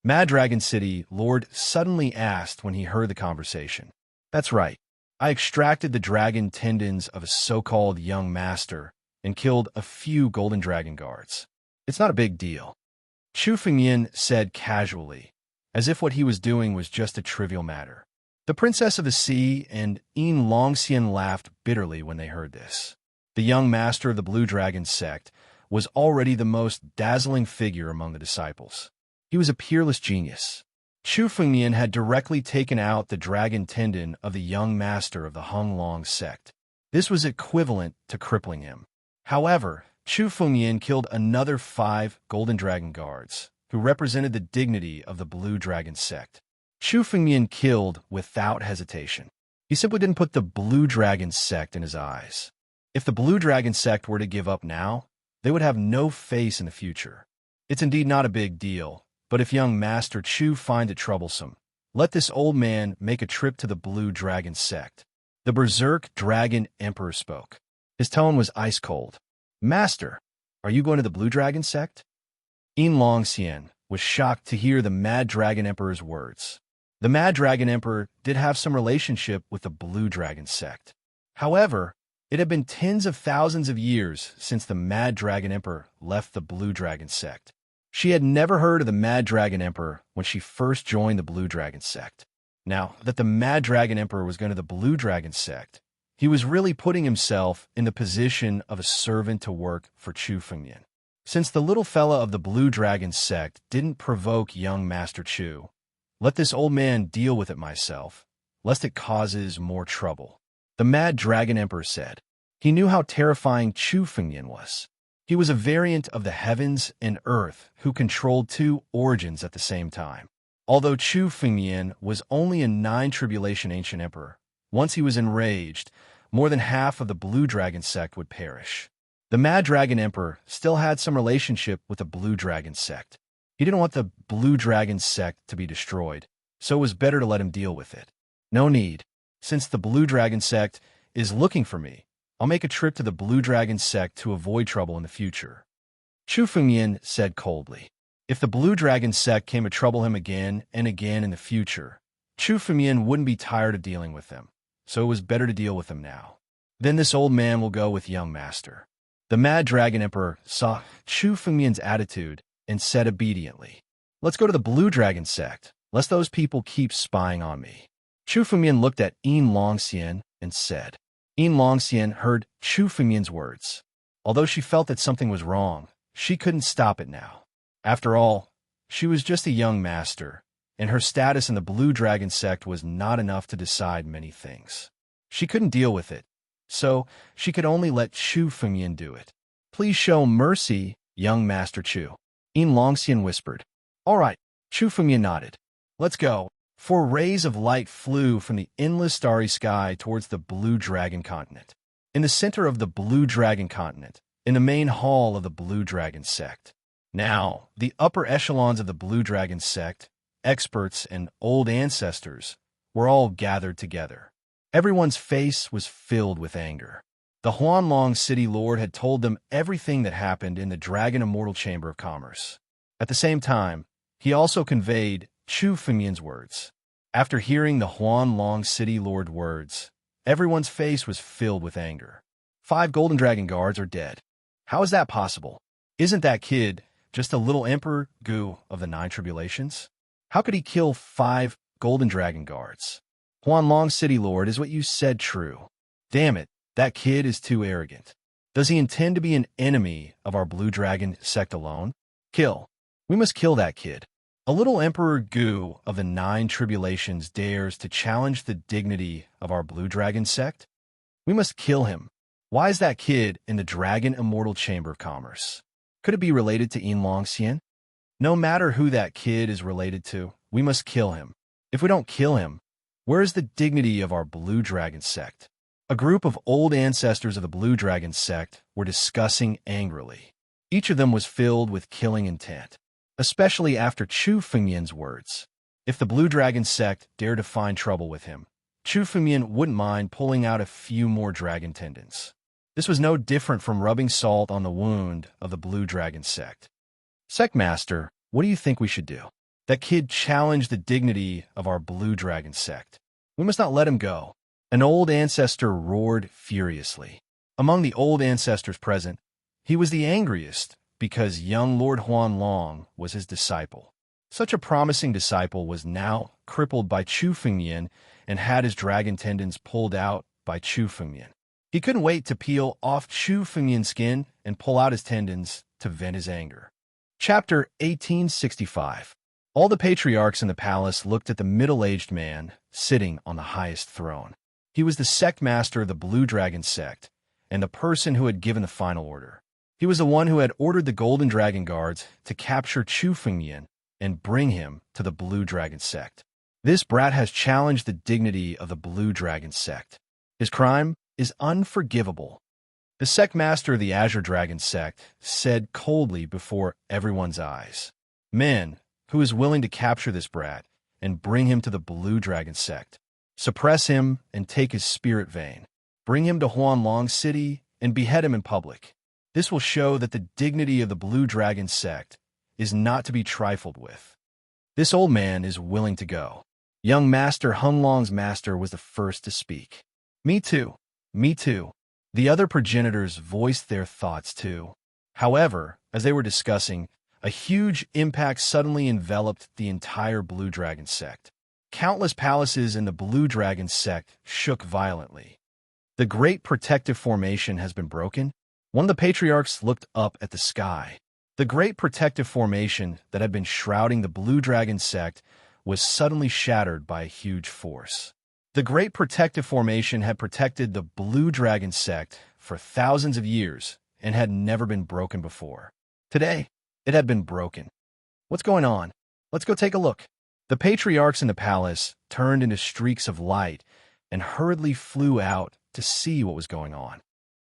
Mad Dragon City Lord suddenly asked when he heard the conversation. That's right. I extracted the dragon tendons of a so-called young master and killed a few golden dragon guards. It's not a big deal. Chu Fengmian said casually, as if what he was doing was just a trivial matter. The Princess of the Sea and Yin Longxian laughed bitterly when they heard this. The young master of the Blue Dragon sect was already the most dazzling figure among the disciples. He was a peerless genius. Chu Fengmian had directly taken out the dragon tendon of the young master of the Honglong sect. This was equivalent to crippling him. However, Chu Fengmian killed another 5 golden dragon guards, who represented the dignity of the Blue Dragon sect. Chu Fengmian killed without hesitation. He simply didn't put the Blue Dragon sect in his eyes. If the Blue Dragon sect were to give up now, they would have no face in the future. It's indeed not a big deal, but if young Master Chu finds it troublesome, let this old man make a trip to the Blue Dragon sect. The Berserk Dragon Emperor spoke. His tone was ice cold. Master, are you going to the Blue Dragon sect? Yin Longxian was shocked to hear the Mad Dragon Emperor's words. The Mad Dragon Emperor did have some relationship with the Blue Dragon sect. However, it had been tens of thousands of years since the Mad Dragon Emperor left the Blue Dragon sect. She had never heard of the Mad Dragon Emperor when she first joined the Blue Dragon sect. Now that the Mad Dragon Emperor was going to the Blue Dragon sect, he was really putting himself in the position of a servant to work for Chu Fengmian. Since the little fella of the Blue Dragon sect didn't provoke young Master Chu, let this old man deal with it myself, lest it causes more trouble. The Mad Dragon Emperor said. He knew how terrifying Chu Fengmian was. He was a variant of the heavens and earth who controlled 2 origins at the same time. Although Chu Fengmian was only a 9 tribulation ancient emperor, once he was enraged, more than half of the Blue Dragon sect would perish. The Mad Dragon Emperor still had some relationship with the Blue Dragon sect. He didn't want the Blue Dragon sect to be destroyed, so it was better to let him deal with it. No need. Since the Blue Dragon sect is looking for me, I'll make a trip to the Blue Dragon sect to avoid trouble in the future. Chu Fengmian said coldly. If the Blue Dragon sect came to trouble him again and again in the future, Chu Fengmian wouldn't be tired of dealing with them, so it was better to deal with them now. Then this old man will go with young master. The Mad Dragon Emperor saw Chu Fengmian's attitude and said obediently, Let's go to the Blue Dragon sect, lest those people keep spying on me. Chu Fengmian looked at Yin Longxian and said. Yin Longxian heard Chu Fengmian's words. Although she felt that something was wrong, she couldn't stop it now. After all, she was just a young master, and her status in the Blue Dragon sect was not enough to decide many things. She couldn't deal with it, so she could only let Chu Fengmian do it. Please show mercy, young Master Chu. Yin Longxian whispered. All right, Chu Fengmian nodded. Let's go. 4 rays of light flew from the endless starry sky towards the Blue Dragon continent. In the center of the Blue Dragon continent, in the main hall of the Blue Dragon sect. Now, the upper echelons of the Blue Dragon sect, experts and old ancestors, were all gathered together. Everyone's face was filled with anger. The Huanlong City Lord had told them everything that happened in the Dragon Immortal Chamber of Commerce. At the same time, he also conveyed Chu Fengmian's words. After hearing the Huanlong City Lord words, everyone's face was filled with anger. 5 golden dragon guards are dead. How is that possible? Isn't that kid just a little emperor goo of the 9 tribulations? How could he kill 5 golden dragon guards? Huanlong City Lord, is what you said true? Damn it, that kid is too arrogant. Does he intend to be an enemy of our Blue Dragon sect alone? Kill. We must kill that kid. A little Emperor Gu of the 9 Tribulations dares to challenge the dignity of our Blue Dragon sect? We must kill him. Why is that kid in the Dragon Immortal Chamber of Commerce? Could it be related to Yin Longxian? No matter who that kid is related to, we must kill him. If we don't kill him, where is the dignity of our Blue Dragon sect? A group of old ancestors of the Blue Dragon sect were discussing angrily. Each of them was filled with killing intent, especially after Chu Fengyan's words. If the Blue Dragon sect dared to find trouble with him, Chu Fengyan wouldn't mind pulling out a few more dragon tendons. This was no different from rubbing salt on the wound of the Blue Dragon sect. Sect Master, what do you think we should do? That kid challenged the dignity of our Blue Dragon sect. We must not let him go. An old ancestor roared furiously. Among the old ancestors present, he was the angriest because young Lord Huanlong was his disciple. Such a promising disciple was now crippled by Chu Fengyan and had his dragon tendons pulled out by Chu Fengyan. He couldn't wait to peel off Chu Fengyan's skin and pull out his tendons to vent his anger. Chapter 1865. All the patriarchs in the palace looked at the middle-aged man sitting on the highest throne. He was the sect master of the Blue Dragon sect and the person who had given the final order. He was the one who had ordered the Golden Dragon Guards to capture Chu Fengyan and bring him to the Blue Dragon sect. This brat has challenged the dignity of the Blue Dragon sect. His crime is unforgivable. The sect master of the Azure Dragon sect said coldly before everyone's eyes, "Men, who is willing to capture this brat and bring him to the Blue Dragon sect? Suppress him and take his spirit vein. Bring him to Huanlong City and behead him in public. This will show that the dignity of the Blue Dragon sect is not to be trifled with." This old man is willing to go. Young Master Hunlong's master was the first to speak. Me too. Me too. The other progenitors voiced their thoughts too. However, as they were discussing, a huge impact suddenly enveloped the entire Blue Dragon sect. Countless palaces in the Blue Dragon sect shook violently. The Great Protective Formation has been broken. One of the patriarchs looked up at the sky. The Great Protective Formation that had been shrouding the Blue Dragon sect was suddenly shattered by a huge force. The Great Protective Formation had protected the Blue Dragon sect for thousands of years and had never been broken before. Today, it had been broken. What's going on? Let's go take a look. The patriarchs in the palace turned into streaks of light and hurriedly flew out to see what was going on.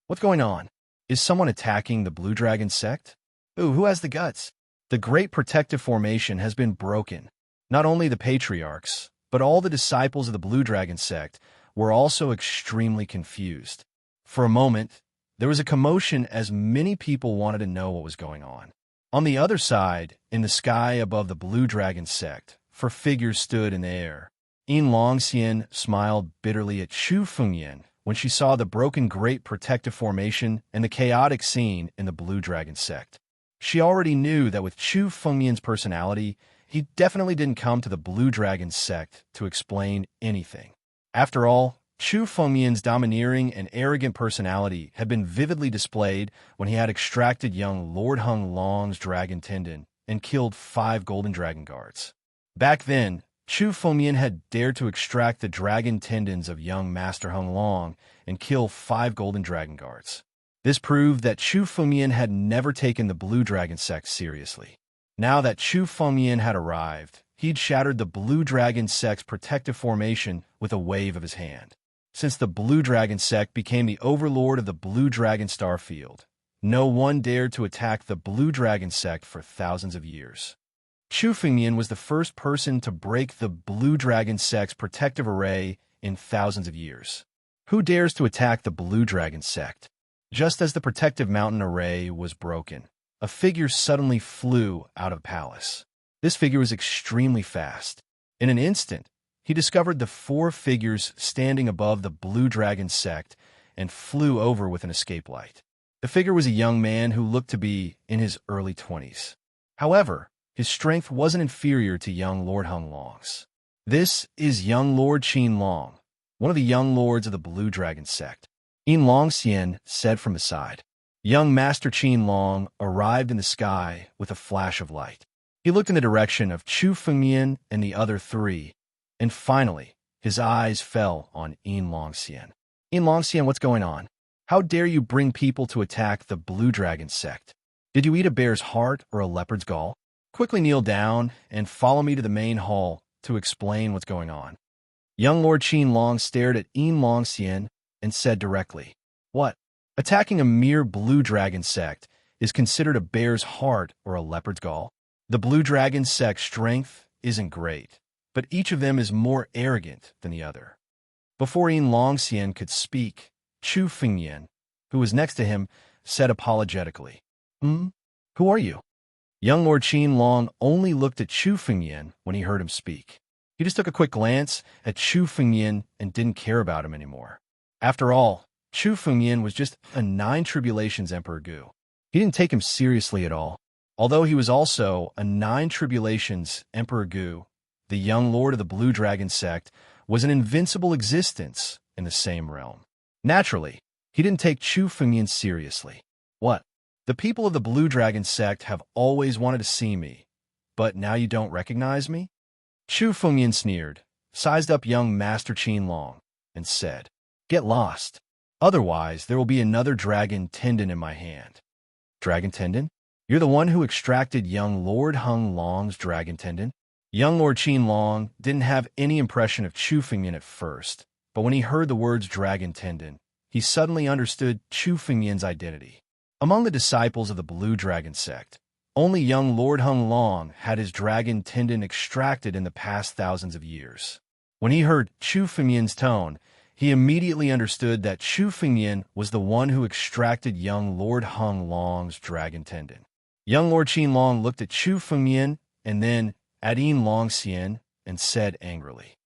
What's going on? Is someone attacking the Blue Dragon sect? Ooh, who has the guts? The Great Protective Formation has been broken. Not only the patriarchs, but all the disciples of the Blue Dragon sect were also extremely confused. For a moment, there was a commotion as many people wanted to know what was going on. On the other side, in the sky above the Blue Dragon sect, 4 figures stood in the air. Yin Longxian smiled bitterly at Chu Fengyan when she saw the broken Great Protective Formation and the chaotic scene in the Blue Dragon sect. She already knew that with Chu Fengyan's personality, he definitely didn't come to the Blue Dragon sect to explain anything. After all, Chu Fengyan's domineering and arrogant personality had been vividly displayed when he had extracted young Lord Hung Long's dragon tendon and killed 5 Golden Dragon Guards. Back then, Chu Fengyan had dared to extract the dragon tendons of young Master Hung Long and kill 5 Golden Dragon Guards. This proved that Chu Fengyan had never taken the Blue Dragon sect seriously. Now that Chu Fengyan had arrived, he'd shattered the Blue Dragon sect's protective formation with a wave of his hand. Since the Blue Dragon sect became the overlord of the Blue Dragon star field, no one dared to attack the Blue Dragon sect for thousands of years. Chu Fengyan was the first person to break the Blue Dragon sect's protective array in thousands of years. Who dares to attack the Blue Dragon sect? Just as the protective mountain array was broken, a figure suddenly flew out of the palace. This figure was extremely fast. In an instant, he discovered the 4 figures standing above the Blue Dragon sect and flew over with an escape light. The figure was a young man who looked to be in his early 20s. However, his strength wasn't inferior to young Lord Hung Long's. This is young Lord Qin Long, one of the young lords of the Blue Dragon sect. Yin Longxian said from the side. Young Master Long arrived in the sky with a flash of light. He looked in the direction of Chu Fengyan and the other three, and finally, his eyes fell on Longxian. Longxian, what's going on? How dare you bring people to attack the Blue Dragon sect? Did you eat a bear's heart or a leopard's gall? Quickly kneel down and follow me to the main hall to explain what's going on. Young Lord Long stared at Longxian and said directly, "What? Attacking a mere Blue Dragon sect is considered a bear's heart or a leopard's gall? The Blue Dragon sect's strength isn't great, but each of them is more arrogant than the other." Before Longxian could speak, Chu Fengyan, who was next to him, said apologetically, Who are you?" Young Lord Long only looked at Chu Fengyan when he heard him speak. He just took a quick glance at Chu Fengyan and didn't care about him anymore. After all, Chu Fengyan was just a Nine Tribulations Emperor Gu. He didn't take him seriously at all. Although he was also a Nine Tribulations Emperor Gu, the young lord of the Blue Dragon sect was an invincible existence in the same realm. Naturally, he didn't take Chu Fengyan seriously. What? The people of the Blue Dragon sect have always wanted to see me, but now you don't recognize me? Chu Fengyan sneered, sized up young Master Long, and said, "Get lost. Otherwise, there will be another dragon tendon in my hand." Dragon tendon? You're the one who extracted young Lord Hung Long's dragon tendon? Young Lord Long didn't have any impression of Chu Fengyan at first, but when he heard the words dragon tendon, he suddenly understood Chu Fengyan's identity. Among the disciples of the Blue Dragon sect, only young Lord Hung Long had his dragon tendon extracted in the past thousands of years. When he heard Chu Fengyan's tone, he immediately understood that Chu Fengyan was the one who extracted young Lord Hung Long's dragon tendon. Young Lord Long looked at Chu Fengyan and then at Longxian and said angrily,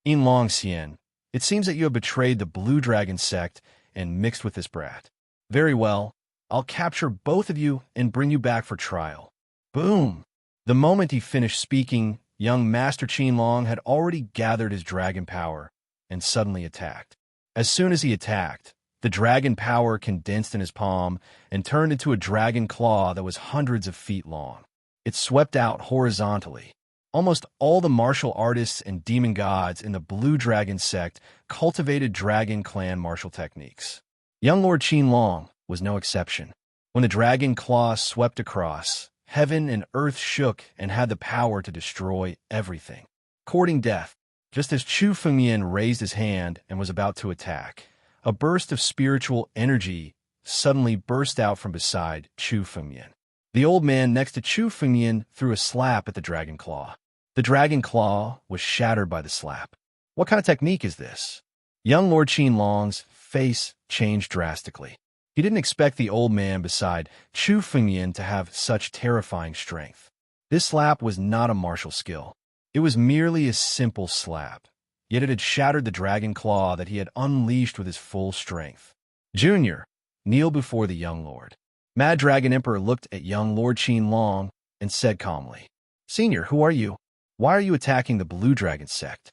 "Longxian, it seems that you have betrayed the Blue Dragon sect and mixed with this brat. Very well, I'll capture both of you and bring you back for trial." Boom! The moment he finished speaking, young Master Long had already gathered his dragon power and suddenly attacked. As soon as he attacked, the dragon power condensed in his palm and turned into a dragon claw that was hundreds of feet long. It swept out horizontally. Almost all the martial artists and demon gods in the Blue Dragon sect cultivated dragon clan martial techniques. Young Lord Long was no exception. When the dragon claw swept across, heaven and earth shook and had the power to destroy everything, courting death. Just as Chu Fengyan raised his hand and was about to attack, a burst of spiritual energy suddenly burst out from beside Chu Fengyan. The old man next to Chu Fengyan threw a slap at the dragon claw. The dragon claw was shattered by the slap. What kind of technique is this? Young Lord Long's face changed drastically. He didn't expect the old man beside Chu Fengyan to have such terrifying strength. This slap was not a martial skill. It was merely a simple slap, yet it had shattered the dragon claw that he had unleashed with his full strength. "Junior, kneel before the young lord." Mad Dragon Emperor looked at young Lord Long and said calmly, "Senior, who are you? Why are you attacking the Blue Dragon sect?"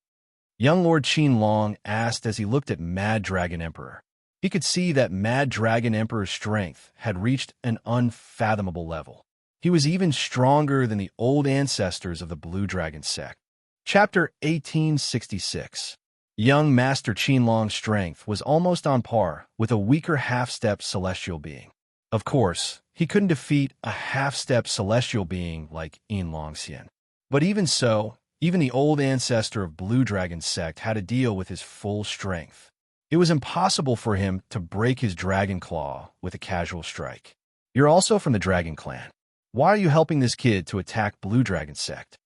Young Lord Long asked as he looked at Mad Dragon Emperor. He could see that Mad Dragon Emperor's strength had reached an unfathomable level. He was even stronger than the old ancestors of the Blue Dragon sect. Chapter 1866. Young Master Long's strength was almost on par with a weaker half-step celestial being. Of course, he couldn't defeat a half-step celestial being like Longxian. But even so, even the old ancestor of Blue Dragon sect had to deal with his full strength. It was impossible for him to break his dragon claw with a casual strike. "You're also from the Dragon Clan. Why are you helping this kid to attack Blue Dragon sect?"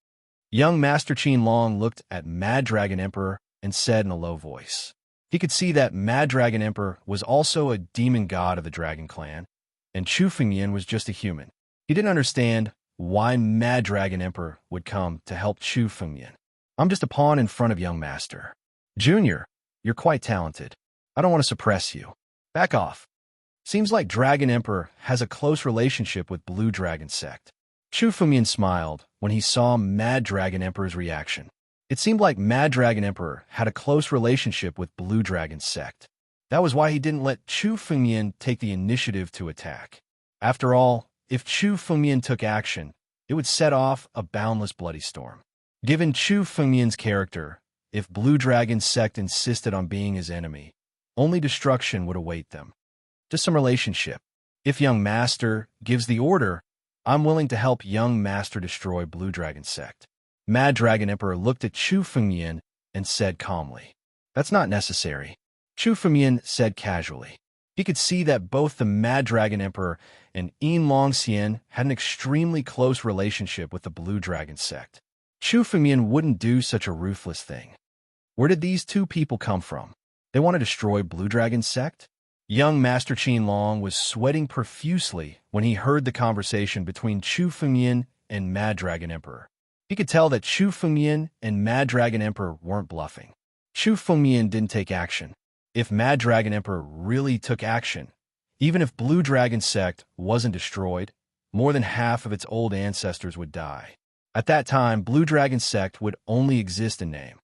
Young Master Long looked at Mad Dragon Emperor and said in a low voice. He could see that Mad Dragon Emperor was also a demon god of the Dragon Clan, and Chu Fengyan was just a human. He didn't understand why Mad Dragon Emperor would come to help Chu Fengyan. "I'm just a pawn in front of young Master." "Junior, you're quite talented. I don't want to suppress you. Back off." Seems like Dragon Emperor has a close relationship with Blue Dragon sect. Chu Fengyan smiled when he saw Mad Dragon Emperor's reaction. It seemed like Mad Dragon Emperor had a close relationship with Blue Dragon sect. That was why he didn't let Chu Fengmian take the initiative to attack. After all, if Chu Fengmian took action, it would set off a boundless bloody storm. Given Chu Fengmian's character, if Blue Dragon's sect insisted on being his enemy, only destruction would await them. Just some relationship. If young master gives the order, I'm willing to help young master destroy Blue Dragon sect. Mad Dragon Emperor looked at Chu Fengmian and said calmly, "That's not necessary." Chu Fengmian said casually. He could see that both the Mad Dragon Emperor and Yin Longxian had an extremely close relationship with the Blue Dragon sect. Chu Fengmian wouldn't do such a ruthless thing. Where did these two people come from? They want to destroy Blue Dragon sect? Young Master Qin Long was sweating profusely when he heard the conversation between Chu Fengmian and Mad Dragon Emperor. He could tell that Chu Fengmian and Mad Dragon Emperor weren't bluffing. Chu Fengmian didn't take action. If Mad Dragon Emperor really took action, even if Blue Dragon sect wasn't destroyed, more than half of its old ancestors would die. At that time, Blue Dragon sect would only exist in name.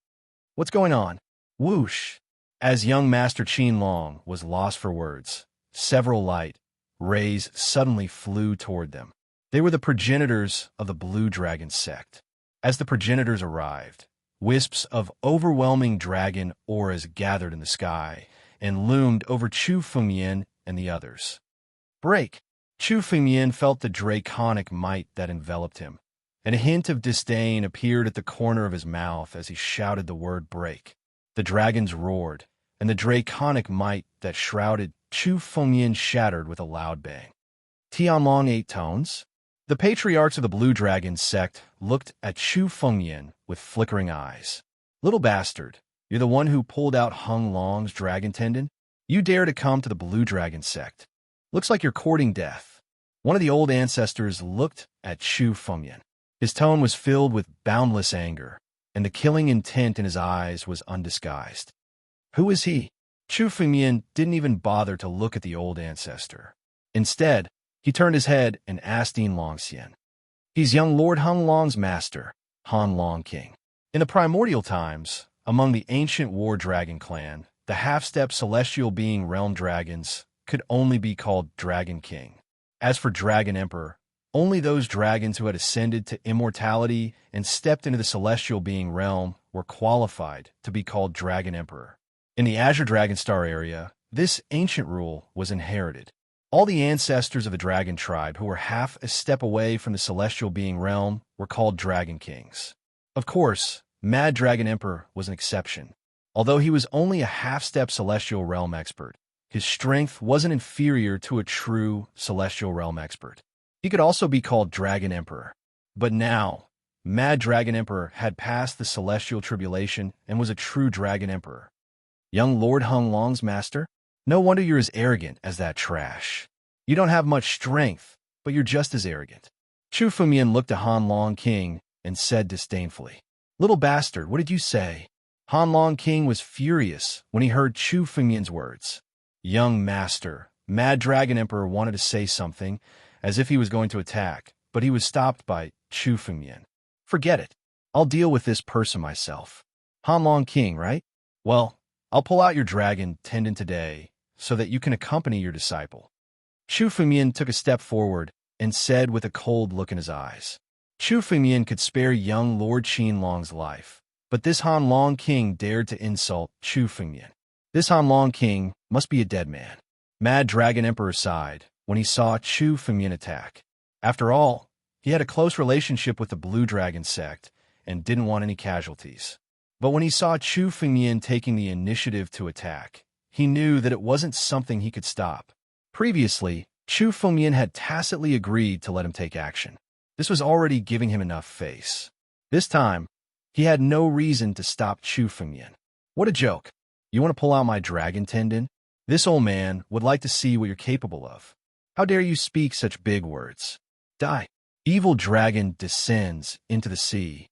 What's going on? Whoosh! As young Master Qin Long was lost for words, several light rays suddenly flew toward them. They were the progenitors of the Blue Dragon sect. As the progenitors arrived, wisps of overwhelming dragon auras gathered in the sky and loomed over Chu Fengmian and the others. Break! Chu Fengmian felt the draconic might that enveloped him, and a hint of disdain appeared at the corner of his mouth as he shouted the word break. The dragons roared, and the draconic might that shrouded Chu Fengmian shattered with a loud bang. Tianlong 8 tones? The patriarchs of the Blue Dragon sect looked at Chu Fengmian with flickering eyes. Little bastard, you're the one who pulled out Hung Long's dragon tendon? You dare to come to the Blue Dragon sect? Looks like you're courting death. One of the old ancestors looked at Chu Fengmian. His tone was filled with boundless anger, and the killing intent in his eyes was undisguised. Who is he? Chu Fengmian didn't even bother to look at the old ancestor. Instead, he turned his head and asked Yin Longxian. He's young Lord Hung Long's master, Han Long King. In the primordial times, among the ancient war dragon clan, the half-step celestial being realm dragons could only be called Dragon King. As for Dragon Emperor, only those dragons who had ascended to immortality and stepped into the celestial being realm were qualified to be called Dragon Emperor. In the Azure Dragonstar area, this ancient rule was inherited. All the ancestors of the dragon tribe who were half a step away from the celestial being realm were called Dragon Kings. Of course, Mad Dragon Emperor was an exception. Although he was only a half-step celestial realm expert, his strength wasn't inferior to a true celestial realm expert. He could also be called Dragon Emperor. But now, Mad Dragon Emperor had passed the celestial tribulation and was a true Dragon Emperor. Young Lord Hung Long's master? No wonder you're as arrogant as that trash. You don't have much strength, but you're just as arrogant. Chu Fengmian looked at Han Long King and said disdainfully, "Little bastard, what did you say?" Han Long King was furious when he heard Chu Fengmian's words. Young master, Mad Dragon Emperor wanted to say something, as if he was going to attack, but he was stopped by Chu Fengmian. "Forget it. I'll deal with this person myself." Han Long King, right? Well, I'll pull out your dragon tendon today so that you can accompany your disciple. Chu Fengmian took a step forward and said with a cold look in his eyes. Chu Fengmian could spare young Lord Qin Long's life, but this Han Long King dared to insult Chu Fengmian. This Han Long King must be a dead man. Mad Dragon Emperor sighed when he saw Chu Fengmian attack. After all, he had a close relationship with the Blue Dragon sect and didn't want any casualties. But when he saw Chu Fengmian taking the initiative to attack, he knew that it wasn't something he could stop. Previously, Chu Fengmian had tacitly agreed to let him take action. This was already giving him enough face. This time, he had no reason to stop Chu Fengmian. What a joke. You want to pull out my dragon tendon? This old man would like to see what you're capable of. How dare you speak such big words? Die. Evil dragon descends into the sea.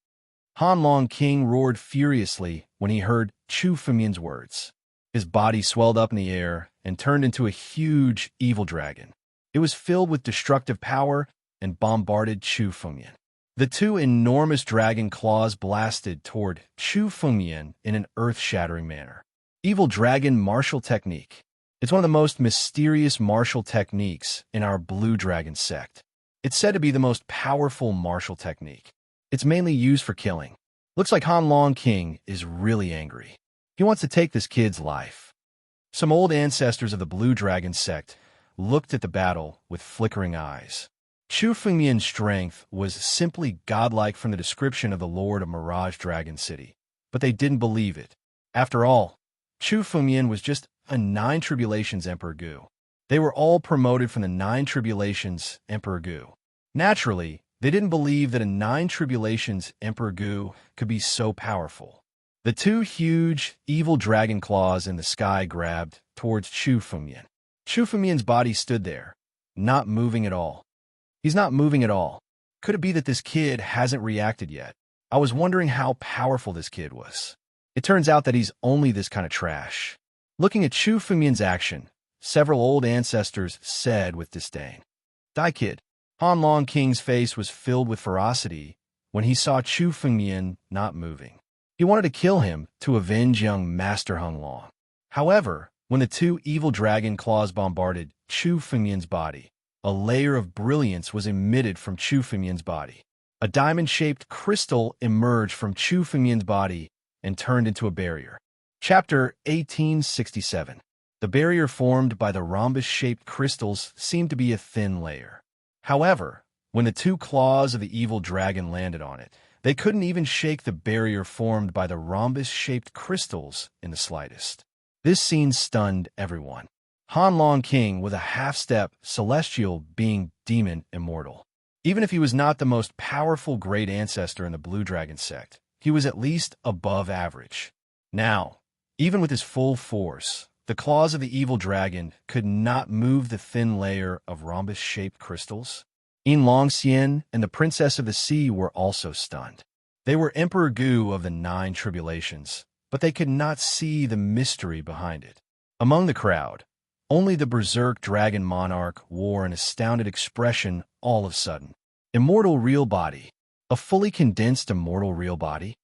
Han Long King roared furiously when he heard Chu Fengmian's words. His body swelled up in the air and turned into a huge evil dragon. It was filled with destructive power and bombarded Chu Fengmian. The two enormous dragon claws blasted toward Chu Fengmian in an earth-shattering manner. Evil dragon martial technique. It's one of the most mysterious martial techniques in our Blue Dragon sect. It's said to be the most powerful martial technique. It's mainly used for killing. Looks like Han Long King is really angry. He wants to take this kid's life. Some old ancestors of the Blue Dragon sect looked at the battle with flickering eyes. Chu Fengmian's strength was simply godlike from the description of the Lord of Mirage Dragon City, but they didn't believe it. After all, Chu Fengmian was just a Nine Tribulations Emperor Gu. They were all promoted from the Nine Tribulations Emperor Gu. Naturally, they didn't believe that a Nine Tribulations Emperor Gu could be so powerful. The two huge, evil dragon claws in the sky grabbed towards Chu Fengmian. Chu Fengmian's body stood there, not moving at all. He's not moving at all. Could it be that this kid hasn't reacted yet? I was wondering how powerful this kid was. It turns out that he's only this kind of trash. Looking at Chu Fengmian's action, several old ancestors said with disdain. Die kid. Han Long King's face was filled with ferocity when he saw Chu Fengmian not moving. He wanted to kill him to avenge young Master Hung Long. However, when the two evil dragon claws bombarded Chu Fengmian's body, a layer of brilliance was emitted from Chu Fengmian's body. A diamond-shaped crystal emerged from Chu Fengmian's body and turned into a barrier. Chapter 1867. The barrier formed by the rhombus-shaped crystals seemed to be a thin layer. However, when the two claws of the evil dragon landed on it, they couldn't even shake the barrier formed by the rhombus-shaped crystals in the slightest. This scene stunned everyone. Han Long King was a half-step celestial being demon immortal. Even if he was not the most powerful great ancestor in the Blue Dragon sect, he was at least above average. Now, even with his full force, the claws of the evil dragon could not move the thin layer of rhombus-shaped crystals. Yin Longxian and the Princess of the Sea were also stunned. They were Emperor Gu of the Nine Tribulations, but they could not see the mystery behind it. Among the crowd, only the Berserk Dragon Monarch wore an astounded expression all of a sudden. Immortal real body. A fully condensed immortal real body?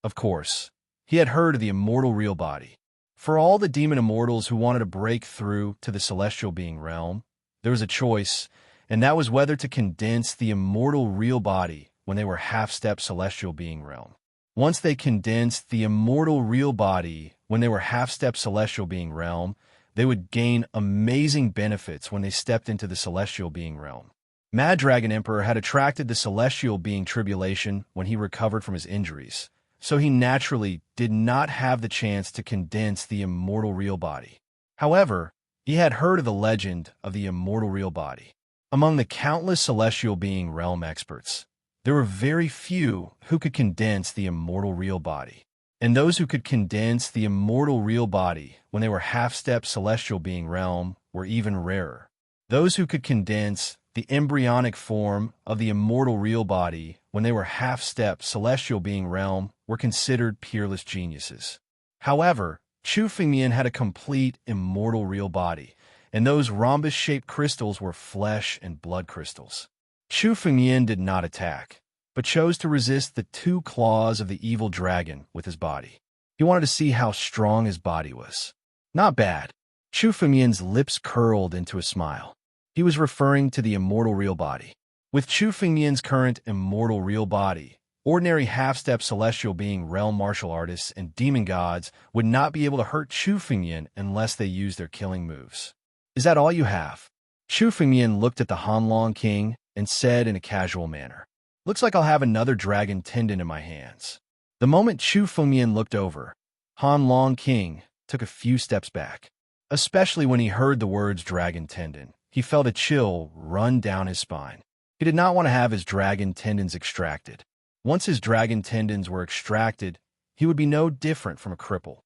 Of course, he had heard of the immortal real body. For all the demon immortals who wanted to break through to the celestial being realm, there was a choice, and that was whether to condense the immortal real body when they were half-step celestial being realm. Once they condensed the immortal real body when they were half-step celestial being realm, they would gain amazing benefits when they stepped into the celestial being realm. Mad Dragon Emperor had attracted the celestial being tribulation when he recovered from his injuries, so he naturally did not have the chance to condense the immortal real body. However, he had heard of the legend of the immortal real body. Among the countless celestial being realm experts, there were very few who could condense the immortal real body. And those who could condense the immortal real body when they were half-step celestial being realm were even rarer. Those who could condense the embryonic form of the immortal real body when they were half-step celestial being realm were considered peerless geniuses. However, Chu Fengmian had a complete immortal real body, and those rhombus-shaped crystals were flesh and blood crystals. Chu Fengmian did not attack, but chose to resist the two claws of the evil dragon with his body. He wanted to see how strong his body was. Not bad. Chu Fengmian's lips curled into a smile. He was referring to the immortal real body. With Chu Fengmian's current immortal real body, ordinary half-step celestial being realm martial artists and demon gods would not be able to hurt Chu Fengmian unless they used their killing moves. Is that all you have? Chu Fengmian looked at the Han Long King and said in a casual manner, "Looks like I'll have another dragon tendon in my hands." The moment Chu Fengmian looked over, Han Long King took a few steps back. Especially when he heard the words dragon tendon, he felt a chill run down his spine. He did not want to have his dragon tendons extracted. Once his dragon tendons were extracted, he would be no different from a cripple.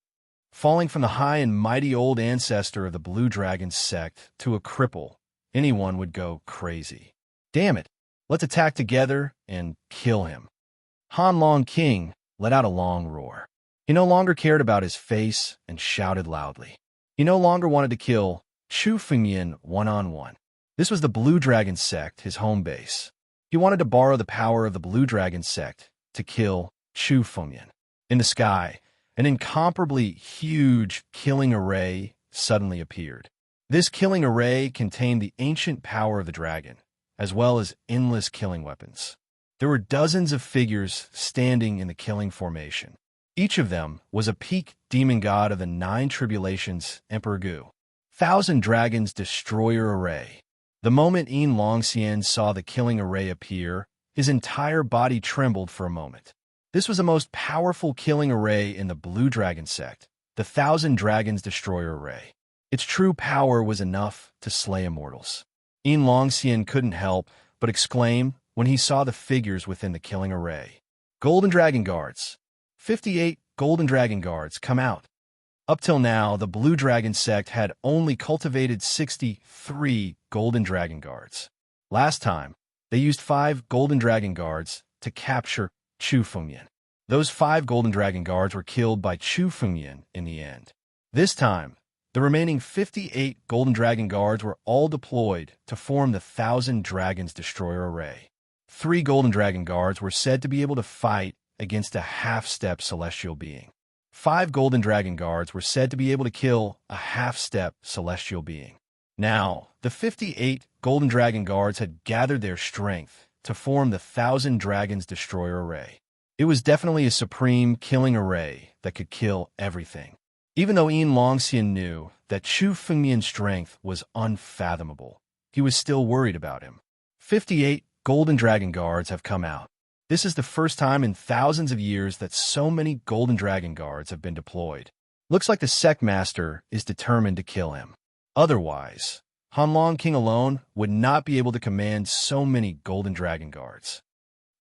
Falling from the high and mighty old ancestor of the Blue Dragon sect to a cripple, anyone would go crazy. Damn it, let's attack together and kill him. Han Long King let out a long roar. He no longer cared about his face and shouted loudly. He no longer wanted to kill Chu Fengmian one-on-one. This was the Blue Dragon sect, his home base. He wanted to borrow the power of the Blue Dragon sect to kill Chu Fengmian. In the sky, an incomparably huge killing array suddenly appeared. This killing array contained the ancient power of the dragon, as well as endless killing weapons. There were dozens of figures standing in the killing formation. Each of them was a peak demon god of the 9 tribulations, Emperor Gu. 1,000 Dragons Destroyer Array. The moment Yin Longxian saw the killing array appear, his entire body trembled for a moment. This was the most powerful killing array in the Blue Dragon sect, the 1,000 Dragons Destroyer Array. Its true power was enough to slay immortals. Yin Longxian couldn't help but exclaim when he saw the figures within the killing array. Golden Dragon Guards. 58 Golden Dragon Guards come out. Up till now, the Blue Dragon sect had only cultivated 63 Golden Dragon Guards. Last time, they used 5 Golden Dragon Guards to capture Chu Fengyan. Those 5 Golden Dragon Guards were killed by Chu Fengyan in the end. This time, the remaining 58 Golden Dragon Guards were all deployed to form the 1,000 Dragons Destroyer Array. 3 Golden Dragon Guards were said to be able to fight against a half-step celestial being. 5 Golden Dragon Guards were said to be able to kill a half-step celestial being. Now, the 58 Golden Dragon Guards had gathered their strength to form the 1,000 Dragons Destroyer Array. It was definitely a supreme killing array that could kill everything. Even though Yin Longxian knew that Chu Fengyan's strength was unfathomable, he was still worried about him. 58 Golden Dragon Guards have come out. This is the first time in thousands of years that so many Golden Dragon Guards have been deployed. Looks like the Sect Master is determined to kill him. Otherwise, Hanlong King alone would not be able to command so many Golden Dragon Guards.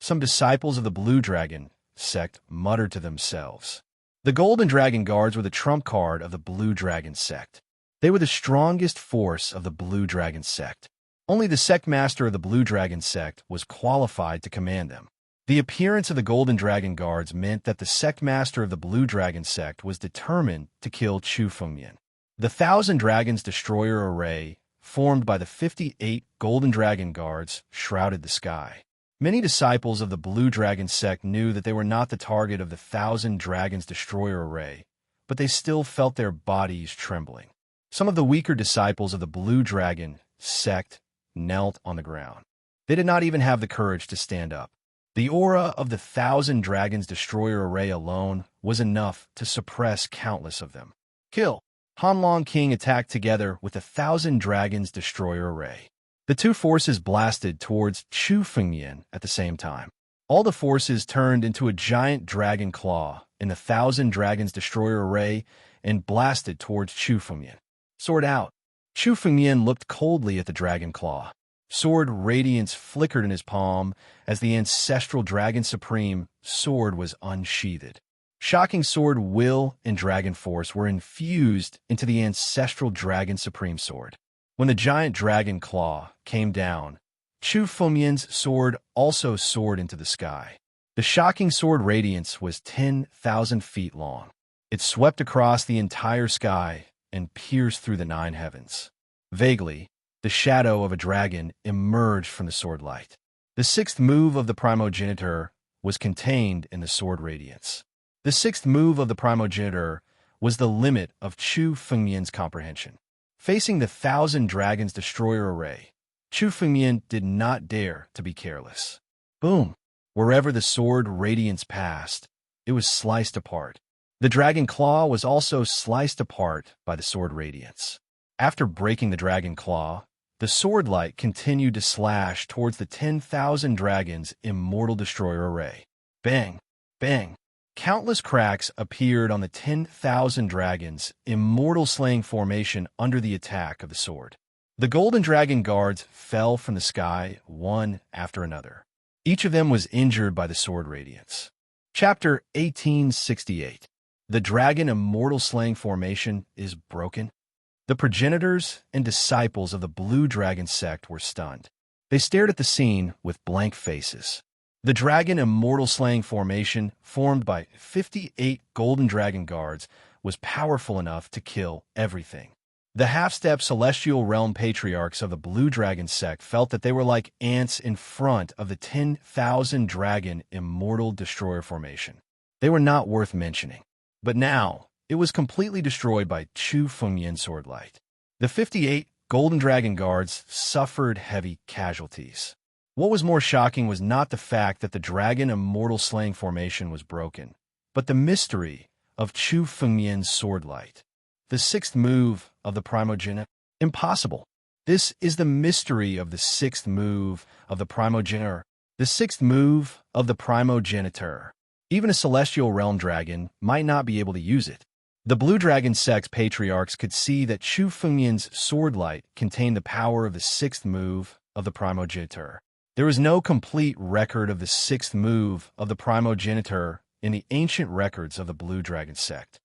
Some disciples of the Blue Dragon sect muttered to themselves. The Golden Dragon Guards were the trump card of the Blue Dragon sect. They were the strongest force of the Blue Dragon sect. Only the Sect Master of the Blue Dragon sect was qualified to command them. The appearance of the Golden Dragon Guards meant that the Sect Master of the Blue Dragon sect was determined to kill Chu Fengyan. The 1,000 Dragons Destroyer Array, formed by the 58 Golden Dragon Guards, shrouded the sky. Many disciples of the Blue Dragon sect knew that they were not the target of the 1,000 Dragons Destroyer Array, but they still felt their bodies trembling. Some of the weaker disciples of the Blue Dragon sect knelt on the ground. They did not even have the courage to stand up. The aura of the 1,000 Dragons Destroyer Array alone was enough to suppress countless of them. Kill! Hanlong King attacked together with the 1,000 Dragons Destroyer Array. The two forces blasted towards Chu Fengyan at the same time. All the forces turned into a giant dragon claw in the 1,000 Dragons Destroyer Array and blasted towards Chu Fengyan. Sword out. Chu Fengyan looked coldly at the dragon claw. Sword radiance flickered in his palm as the ancestral Dragon Supreme sword was unsheathed. Shocking sword will and dragon force were infused into the ancestral Dragon Supreme sword. When the giant dragon claw came down, Chu Fengyan's sword also soared into the sky. The shocking sword radiance was 10,000 feet long. It swept across the entire sky and pierced through the 9 heavens. Vaguely, the shadow of a dragon emerged from the sword light. The 6th move of the primogenitor was contained in the sword radiance. The 6th move of the primogenitor was the limit of Chu Fengyan's comprehension. Facing the 1,000 Dragons Destroyer Array, Chu Fengyan did not dare to be careless. Boom! Wherever the sword radiance passed, it was sliced apart. The dragon claw was also sliced apart by the sword radiance. After breaking the dragon claw, the sword light continued to slash towards the 10,000 dragons' immortal destroyer array. Bang! Bang! Countless cracks appeared on the 10,000 dragons' immortal slaying formation under the attack of the sword. The Golden Dragon Guards fell from the sky one after another. Each of them was injured by the sword radiance. Chapter 1868. The Dragon Immortal Slaying Formation is broken. The progenitors and disciples of the Blue Dragon sect were stunned. They stared at the scene with blank faces. The Dragon Immortal Slaying Formation, formed by 58 Golden Dragon Guards, was powerful enough to kill everything. The half-step Celestial Realm Patriarchs of the Blue Dragon sect felt that they were like ants in front of the 10,000 Dragon Immortal Destroyer Formation. They were not worth mentioning. But now, it was completely destroyed by Chu Fengyan's sword light. The 58 Golden Dragon Guards suffered heavy casualties. What was more shocking was not the fact that the dragon immortal slaying formation was broken, but the mystery of Chu Fengmian's sword light. The sixth move of the primogenitor. Impossible. This is the mystery of the sixth move of the primogenitor. The sixth move of the primogenitor. Even a celestial realm dragon might not be able to use it. The Blue Dragon sect's patriarchs could see that Chu Fengmian's sword light contained the power of the sixth move of the primogenitor. There is no complete record of the sixth move of the primogenitor in the ancient records of the Blue Dragon sect.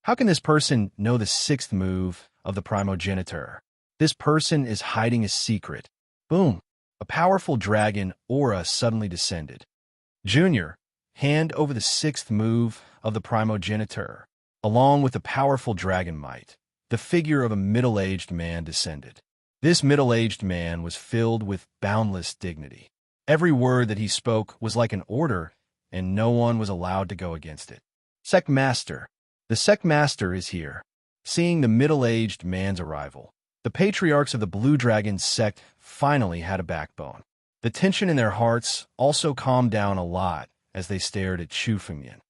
How can this person know the sixth move of the primogenitor? This person is hiding a secret. Boom! A powerful dragon aura suddenly descended. Junior, hand over the sixth move of the primogenitor. Along with the powerful dragon might, the figure of a middle-aged man descended. This middle-aged man was filled with boundless dignity. Every word that he spoke was like an order, and no one was allowed to go against it. Sect Master. The Sect Master is here. Seeing the middle-aged man's arrival, the patriarchs of the Blue Dragon sect finally had a backbone. The tension in their hearts also calmed down a lot as they stared at Chu Fengmian.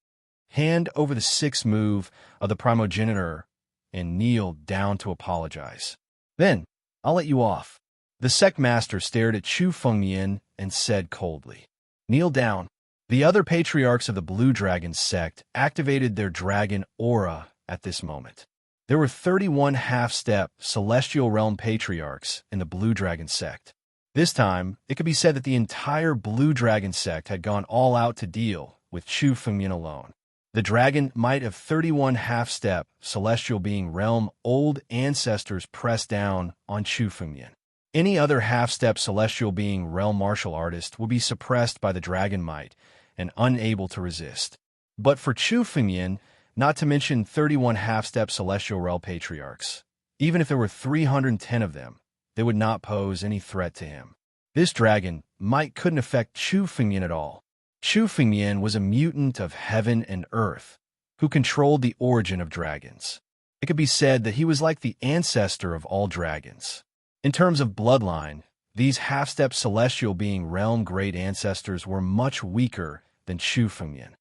Hand over the sixth move of the primogenitor and kneel down to apologize. Then, I'll let you off. The sect master stared at Chu Fengmian and said coldly, kneel down. The other patriarchs of the Blue Dragon sect activated their dragon aura at this moment. There were 31 half-step celestial realm patriarchs in the Blue Dragon sect. This time, it could be said that the entire Blue Dragon sect had gone all out to deal with Chu Fengmian alone. The dragon might of 31 half-step celestial being realm old ancestors pressed down on Chu Fengmian. Any other half-step celestial being realm martial artist would be suppressed by the dragon might and unable to resist. But for Chu Fengmian, not to mention 31 half-step celestial realm patriarchs, even if there were 310 of them, they would not pose any threat to him. This dragon might couldn't affect Chu Fengmian at all. Chu Fengmian was a mutant of heaven and earth who controlled the origin of dragons. It could be said that he was like the ancestor of all dragons. In terms of bloodline, these half-step celestial being realm great ancestors were much weaker than Chu Fengmian.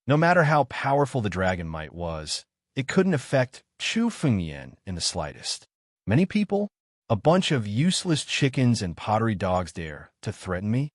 No matter how powerful the dragon might was, it couldn't affect Chu Fengmian in the slightest. Many people, a bunch of useless chickens and pottery dogs dare to threaten me?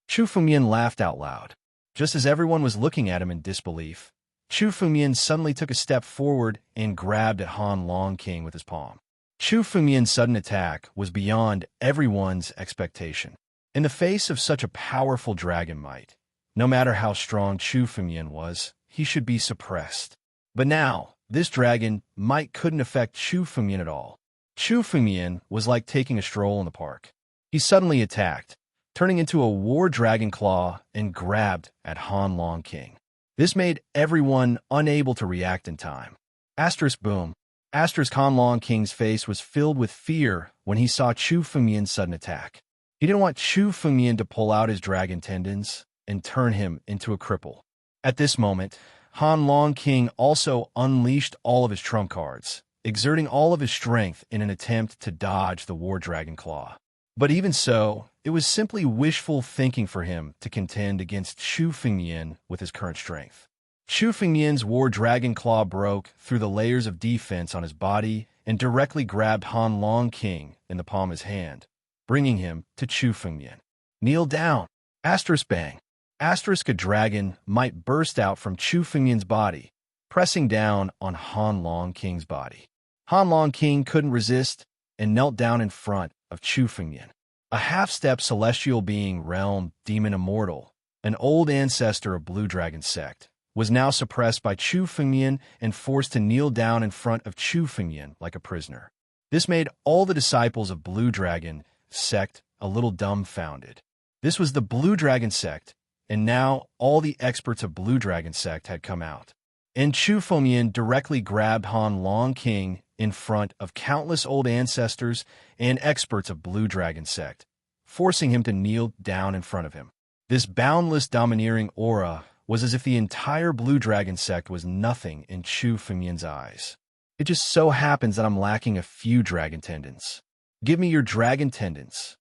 Chu Fengmian laughed out loud. Just as everyone was looking at him in disbelief, Chu Fengmian suddenly took a step forward and grabbed at Han Long King with his palm. Chu Fengmian's sudden attack was beyond everyone's expectation. In the face of such a powerful dragon might, no matter how strong Chu Fengmian was, he should be suppressed. But now, this dragon might couldn't affect Chu Fengmian at all. Chu Fengmian was like taking a stroll in the park. He suddenly attacked, turning into a war dragon claw and grabbed at Han Long King. This made everyone unable to react in time. Asterisk boom. Asterisk Han Long King's face was filled with fear when he saw Chu Fengmian's sudden attack. He didn't want Chu Fengmian to pull out his dragon tendons and turn him into a cripple. At this moment, Han Long King also unleashed all of his trump cards, exerting all of his strength in an attempt to dodge the war dragon claw. But even so, it was simply wishful thinking for him to contend against Chu Fengmian with his current strength. Chu Fengmian's war dragon claw broke through the layers of defense on his body and directly grabbed Han Long King in the palm of his hand, bringing him to Chu Fengmian. Kneel down. Asterisk bang. Asterisk a dragon might burst out from Chu Fengmian's body, pressing down on Han Long King's body. Han Long King couldn't resist and knelt down in front of Chu Fengmian. A half-step celestial being realm demon immortal, an old ancestor of Blue Dragon sect, was now suppressed by Chu Fengmian and forced to kneel down in front of Chu Fengmian like a prisoner. This made all the disciples of Blue Dragon sect a little dumbfounded. This was the Blue Dragon sect, and now all the experts of Blue Dragon sect had come out. And Chu Fengmian directly grabbed Han Long King in front of countless old ancestors and experts of Blue Dragon sect, forcing him to kneel down in front of him. This boundless domineering aura was as if the entire Blue Dragon sect was nothing in Chu Fengmian's eyes. It just so happens that I'm lacking a few dragon tendons. Give me your dragon tendons.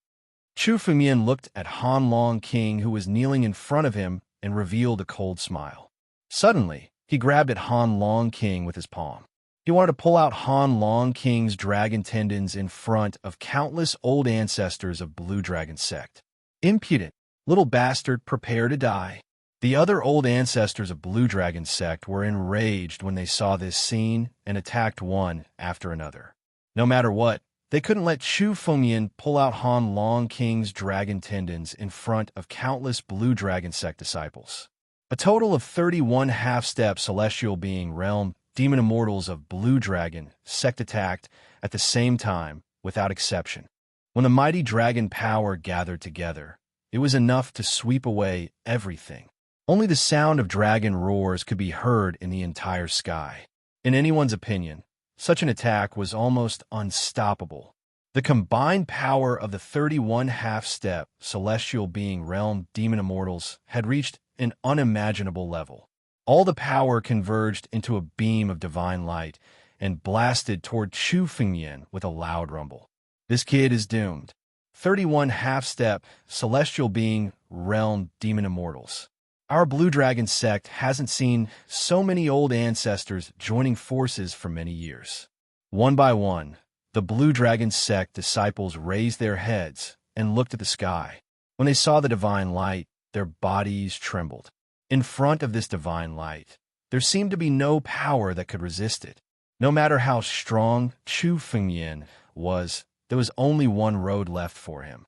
Chu Fengmian looked at Han Long King, who was kneeling in front of him, and revealed a cold smile. Suddenly, he grabbed at Han Long King with his palm. He wanted to pull out Han Long King's dragon tendons in front of countless old ancestors of Blue Dragon sect. Impudent, little bastard, prepare to die. The other old ancestors of Blue Dragon sect were enraged when they saw this scene and attacked one after another. No matter what, they couldn't let Chu Fengmian pull out Han Long King's dragon tendons in front of countless Blue Dragon sect disciples. A total of 31 half-step celestial being realm demon immortals of Blue Dragon sect attacked at the same time, without exception. When the mighty dragon power gathered together, it was enough to sweep away everything. Only the sound of dragon roars could be heard in the entire sky. In anyone's opinion, such an attack was almost unstoppable. The combined power of the 31 half-step celestial being realm demon immortals had reached an unimaginable level. All the power converged into a beam of divine light and blasted toward Chu Fengmian with a loud rumble. This kid is doomed. 31 half-step celestial being realm demon immortals. Our Blue Dragon sect hasn't seen so many old ancestors joining forces for many years. One by one, the Blue Dragon sect disciples raised their heads and looked at the sky. When they saw the divine light, their bodies trembled. In front of this divine light, there seemed to be no power that could resist it. No matter how strong Chu Fengmian was, there was only one road left for him.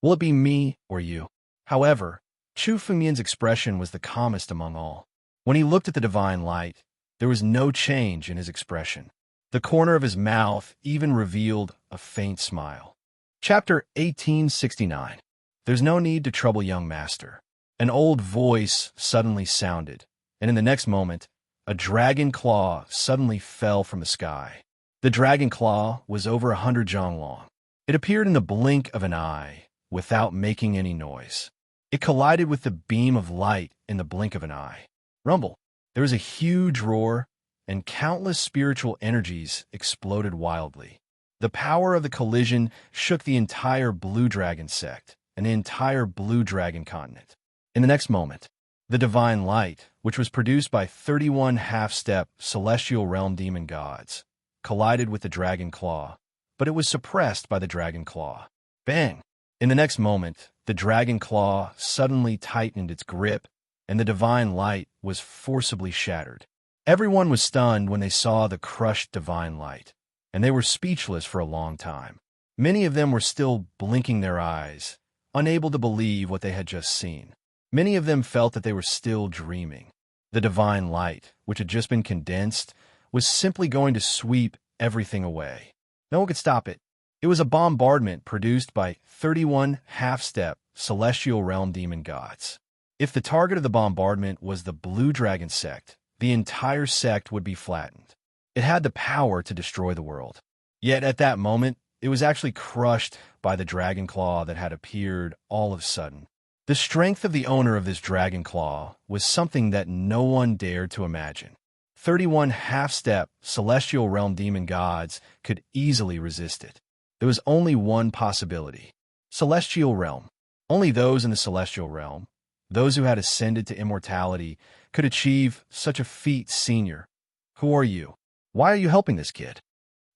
Will it be me or you? However, Chu Fengmian's expression was the calmest among all. When he looked at the divine light, there was no change in his expression. The corner of his mouth even revealed a faint smile. Chapter 1869. There's no need to trouble young master. An old voice suddenly sounded, and in the next moment, a dragon claw suddenly fell from the sky. The dragon claw was over 100 zhang long. It appeared in the blink of an eye, without making any noise. It collided with the beam of light in the blink of an eye. Rumble. There was a huge roar, and countless spiritual energies exploded wildly. The power of the collision shook the entire Blue Dragon sect, and the entire Blue Dragon continent. In the next moment, the divine light, which was produced by 31 half-step celestial realm demon gods, collided with the dragon claw, but it was suppressed by the dragon claw. Bang! In the next moment, the dragon claw suddenly tightened its grip, and the divine light was forcibly shattered. Everyone was stunned when they saw the crushed divine light, and they were speechless for a long time. Many of them were still blinking their eyes, unable to believe what they had just seen. Many of them felt that they were still dreaming. The divine light, which had just been condensed, was simply going to sweep everything away. No one could stop it. It was a bombardment produced by 31 half-step celestial realm demon gods. If the target of the bombardment was the Blue Dragon sect, the entire sect would be flattened. It had the power to destroy the world. Yet at that moment, it was actually crushed by the dragon claw that had appeared all of a sudden. The strength of the owner of this dragon claw was something that no one dared to imagine. 31 half-step celestial realm demon gods could easily resist it. There was only one possibility. Celestial realm. Only those in the celestial realm, those who had ascended to immortality, could achieve such a feat. Senior, who are you? Why are you helping this kid?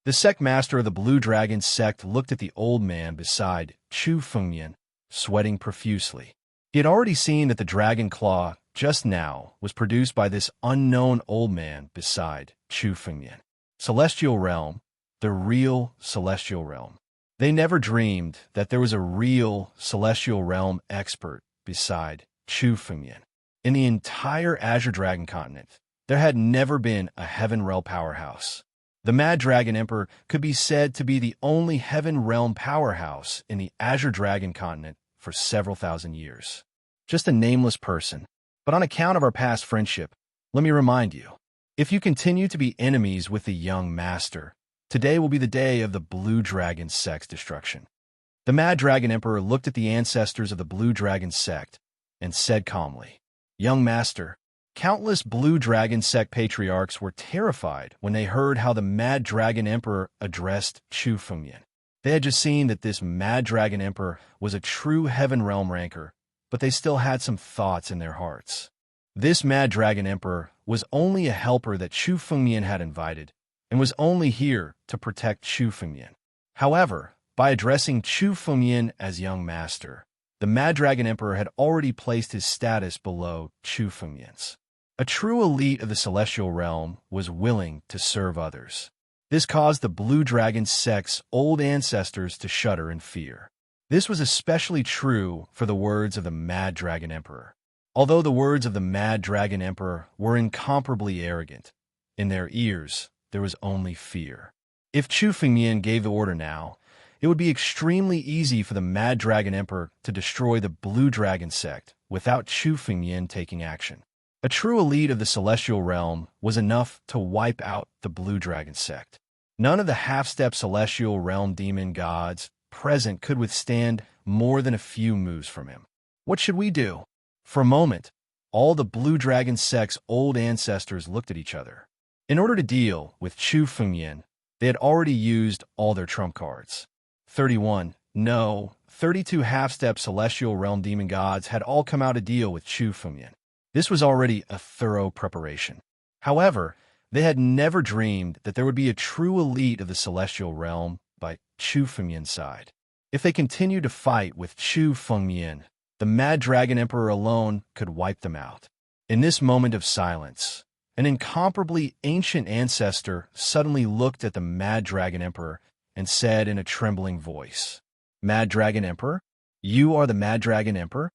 The sect master of the Blue Dragon sect looked at the old man beside Chu Fengmian, sweating profusely. He had already seen that the dragon claw just now was produced by this unknown old man beside Chu Fengmian. Celestial realm, the real celestial realm. They never dreamed that there was a real celestial realm expert beside Chu Fengmian. In the entire Azure Dragon continent, there had never been a Heaven Realm powerhouse. The Mad Dragon Emperor could be said to be the only Heaven Realm powerhouse in the Azure Dragon continent for several thousand years. Just a nameless person. But on account of our past friendship, let me remind you, if you continue to be enemies with the young master, today will be the day of the Blue Dragon sect's destruction. The Mad Dragon Emperor looked at the ancestors of the Blue Dragon sect and said calmly, "Young master, Countless Blue Dragon sect patriarchs were terrified when they heard how the Mad Dragon Emperor addressed Chu Fengmian. They had just seen that this Mad Dragon Emperor was a true Heaven Realm ranker, but they still had some thoughts in their hearts. This Mad Dragon Emperor was only a helper that Chu Fengmian had invited, and was only here to protect Chu Fengmian. However, by addressing Chu Fengmian as young master, the Mad Dragon Emperor had already placed his status below Chu Fengmian's. A true elite of the celestial realm was willing to serve others. This caused the Blue Dragon sect's old ancestors to shudder in fear. This was especially true for the words of the Mad Dragon Emperor. Although the words of the Mad Dragon Emperor were incomparably arrogant, in their ears there was only fear. If Chu Fengmian gave the order now, it would be extremely easy for the Mad Dragon Emperor to destroy the Blue Dragon sect without Chu Fengmian taking action. A true elite of the celestial realm was enough to wipe out the Blue Dragon sect. None of the half-step celestial realm demon gods present could withstand more than a few moves from him. What should we do? For a moment, all the Blue Dragon sect's old ancestors looked at each other. In order to deal with Chu Fengmian, they had already used all their trump cards. 32 half-step celestial realm demon gods had all come out to deal with Chu Fengmian. This was already a thorough preparation. However, they had never dreamed that there would be a true elite of the celestial realm by Chu Fengmian's side. If they continued to fight with Chu Fengmian, the Mad Dragon Emperor alone could wipe them out. In this moment of silence, an incomparably ancient ancestor suddenly looked at the Mad Dragon Emperor and said in a trembling voice, "Mad Dragon Emperor? You are the Mad Dragon Emperor?"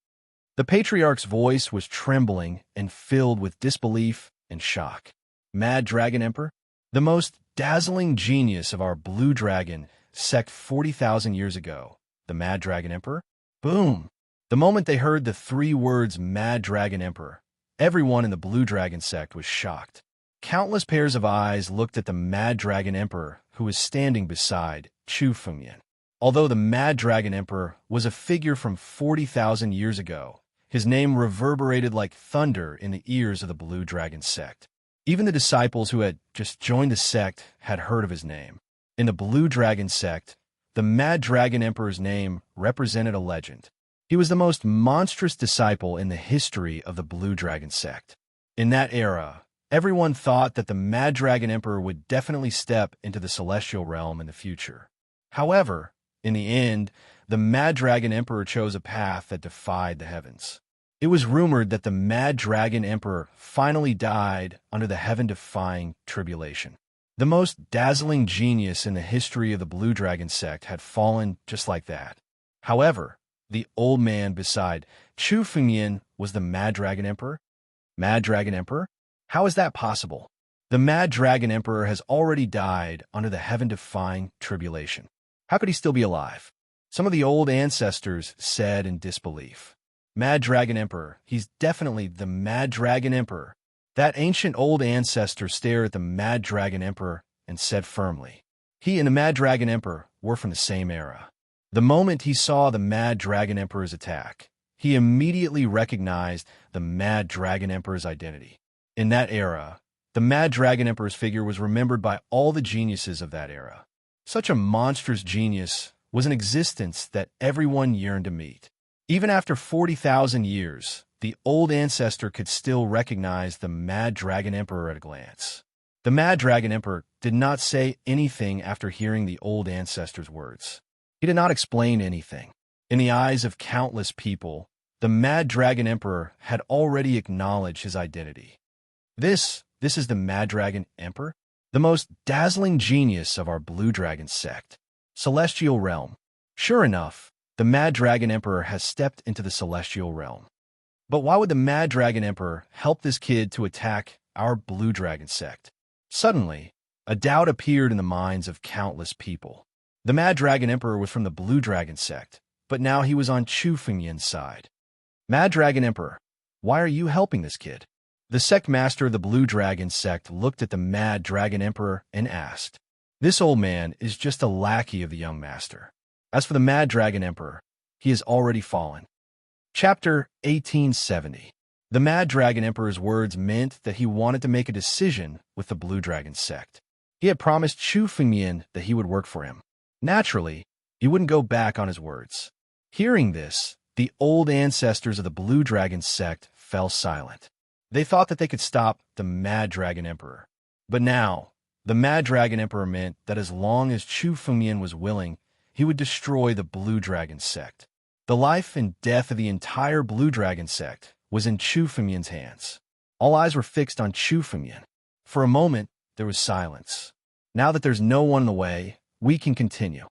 The patriarch's voice was trembling and filled with disbelief and shock. Mad Dragon Emperor? The most dazzling genius of our Blue Dragon sect 40,000 years ago. The Mad Dragon Emperor? Boom! The moment they heard the three words Mad Dragon Emperor, everyone in the Blue Dragon sect was shocked. Countless pairs of eyes looked at the Mad Dragon Emperor who was standing beside Chu Fengmian. Although the Mad Dragon Emperor was a figure from 40,000 years ago, his name reverberated like thunder in the ears of the Blue Dragon sect. Even the disciples who had just joined the sect had heard of his name. In the Blue Dragon sect, the Mad Dragon Emperor's name represented a legend. He was the most monstrous disciple in the history of the Blue Dragon sect. In that era, everyone thought that the Mad Dragon Emperor would definitely step into the celestial realm in the future. However, in the end, the Mad Dragon Emperor chose a path that defied the heavens. It was rumored that the Mad Dragon Emperor finally died under the heaven-defying tribulation. The most dazzling genius in the history of the Blue Dragon sect had fallen just like that. However, the old man beside Chu Fengmian was the Mad Dragon Emperor. Mad Dragon Emperor? How is that possible? The Mad Dragon Emperor has already died under the heaven-defying tribulation. How could he still be alive? Some of the old ancestors said in disbelief. Mad Dragon Emperor, he's definitely the Mad Dragon Emperor. That ancient old ancestor stared at the Mad Dragon Emperor and said firmly, he and the Mad Dragon Emperor were from the same era. The moment he saw the Mad Dragon Emperor's attack, he immediately recognized the Mad Dragon Emperor's identity. In that era, the Mad Dragon Emperor's figure was remembered by all the geniuses of that era. Such a monstrous genius was an existence that everyone yearned to meet. Even after 40,000 years, the old ancestor could still recognize the Mad Dragon Emperor at a glance. The Mad Dragon Emperor did not say anything after hearing the old ancestor's words. He did not explain anything. In the eyes of countless people, the Mad Dragon Emperor had already acknowledged his identity. This is the Mad Dragon Emperor, the most dazzling genius of our Blue Dragon sect. Celestial Realm. Sure enough, the Mad Dragon Emperor has stepped into the Celestial Realm. But why would the Mad Dragon Emperor help this kid to attack our Blue Dragon sect? Suddenly, a doubt appeared in the minds of countless people. The Mad Dragon Emperor was from the Blue Dragon sect, but now he was on Chu Fengmian's side. Mad Dragon Emperor, why are you helping this kid? The sect master of the Blue Dragon sect looked at the Mad Dragon Emperor and asked, "This old man is just a lackey of the young master. As for the Mad Dragon Emperor, he has already fallen." Chapter 1870. The Mad Dragon Emperor's words meant that he wanted to make a decision with the Blue Dragon sect. He had promised Chu Fengmian that he would work for him. Naturally, he wouldn't go back on his words. Hearing this, the old ancestors of the Blue Dragon sect fell silent. They thought that they could stop the Mad Dragon Emperor. But now, the Mad Dragon Emperor meant that as long as Chu Fengmian was willing, he would destroy the Blue Dragon sect. The life and death of the entire Blue Dragon sect was in Chu Fengmian's hands. All eyes were fixed on Chu Fengmian. For a moment, there was silence. Now that there's no one in the way, we can continue.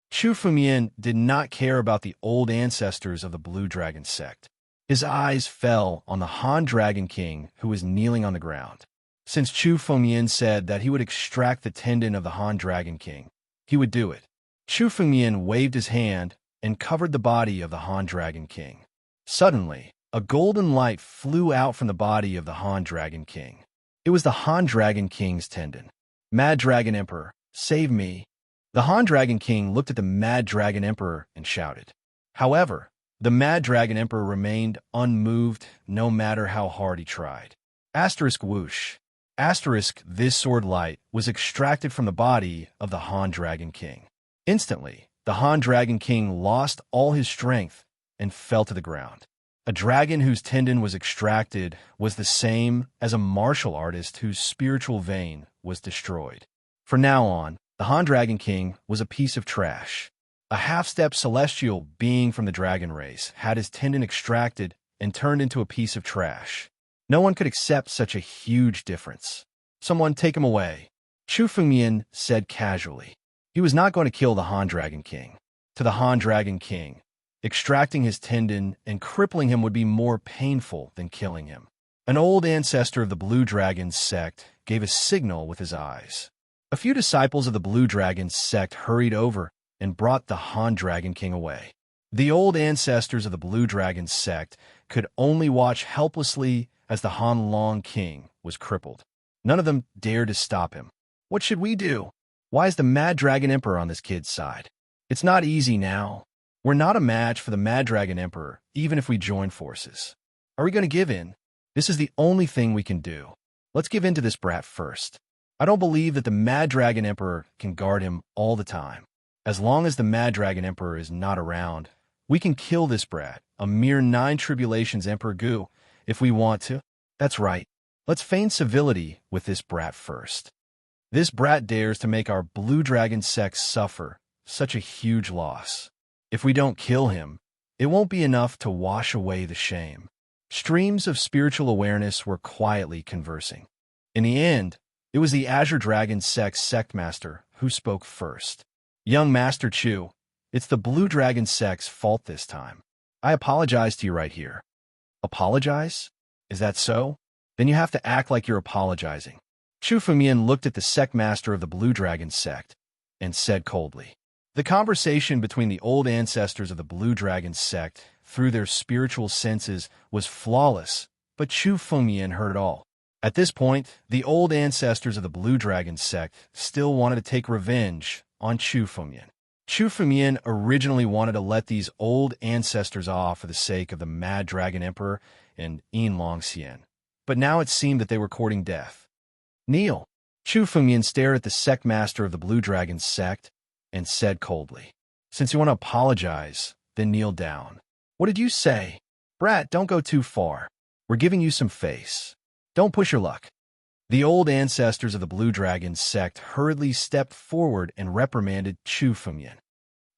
Chu Fengmian did not care about the old ancestors of the Blue Dragon sect. His eyes fell on the Han Dragon King who was kneeling on the ground. Since Chu Fengmian said that he would extract the tendon of the Han Dragon King, he would do it. Chu Fengmian waved his hand and covered the body of the Han Dragon King. Suddenly, a golden light flew out from the body of the Han Dragon King. It was the Han Dragon King's tendon. Mad Dragon Emperor, save me. The Han Dragon King looked at the Mad Dragon Emperor and shouted. However, the Mad Dragon Emperor remained unmoved no matter how hard he tried. Asterisk whoosh. Asterisk this sword light was extracted from the body of the Han Dragon King. Instantly, the Han Dragon King lost all his strength and fell to the ground. A dragon whose tendon was extracted was the same as a martial artist whose spiritual vein was destroyed. From now on, the Han Dragon King was a piece of trash. A half-step celestial being from the dragon race had his tendon extracted and turned into a piece of trash. No one could accept such a huge difference. Someone take him away. Chu Fengmian said casually. He was not going to kill the Han Dragon King. To the Han Dragon King, extracting his tendon and crippling him would be more painful than killing him. An old ancestor of the Blue Dragon sect gave a signal with his eyes. A few disciples of the Blue Dragon sect hurried over and brought the Han Dragon King away. The old ancestors of the Blue Dragon sect could only watch helplessly as the Han Long King was crippled. None of them dared to stop him. What should we do? Why is the Mad Dragon Emperor on this kid's side? It's not easy now. We're not a match for the Mad Dragon Emperor, even if we join forces. Are we going to give in? This is the only thing we can do. Let's give in to this brat first. I don't believe that the Mad Dragon Emperor can guard him all the time. As long as the Mad Dragon Emperor is not around, we can kill this brat, a mere 9 tribulations Emperor Gu, if we want to. That's right. Let's feign civility with this brat first. This brat dares to make our Blue Dragon sect suffer such a huge loss. If we don't kill him, it won't be enough to wash away the shame. Streams of spiritual awareness were quietly conversing. In the end, it was the Azure Dragon sect's sect master who spoke first. Young Master Chu, it's the Blue Dragon sect's fault this time. I apologize to you right here. Apologize? Is that so? Then you have to act like you're apologizing. Chu Fengmian looked at the sect master of the Blue Dragon sect and said coldly. The conversation between the old ancestors of the Blue Dragon sect through their spiritual senses was flawless, but Chu Fengmian heard it all. At this point, the old ancestors of the Blue Dragon sect still wanted to take revenge on Chu Fengmian. Chu Fengmian originally wanted to let these old ancestors off for the sake of the Mad Dragon Emperor and Yin Longxian, but now it seemed that they were courting death. Kneel. Chu Fengmian stared at the sect master of the Blue Dragon sect and said coldly, since you want to apologize, then kneel down. What did you say? Brat, don't go too far. We're giving you some face. Don't push your luck. The old ancestors of the Blue Dragon sect hurriedly stepped forward and reprimanded Chu Fengmian.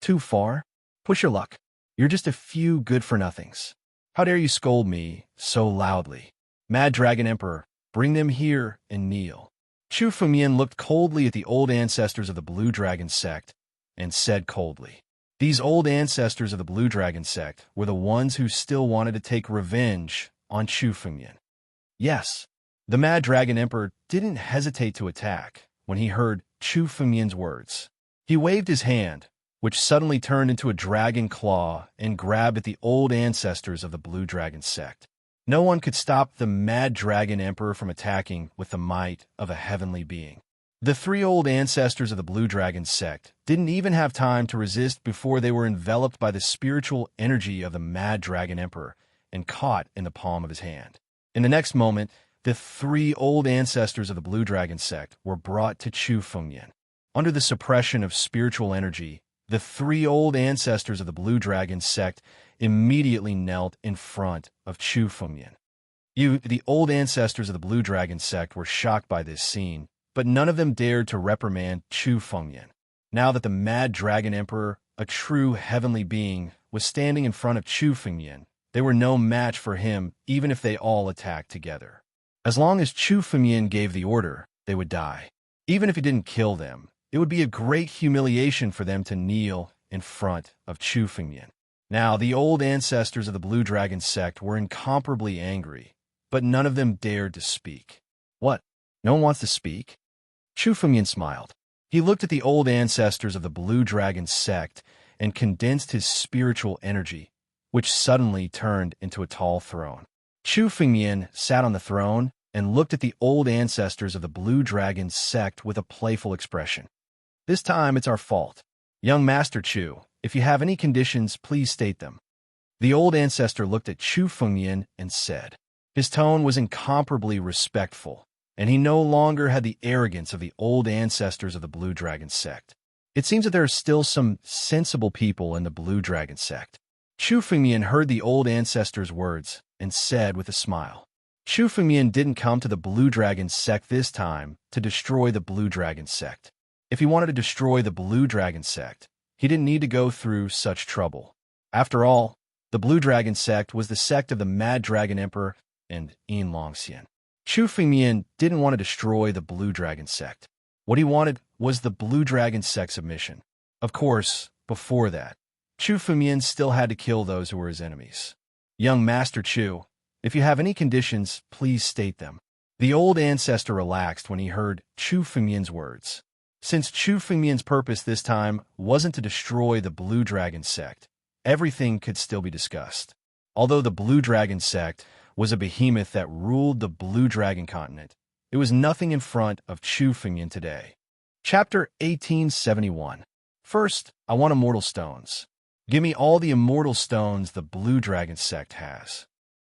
Too far? Push your luck. You're just a few good-for-nothings. How dare you scold me so loudly? Mad Dragon Emperor, bring them here and kneel. Chu Fengmian looked coldly at the old ancestors of the Blue Dragon sect and said coldly. These old ancestors of the Blue Dragon sect were the ones who still wanted to take revenge on Chu Fengmian. Yes, the Mad Dragon Emperor didn't hesitate to attack when he heard Chu Fengmian's words. He waved his hand, which suddenly turned into a dragon claw and grabbed at the old ancestors of the Blue Dragon sect. No one could stop the Mad Dragon Emperor from attacking with the might of a heavenly being. The 3 old ancestors of the Blue Dragon sect didn't even have time to resist before they were enveloped by the spiritual energy of the Mad Dragon Emperor and caught in the palm of his hand. In the next moment, the three old ancestors of the Blue Dragon sect were brought to Chu Fengyan. Under the suppression of spiritual energy, the three old ancestors of the Blue Dragon sect immediately knelt in front of Chu Fengyan. The old ancestors of the Blue Dragon sect were shocked by this scene, but none of them dared to reprimand Chu Fengyan. Now that the Mad Dragon Emperor, a true heavenly being, was standing in front of Chu Fengyan, they were no match for him even if they all attacked together. As long as Chu Fengyan gave the order, they would die. Even if he didn't kill them, it would be a great humiliation for them to kneel in front of Chu Fengyan. Now, the old ancestors of the Blue Dragon sect were incomparably angry, but none of them dared to speak. What? No one wants to speak? Chu Fengyan smiled. He looked at the old ancestors of the Blue Dragon sect and condensed his spiritual energy, which suddenly turned into a tall throne. Chu Fengyan sat on the throne and looked at the old ancestors of the Blue Dragon sect with a playful expression. This time it's our fault. Young Master Chu, if you have any conditions, please state them. The old ancestor looked at Chu Fengyan and said. His tone was incomparably respectful, and he no longer had the arrogance of the old ancestors of the Blue Dragon sect. It seems that there are still some sensible people in the Blue Dragon sect. Chu Fengyan heard the old ancestor's words and said with a smile. Chu Fengyan didn't come to the Blue Dragon sect this time to destroy the Blue Dragon sect. If he wanted to destroy the Blue Dragon sect, he didn't need to go through such trouble. After all, the Blue Dragon sect was the sect of the Mad Dragon Emperor and Yin Longxian. Chu Fengyan didn't want to destroy the Blue Dragon sect. What he wanted was the Blue Dragon sect's submission. Of course, before that, Chu Fengyan still had to kill those who were his enemies. Young Master Chu, if you have any conditions, please state them. The old ancestor relaxed when he heard Chu Fengyan's words. Since Chu Fengyan's purpose this time wasn't to destroy the Blue Dragon sect, everything could still be discussed. Although the Blue Dragon sect was a behemoth that ruled the Blue Dragon continent, it was nothing in front of Chu Fengyan today. Chapter 1871. First, I want immortal stones. Give me all the immortal stones the Blue Dragon sect has.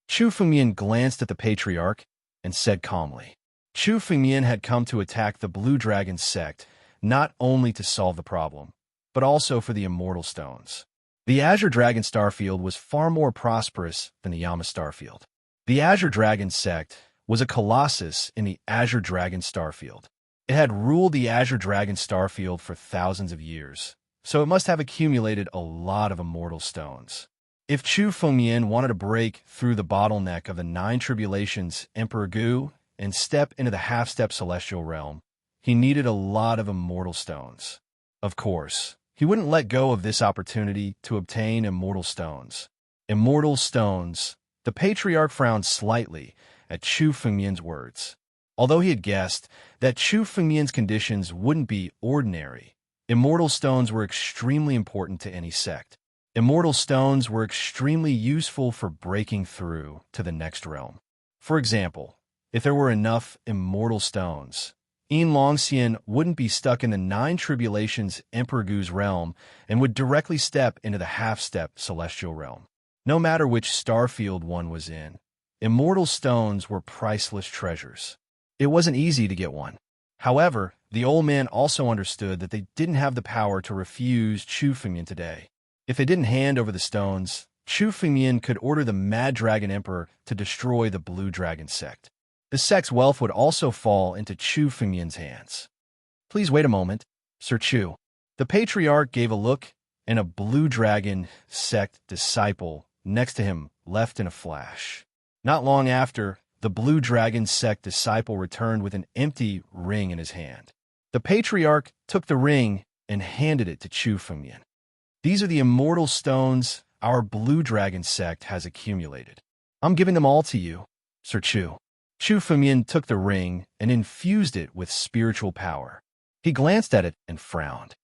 Chu Fengyan glanced at the patriarch and said calmly. Chu Fengyan had come to attack the Blue Dragon sect not only to solve the problem, but also for the immortal stones. The Azure Dragon Starfield was far more prosperous than the Yama Starfield. The Azure Dragon sect was a colossus in the Azure Dragon Starfield. It had ruled the Azure Dragon Starfield for thousands of years, so it must have accumulated a lot of immortal stones. If Chu Fengyan wanted to break through the bottleneck of the Nine Tribulations Emperor Gu and step into the half-step celestial realm, he needed a lot of immortal stones. Of course, he wouldn't let go of this opportunity to obtain immortal stones. Immortal stones. The patriarch frowned slightly at Chu Fengyan's words. Although he had guessed that Chu Fengyan's conditions wouldn't be ordinary, immortal stones were extremely important to any sect. Immortal stones were extremely useful for breaking through to the next realm. For example, if there were enough immortal stones, Yin Longxian wouldn't be stuck in the Nine Tribulations Emperor Gu's realm and would directly step into the half-step celestial realm. No matter which starfield one was in, immortal stones were priceless treasures. It wasn't easy to get one. However, the old man also understood that they didn't have the power to refuse Chu Fengyan today. If they didn't hand over the stones, Chu Fengyan could order the Mad Dragon Emperor to destroy the Blue Dragon sect. The sect's wealth would also fall into Chu Fengyan's hands. Please wait a moment, Sir Chu. The patriarch gave a look, and a Blue Dragon sect disciple next to him left in a flash. Not long after, the Blue Dragon sect disciple returned with an empty ring in his hand. The patriarch took the ring and handed it to Chu Fengyan. These are the immortal stones our Blue Dragon sect has accumulated. I'm giving them all to you, Sir Chu. Chu Fengyan took the ring and infused it with spiritual power. He glanced at it and frowned.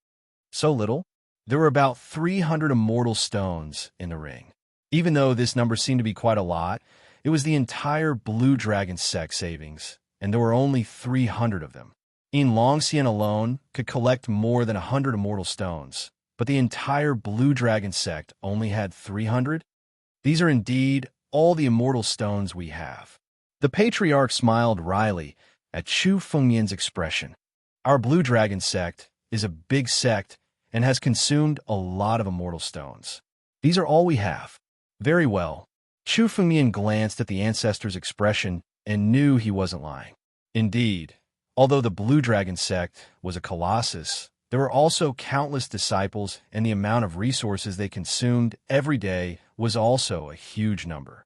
So little? There were about 300 immortal stones in the ring. Even though this number seemed to be quite a lot, it was the entire Blue Dragon sect savings, and there were only 300 of them. Yin Longxian alone could collect more than 100 immortal stones, but the entire Blue Dragon sect only had 300? These are indeed all the immortal stones we have. The patriarch smiled wryly at Chu Fengmian's expression. Our Blue Dragon sect is a big sect and has consumed a lot of immortal stones. These are all we have. Very well. Chu Fengmian glanced at the ancestor's expression and knew he wasn't lying. Indeed, although the Blue Dragon sect was a colossus, there were also countless disciples, and the amount of resources they consumed every day was also a huge number.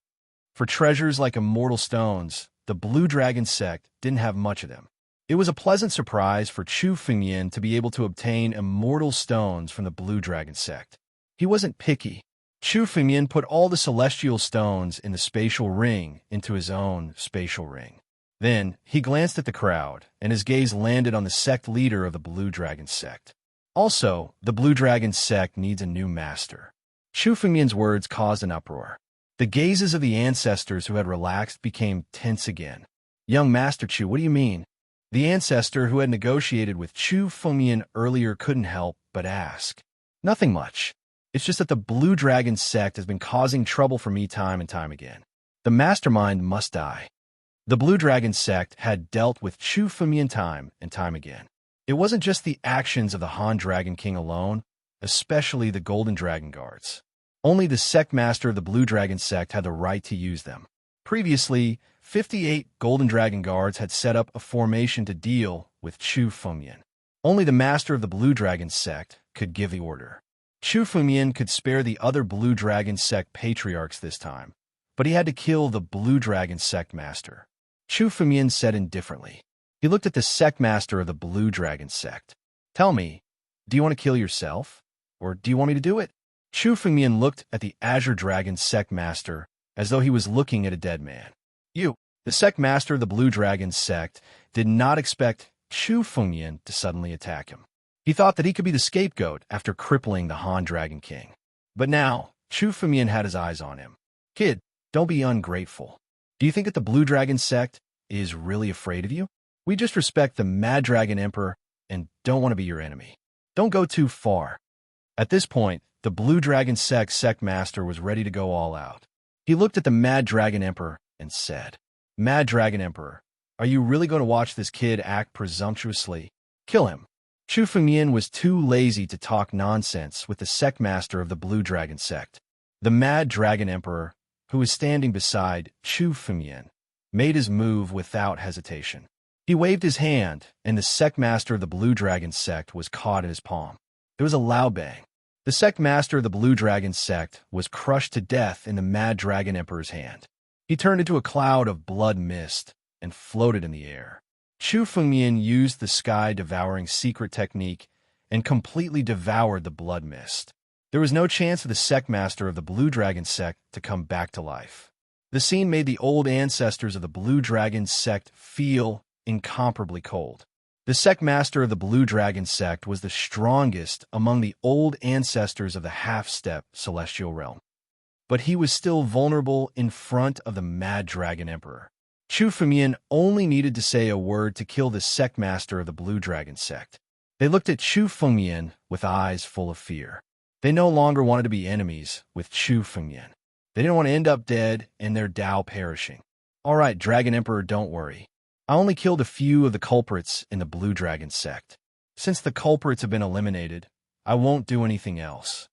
For treasures like immortal stones, the Blue Dragon sect didn't have much of them. It was a pleasant surprise for Chu Fengmian to be able to obtain immortal stones from the Blue Dragon sect. He wasn't picky. Chu Fengmian put all the celestial stones in the spatial ring into his own spatial ring. Then, he glanced at the crowd, and his gaze landed on the sect leader of the Blue Dragon sect. Also, the Blue Dragon sect needs a new master. Chu Fengmian's words caused an uproar. The gazes of the ancestors who had relaxed became tense again. Young Master Chu, what do you mean? The ancestor who had negotiated with Chu Fengmian earlier couldn't help but ask. Nothing much. It's just that the Blue Dragon sect has been causing trouble for me time and time again. The mastermind must die. The Blue Dragon sect had dealt with Chu Fengmian time and time again. It wasn't just the actions of the Han Dragon King alone, especially the Golden Dragon Guards. Only the sect master of the Blue Dragon sect had the right to use them. Previously, 58 Golden Dragon Guards had set up a formation to deal with Chu Fengmian. Only the master of the Blue Dragon sect could give the order. Chu Fengmian could spare the other Blue Dragon sect patriarchs this time, but he had to kill the Blue Dragon sect master. Chu Fengmian said indifferently. He looked at the sect master of the Blue Dragon sect. Tell me, do you want to kill yourself? Or do you want me to do it? Chu Fengmian looked at the Azure Dragon sect master as though he was looking at a dead man. You, the sect master of the Blue Dragon sect, did not expect Chu Fengmian to suddenly attack him. He thought that he could be the scapegoat after crippling the Han Dragon King. But now, Chu Fengmian had his eyes on him. Kid, don't be ungrateful. Do you think that the Blue Dragon sect is really afraid of you? We just respect the Mad Dragon Emperor and don't want to be your enemy. Don't go too far. At this point, the Blue Dragon sect master was ready to go all out. He looked at the Mad Dragon Emperor and said, Mad Dragon Emperor, are you really going to watch this kid act presumptuously? Kill him. Chu Fengmian was too lazy to talk nonsense with the sect master of the Blue Dragon sect. The Mad Dragon Emperor, who was standing beside Chu Fengmian, made his move without hesitation. He waved his hand, and the sect master of the Blue Dragon sect was caught in his palm. There was a loud bang. The sect master of the Blue Dragon sect was crushed to death in the Mad Dragon Emperor's hand. He turned into a cloud of blood mist and floated in the air. Chu Fengmian used the sky-devouring secret technique and completely devoured the blood mist. There was no chance for the sect master of the Blue Dragon sect to come back to life. The scene made the old ancestors of the Blue Dragon sect feel incomparably cold. The sect master of the Blue Dragon sect was the strongest among the old ancestors of the half-step celestial realm. But he was still vulnerable in front of the Mad Dragon Emperor. Chu Fengmian only needed to say a word to kill the sect master of the Blue Dragon sect. They looked at Chu Fengmian with eyes full of fear. They no longer wanted to be enemies with Chu Fengmian. They didn't want to end up dead and their Tao perishing. All right, Dragon Emperor, don't worry. I only killed a few of the culprits in the Blue Dragon sect. Since the culprits have been eliminated, I won't do anything else.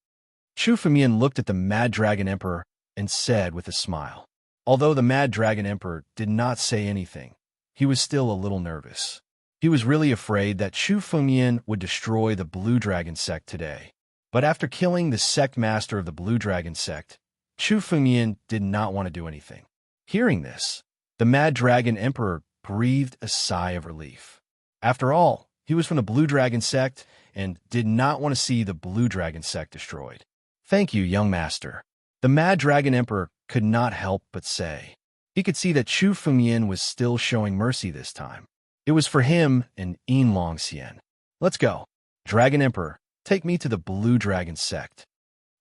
Chu Fengmian looked at the Mad Dragon Emperor and said with a smile. Although the Mad Dragon Emperor did not say anything, he was still a little nervous. He was really afraid that Chu Fengmian would destroy the Blue Dragon sect today. But after killing the sect master of the Blue Dragon sect, Chu Fengmian did not want to do anything. Hearing this, the Mad Dragon Emperor breathed a sigh of relief. After all, he was from the Blue Dragon sect and did not want to see the Blue Dragon sect destroyed. Thank you, young master. The Mad Dragon Emperor could not help but say. He could see that Chu Fengmian was still showing mercy this time. It was for him and Yin Longxian. Let's go. Dragon Emperor, take me to the Blue Dragon sect.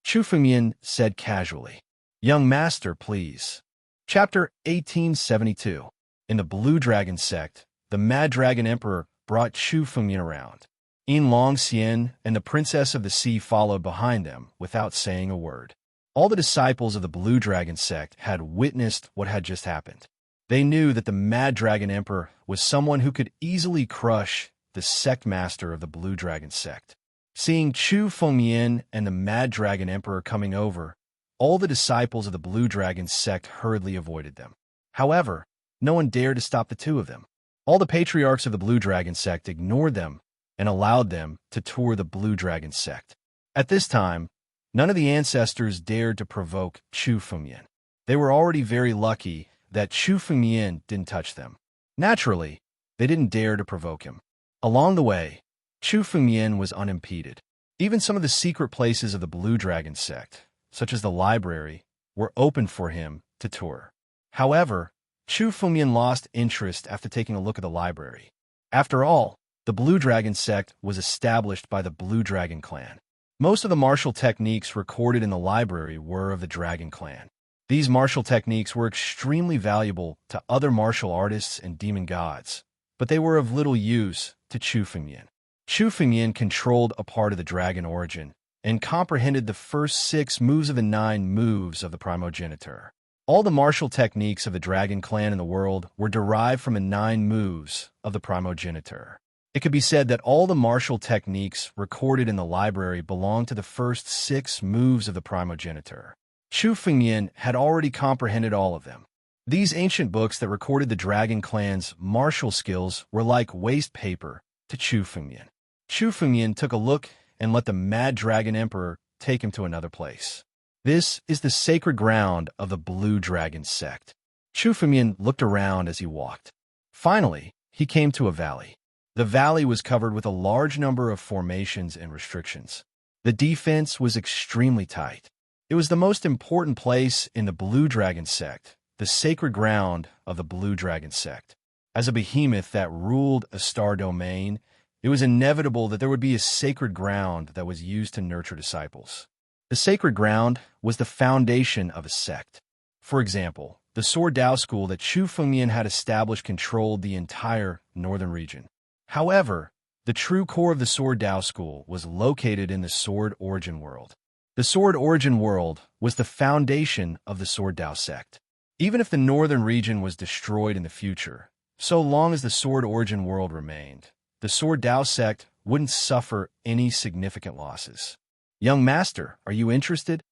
Chu Fengmian said casually. Young master, please. Chapter 1872. In the Blue Dragon sect, the Mad Dragon Emperor brought Chu Fengmian around. Yin Longxian and the Princess of the Sea followed behind them without saying a word. All the disciples of the Blue Dragon sect had witnessed what had just happened. They knew that the Mad Dragon Emperor was someone who could easily crush the sect master of the Blue Dragon sect. Seeing Chu Fengmian and the Mad Dragon Emperor coming over, all the disciples of the Blue Dragon sect hurriedly avoided them. However, no one dared to stop the two of them. All the patriarchs of the Blue Dragon sect ignored them and allowed them to tour the Blue Dragon sect. At this time, none of the ancestors dared to provoke Chu Fengmian. They were already very lucky that Chu Fengmian didn't touch them. Naturally, they didn't dare to provoke him. Along the way, Chu Fengmian was unimpeded. Even some of the secret places of the Blue Dragon sect, such as the library, were open for him to tour. However, Chu Fengmian lost interest after taking a look at the library. After all, the Blue Dragon sect was established by the Blue Dragon clan. Most of the martial techniques recorded in the library were of the Dragon clan. These martial techniques were extremely valuable to other martial artists and demon gods, but they were of little use to Chu Fengmian. Chu Fengmian controlled a part of the dragon origin and comprehended the first 6 moves of the 9 moves of the primogeniture. All the martial techniques of the Dragon clan in the world were derived from the 9 moves of the primogeniture. It could be said that all the martial techniques recorded in the library belonged to the first 6 moves of the primogeniture. Chu Fengmian had already comprehended all of them. These ancient books that recorded the Dragon clan's martial skills were like waste paper to Chu Fengmian. Chu Fengmian took a look and let the Mad Dragon Emperor take him to another place. This is the sacred ground of the Blue Dragon sect. Chu Fengmian looked around as he walked. Finally, he came to a valley. The valley was covered with a large number of formations and restrictions. The defense was extremely tight. It was the most important place in the Blue Dragon sect, the sacred ground of the Blue Dragon sect. As a behemoth that ruled a star domain, it was inevitable that there would be a sacred ground that was used to nurture disciples. The sacred ground was the foundation of a sect. For example, the Sword Dao school that Chu Fengmian had established controlled the entire northern region. However, the true core of the Sword Dao school was located in the Sword Origin world. The Sword Origin world was the foundation of the Sword Dao sect. Even if the northern region was destroyed in the future, so long as the Sword Origin world remained, the Sword Dao sect wouldn't suffer any significant losses. Young master, are you interested?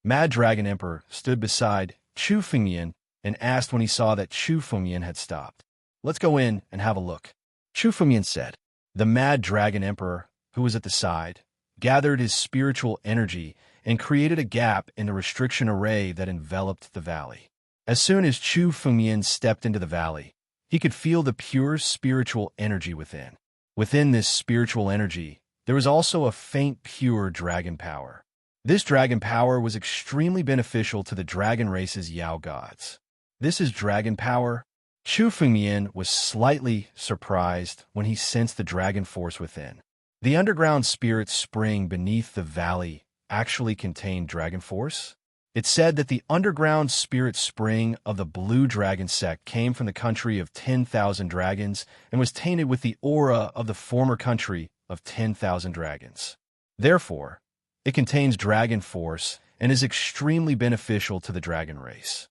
Mad Dragon Emperor stood beside Chu Fengmian and asked when he saw that Chu Fengmian had stopped. Let's go in and have a look. Chu Fengmian said. The Mad Dragon Emperor, who was at the side, gathered his spiritual energy and created a gap in the restriction array that enveloped the valley. As soon as Chu Fengmian stepped into the valley, he could feel the pure spiritual energy within. Within this spiritual energy, there was also a faint pure dragon power. This dragon power was extremely beneficial to the dragon race's Yao gods. This is dragon power. Chu Fengmian was slightly surprised when he sensed the dragon force within. The underground spirit spring beneath the valley actually contained dragon force. It said that the underground spirit spring of the Blue Dragon sect came from the country of 10,000 dragons and was tainted with the aura of the former country of 10,000 dragons. Therefore, it contains dragon force and is extremely beneficial to the dragon race.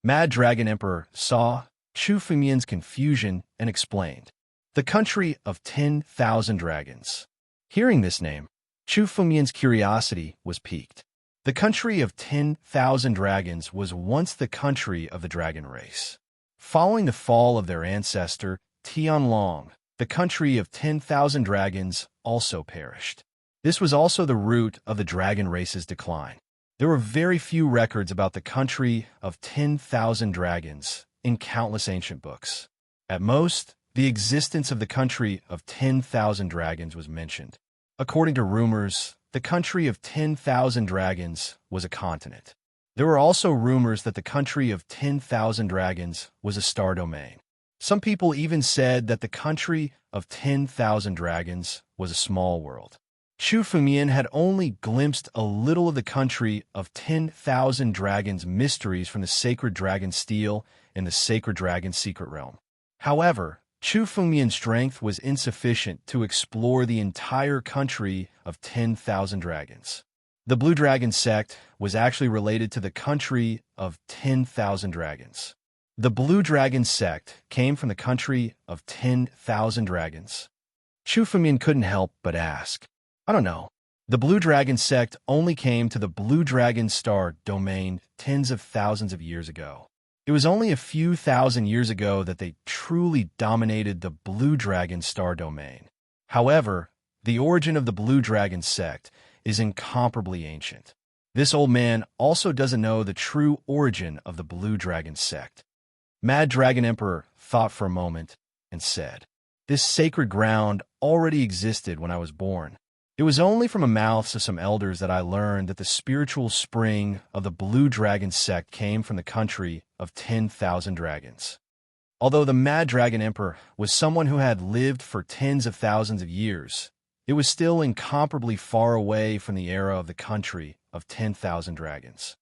Mad Dragon Emperor saw Chu Fengmian's confusion and explained, the country of 10,000 dragons. Hearing this name, Chu Fengmian's curiosity was piqued. The country of 10,000 dragons was once the country of the dragon race. Following the fall of their ancestor, Tianlong, the country of 10,000 dragons also perished. This was also the root of the dragon race's decline. There were very few records about the country of 10,000 dragons in countless ancient books. At most, the existence of the country of 10,000 dragons was mentioned. According to rumors, the country of 10,000 dragons was a continent. There were also rumors that the country of 10,000 dragons was a star domain. Some people even said that the country of 10,000 dragons was a small world. Chu Fengmian had only glimpsed a little of the country of 10,000 dragons' mysteries from the sacred dragon steel and the sacred dragon secret realm. However, Chu Fengmian's strength was insufficient to explore the entire country of 10,000 dragons. The Blue Dragon sect was actually related to the country of 10,000 dragons. The Blue Dragon sect came from the country of 10,000 dragons. Chu Fengmian couldn't help but ask. I don't know. The Blue Dragon sect only came to the Blue Dragon star domain tens of thousands of years ago. It was only a few thousand years ago that they truly dominated the Blue Dragon star domain. However, the origin of the Blue Dragon sect is incomparably ancient. This old man also doesn't know the true origin of the Blue Dragon sect. Mad Dragon Emperor thought for a moment and said, "This sacred ground already existed when I was born. It was only from the mouths of some elders that I learned that the spiritual spring of the Blue Dragon sect came from the country of 10,000 dragons." Although the Mad Dragon Emperor was someone who had lived for tens of thousands of years, it was still incomparably far away from the era of the country of 10,000 dragons.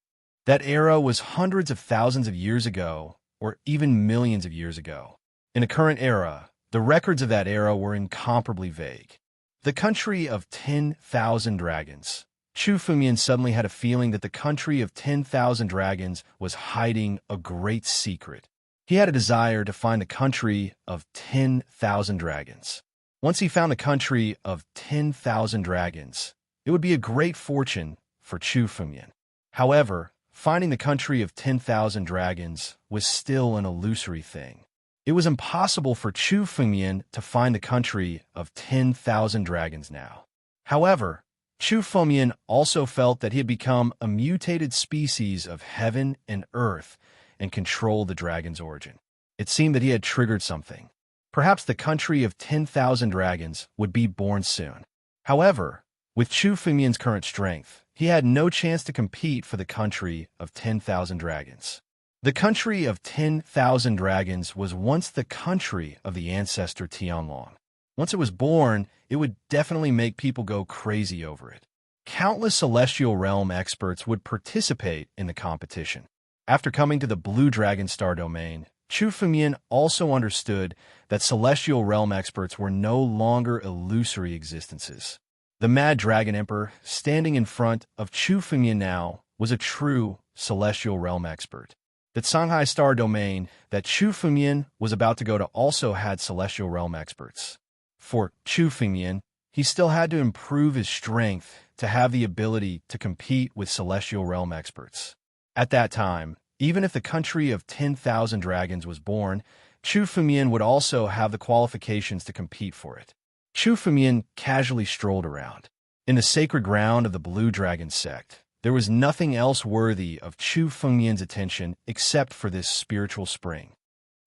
That era was hundreds of thousands of years ago, or even millions of years ago. In the current era, the records of that era were incomparably vague. The country of 10,000 dragons. Chu Fengmian suddenly had a feeling that the country of 10,000 dragons was hiding a great secret. He had a desire to find the country of 10,000 dragons. Once he found the country of 10,000 dragons, it would be a great fortune for Chu Fengmian. However, finding the country of 10,000 dragons was still an illusory thing. It was impossible for Chu Fengmian to find the country of 10,000 dragons now. However, Chu Fengmian also felt that he had become a mutated species of heaven and earth and controlled the dragon's origin. It seemed that he had triggered something. Perhaps the country of 10,000 dragons would be born soon. However, with Chu Fengmian's current strength, he had no chance to compete for the country of 10,000 dragons. The country of 10,000 dragons was once the country of the ancestor Tianlong. Once it was born, it would definitely make people go crazy over it. Countless celestial realm experts would participate in the competition. After coming to the Blue Dragon star domain, Chu Fengmian also understood that celestial realm experts were no longer illusory existences. The Mad Dragon Emperor, standing in front of Chu Fengmian now, was a true celestial realm expert. The Shanghai star domain that Chu Fengmian was about to go to also had celestial realm experts. For Chu Fengmian, he still had to improve his strength to have the ability to compete with celestial realm experts. At that time, even if the country of 10,000 dragons was born, Chu Fengmian would also have the qualifications to compete for it. Chu Fengmian casually strolled around. In the sacred ground of the Blue Dragon sect, there was nothing else worthy of Chu Fengmian's attention except for this spiritual spring.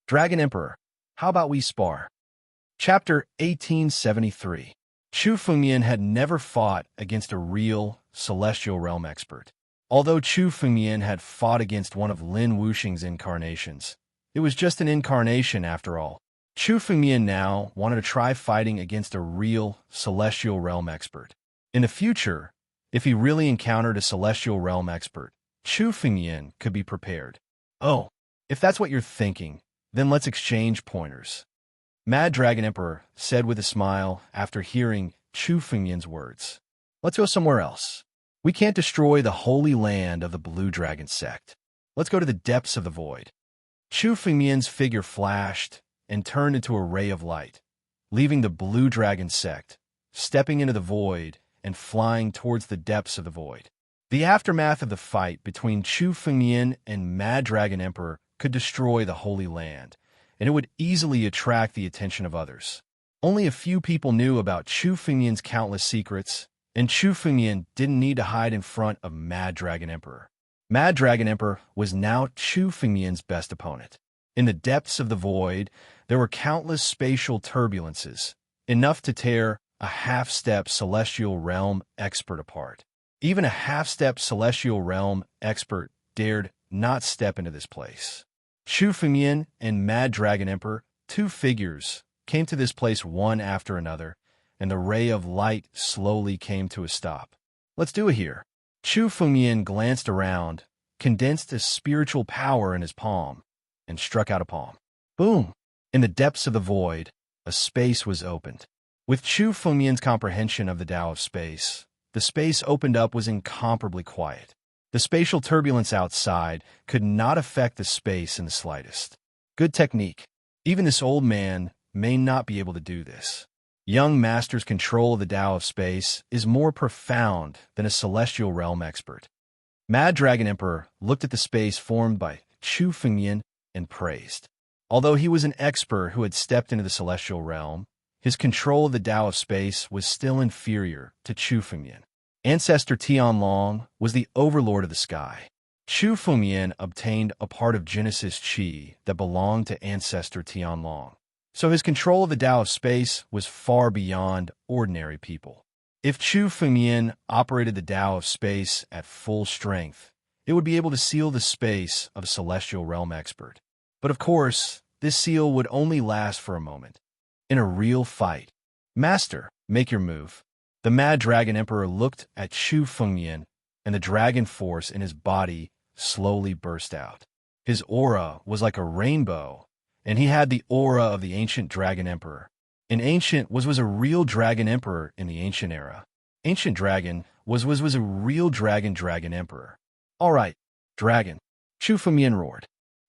Dragon Emperor, how about we spar? Chapter 1873. Chu Fengmian had never fought against a real celestial realm expert. Although Chu Fengmian had fought against one of Lin Wuxing's incarnations, it was just an incarnation after all. Chu Fengmian now wanted to try fighting against a real celestial realm expert. In the future, if he really encountered a celestial realm expert, Chu Fengmian could be prepared. Oh, if that's what you're thinking, then let's exchange pointers. Mad Dragon Emperor said with a smile after hearing Chu Fengmian's words. Let's go somewhere else. We can't destroy the holy land of the Blue Dragon sect. Let's go to the depths of the void. Chu Fengmian's figure flashed and turned into a ray of light, leaving the Blue Dragon sect, stepping into the void and flying towards the depths of the void. The aftermath of the fight between Chu Fengmian and Mad Dragon Emperor could destroy the Holy Land, and it would easily attract the attention of others. Only a few people knew about Chu Fengmian's countless secrets, and Chu Fengmian didn't need to hide in front of Mad Dragon Emperor. Mad Dragon Emperor was now Chu Fengmian's best opponent. In the depths of the void, there were countless spatial turbulences, enough to tear a half-step celestial realm expert apart. Even a half-step celestial realm expert dared not step into this place. Chu Fengmian and Mad Dragon Emperor, two figures, came to this place one after another, and the ray of light slowly came to a stop. Let's do it here. Chu Fengmian glanced around, condensed his spiritual power in his palm, and struck out a palm. Boom! In the depths of the void, a space was opened. With Chu Fengmian's comprehension of the Tao of space, the space opened up was incomparably quiet. The spatial turbulence outside could not affect the space in the slightest. Good technique. Even this old man may not be able to do this. Young master's control of the Tao of space is more profound than a celestial realm expert. Mad Dragon Emperor looked at the space formed by Chu Fengyan and praised. Although he was an expert who had stepped into the celestial realm, his control of the Tao of space was still inferior to Chu Fengyan. Ancestor Tianlong was the overlord of the sky. Chu Fengyan obtained a part of Genesis Qi that belonged to Ancestor Tianlong, so his control of the Tao of space was far beyond ordinary people. If Chu Fengyan operated the Tao of space at full strength, it would be able to seal the space of a celestial realm expert. But of course, this seal would only last for a moment. In a real fight, Master, make your move. The Mad Dragon Emperor looked at Chu Fengyan, and the dragon force in his body slowly burst out. His aura was like a rainbow, and he had the aura of the ancient Dragon Emperor. An ancient was a real Dragon Emperor in the ancient era. Ancient Dragon was a real Dragon Emperor. All right, Dragon, Chu Fengyan roared.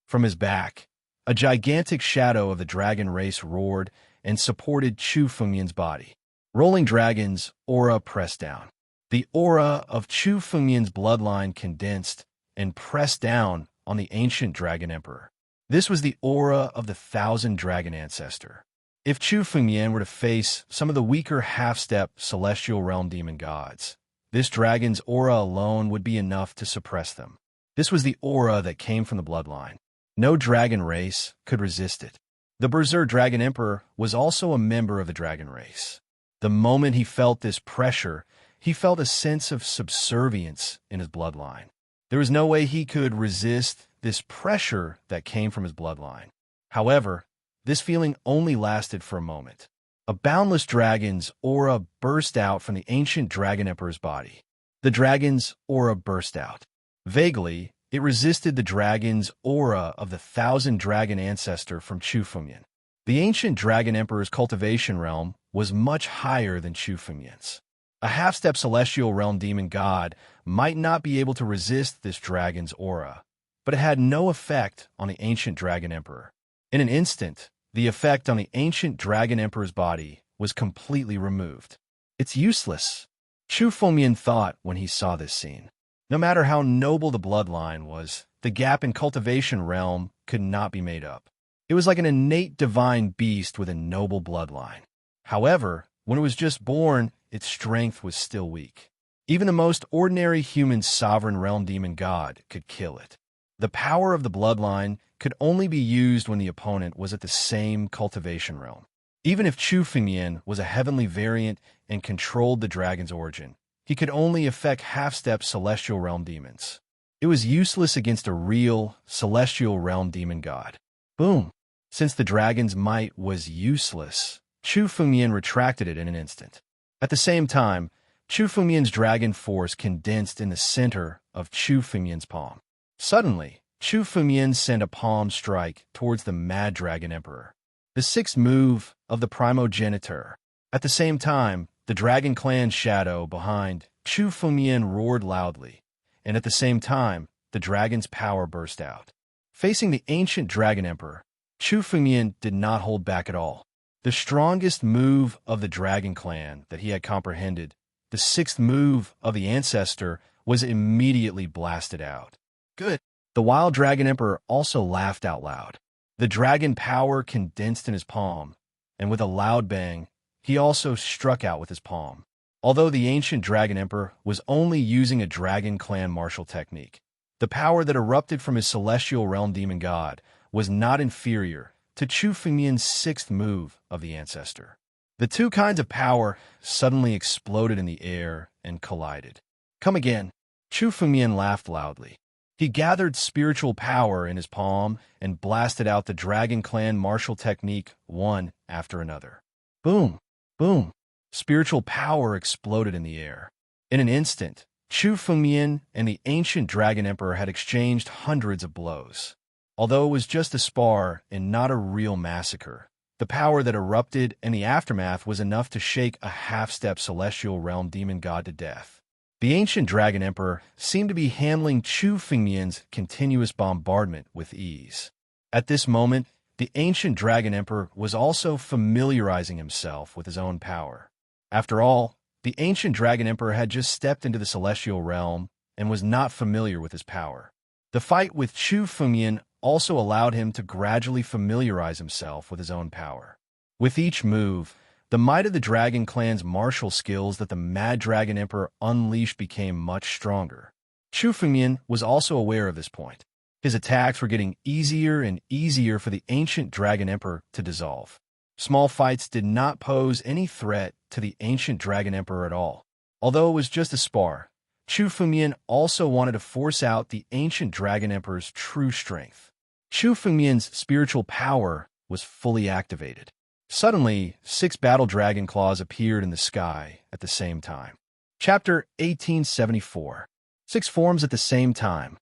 From his back, a gigantic shadow of the dragon race roared and supported Chu Fengyan's body. Rolling Dragon's aura pressed down. The aura of Chu Fengyan's bloodline condensed and pressed down on the ancient Dragon Emperor. This was the aura of the 1,000 Dragon Ancestor. If Chu Fengyan were to face some of the weaker half-step celestial realm demon gods, this dragon's aura alone would be enough to suppress them. This was the aura that came from the bloodline. No dragon race could resist it. The Berserker Dragon Emperor was also a member of the dragon race. The moment he felt this pressure, he felt a sense of subservience in his bloodline. There was no way he could resist this pressure that came from his bloodline. However, this feeling only lasted for a moment. A boundless dragon's aura burst out from the ancient Dragon Emperor's body. The dragon's aura burst out. Vaguely, it resisted the dragon's aura of the 1,000 Dragon Ancestor from Chu Fengyan. The ancient Dragon Emperor's cultivation realm was much higher than Chu Fengyan's. A half-step celestial realm demon god might not be able to resist this dragon's aura, but it had no effect on the ancient Dragon Emperor. In an instant, the effect on the ancient Dragon Emperor's body was completely removed. It's useless, Chu Fengyan thought when he saw this scene. No matter how noble the bloodline was, the gap in cultivation realm could not be made up. It was like an innate divine beast with a noble bloodline. However, when it was just born, its strength was still weak. Even the most ordinary human sovereign realm demon god could kill it. The power of the bloodline could only be used when the opponent was at the same cultivation realm. Even if Chu Fengyan was a heavenly variant and controlled the dragon's origin, he could only affect half-step celestial realm demons. It was useless against a real celestial realm demon god. Boom! Since the dragon's might was useless, Chu Fengyan retracted it in an instant. At the same time, Chu Fengyan's dragon force condensed in the center of Chu Fengyan's palm. Suddenly, Chu Fengyan sent a palm strike towards the Mad Dragon Emperor, the sixth move of the primogeniture. At the same time, the Dragon Clan shadow behind Chu Fengyan roared loudly, and at the same time, the dragon's power burst out. Facing the ancient Dragon Emperor, Chu Fengyan did not hold back at all. The strongest move of the Dragon Clan that he had comprehended, the sixth move of the Ancestor, was immediately blasted out. Good. The Wild Dragon Emperor also laughed out loud. The dragon power condensed in his palm, and with a loud bang, he also struck out with his palm. Although the ancient Dragon Emperor was only using a Dragon Clan martial technique, the power that erupted from his celestial realm demon god was not inferior to Chu Fengyan's sixth move of the Ancestor. The two kinds of power suddenly exploded in the air and collided. Come again. Chu Fengyan laughed loudly. He gathered spiritual power in his palm and blasted out the Dragon Clan martial technique one after another. Boom! Boom! Spiritual power exploded in the air. In an instant, Chu Fengyan and the ancient Dragon Emperor had exchanged hundreds of blows. Although it was just a spar and not a real massacre, the power that erupted in the aftermath was enough to shake a half-step celestial realm demon god to death. The ancient Dragon Emperor seemed to be handling Chu Fengmian's continuous bombardment with ease. At this moment, the ancient Dragon Emperor was also familiarizing himself with his own power. After all, the ancient Dragon Emperor had just stepped into the celestial realm and was not familiar with his power. The fight with Chu Fengmian also allowed him to gradually familiarize himself with his own power. With each move, the might of the Dragon Clan's martial skills that the Mad Dragon Emperor unleashed became much stronger. Chu Fengmian was also aware of this point. His attacks were getting easier and easier for the ancient Dragon Emperor to dissolve. Small fights did not pose any threat to the ancient Dragon Emperor at all. Although it was just a spar, Chu Fengmian also wanted to force out the ancient Dragon Emperor's true strength. Chu Fengmian's spiritual power was fully activated. Suddenly, 6 battle dragon claws appeared in the sky at the same time. Chapter 1874. 6 forms at the same time.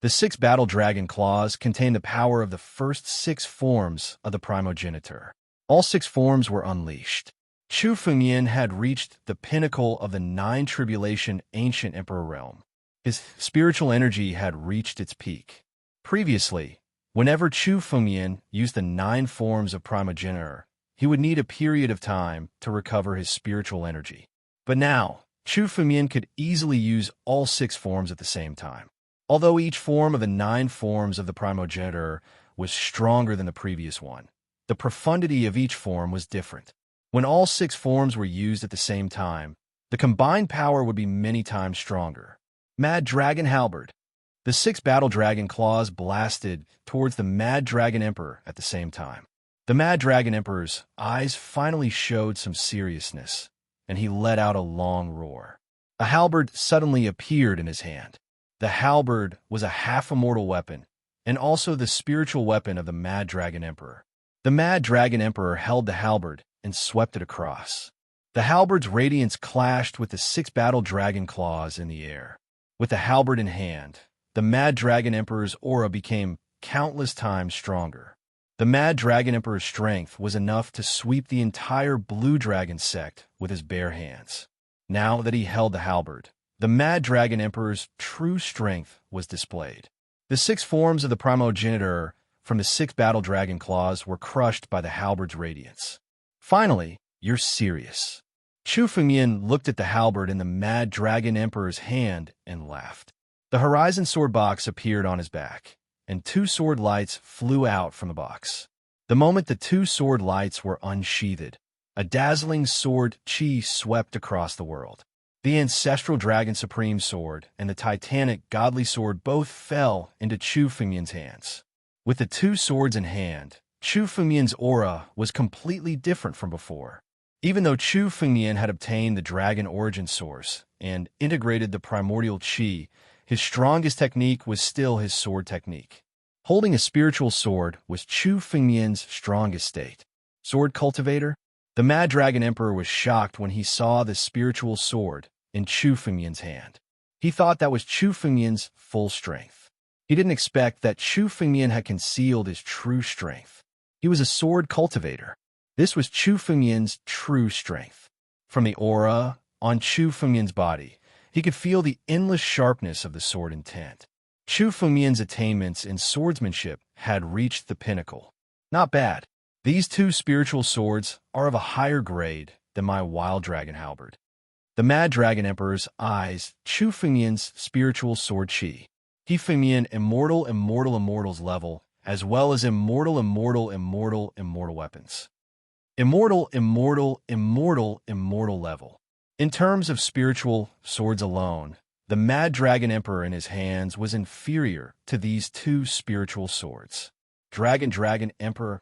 The 6 battle dragon claws contain the power of the first 6 forms of the primogeniture. All 6 forms were unleashed. Chu Fengmian had reached the pinnacle of the 9 tribulation ancient emperor realm. His spiritual energy had reached its peak. Previously, whenever Chu Fengmian used the 9 forms of primogeniture, he would need a period of time to recover his spiritual energy. But now, Chu Fengmian could easily use all 6 forms at the same time. Although each form of the 9 forms of the primogeniture was stronger than the previous one, the profundity of each form was different. When all 6 forms were used at the same time, the combined power would be many times stronger. Mad Dragon Halberd. The 6 battle dragon claws blasted towards the Mad Dragon Emperor at the same time. The Mad Dragon Emperor's eyes finally showed some seriousness, and he let out a long roar. A halberd suddenly appeared in his hand. The halberd was a half-immortal weapon, and also the spiritual weapon of the Mad Dragon Emperor. The Mad Dragon Emperor held the halberd and swept it across. The halberd's radiance clashed with the 6 battle dragon claws in the air. With the halberd in hand, the Mad Dragon Emperor's aura became countless times stronger. The Mad Dragon Emperor's strength was enough to sweep the entire Blue Dragon sect with his bare hands. Now that he held the halberd, the Mad Dragon Emperor's true strength was displayed. The 6 forms of the primogeniture from the 6 battle dragon claws were crushed by the halberd's radiance. Finally, you're serious. Chu Fengmian looked at the halberd in the Mad Dragon Emperor's hand and laughed. The Horizon sword box appeared on his back, and 2 sword lights flew out from the box. The moment the 2 sword lights were unsheathed, a dazzling sword chi swept across the world. The ancestral Dragon Supreme Sword and the titanic Godly Sword both fell into Chu Fengmian's hands. With the 2 swords in hand, Chu Fengmian's aura was completely different from before. Even though Chu Fengmian had obtained the Dragon Origin Source and integrated the primordial chi, his strongest technique was still his sword technique. Holding a spiritual sword was Chu Fengmian's strongest state. Sword Cultivator? The Mad Dragon Emperor was shocked when he saw the spiritual sword in Chu Fengmian's hand. He thought that was Chu Fengmian's full strength. He didn't expect that Chu Fengmian had concealed his true strength. He was a sword cultivator. This was Chu Fengmian's true strength. From the aura on Chu Fengmian's body, he could feel the endless sharpness of the sword intent. Chu Fengmian's attainments in swordsmanship had reached the pinnacle. Not bad. These 2 spiritual swords are of a higher grade than my Wild Dragon Halberd. The Mad Dragon Emperor's eyes, Chu Fengmian's spiritual sword chi. He Fengmian immortal's level, as well as immortal weapons. Immortal level. In terms of spiritual swords alone, the Mad Dragon Emperor in his hands was inferior to these 2 spiritual swords. Dragon Emperor.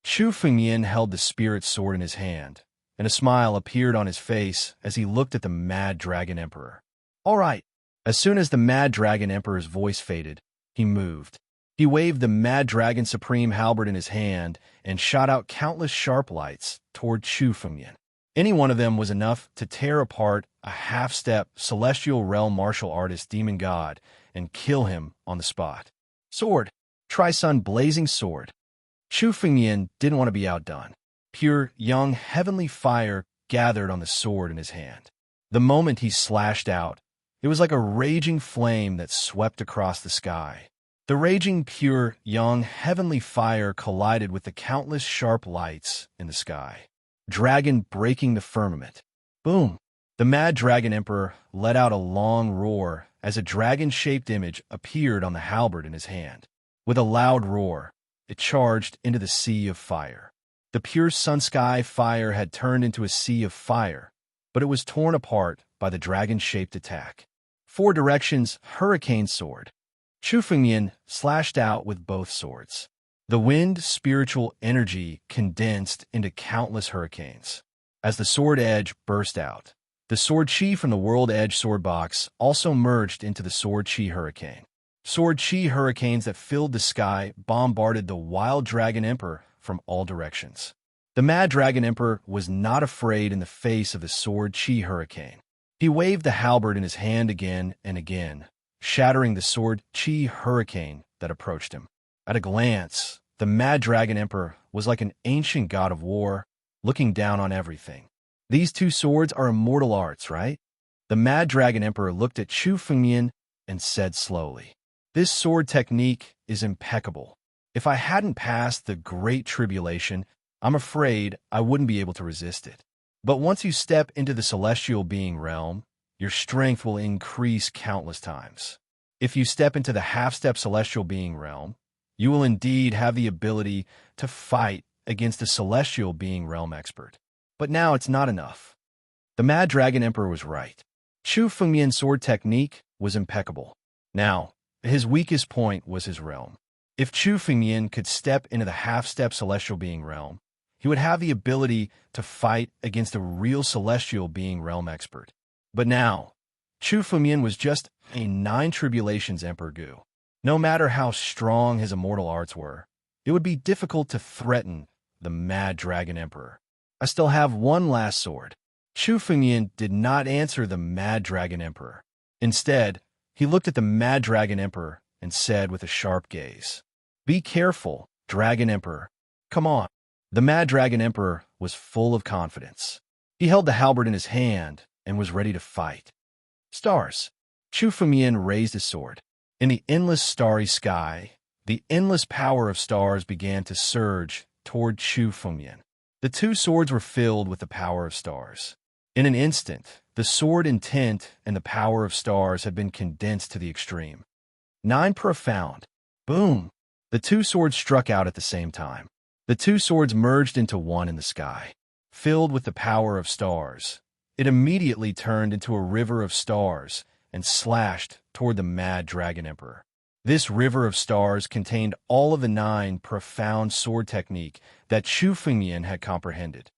Chu Fengmian held the spirit sword in his hand, and a smile appeared on his face as he looked at the Mad Dragon Emperor. All right. As soon as the Mad Dragon Emperor's voice faded, he moved. He waved the Mad Dragon Supreme Halberd in his hand and shot out countless sharp lights toward Chu Fengmian. Any one of them was enough to tear apart a half-step celestial realm martial artist demon god and kill him on the spot. Sword. Tri-Sun Blazing Sword. Chu Fengmian didn't want to be outdone. Pure, young, heavenly fire gathered on the sword in his hand. The moment he slashed out, It was like a raging flame that swept across the sky. The raging, pure, young, heavenly fire collided with the countless sharp lights in the sky. Dragon breaking the firmament. Boom! The mad dragon emperor let out a long roar as a dragon-shaped image appeared on the halberd in his hand. With a loud roar, it charged into the sea of fire. The pure sun-sky fire had turned into a sea of fire, but it was torn apart by the dragon-shaped attack. 4 directions, hurricane sword. Chu Fengmian slashed out with both swords. The wind spiritual energy condensed into countless hurricanes. As the sword edge burst out, the sword chi from the world edge sword box also merged into the sword chi hurricane. Sword chi hurricanes that filled the sky bombarded the wild dragon emperor from all directions. The mad dragon emperor was not afraid in the face of the sword chi hurricane. He waved the halberd in his hand again and again, shattering the sword chi hurricane that approached him. At a glance, the mad dragon emperor was like an ancient god of war, looking down on everything. These 2 swords are immortal arts, right? The mad dragon emperor looked at Chu Fengmian and said slowly, "This sword technique is impeccable. If I hadn't passed the Great Tribulation, I'm afraid I wouldn't be able to resist it. But once you step into the celestial being realm, your strength will increase countless times. If you step into the half-step celestial being realm, you will indeed have the ability to fight against a celestial being realm expert. But now it's not enough." The mad dragon emperor was right. Chu Fengmian's sword technique was impeccable. Now, his weakest point was his realm. If Chu Fengmian could step into the half-step celestial being realm, he would have the ability to fight against a real celestial being realm expert. But now, Chu Fengmian was just a 9 tribulations emperor Gu. No matter how strong his immortal arts were, it would be difficult to threaten the mad dragon emperor. "I still have one last sword." Chu Fengmian did not answer the mad dragon emperor. Instead, he looked at the mad dragon emperor and said with a sharp gaze, "Be careful, dragon emperor. Come on." The mad dragon emperor was full of confidence. He held the halberd in his hand and was ready to fight. Stars. Chu Fengmian raised his sword. In the endless starry sky, the endless power of stars began to surge toward Chu Fengmian. The 2 swords were filled with the power of stars. In an instant, the sword intent and the power of stars had been condensed to the extreme. 9 profound. Boom! The 2 swords struck out at the same time. The 2 swords merged into one in the sky. Filled with the power of stars, it immediately turned into a river of stars and slashed toward the mad dragon emperor. This river of stars contained all of the 9 profound sword technique that Chu Fengmian had comprehended.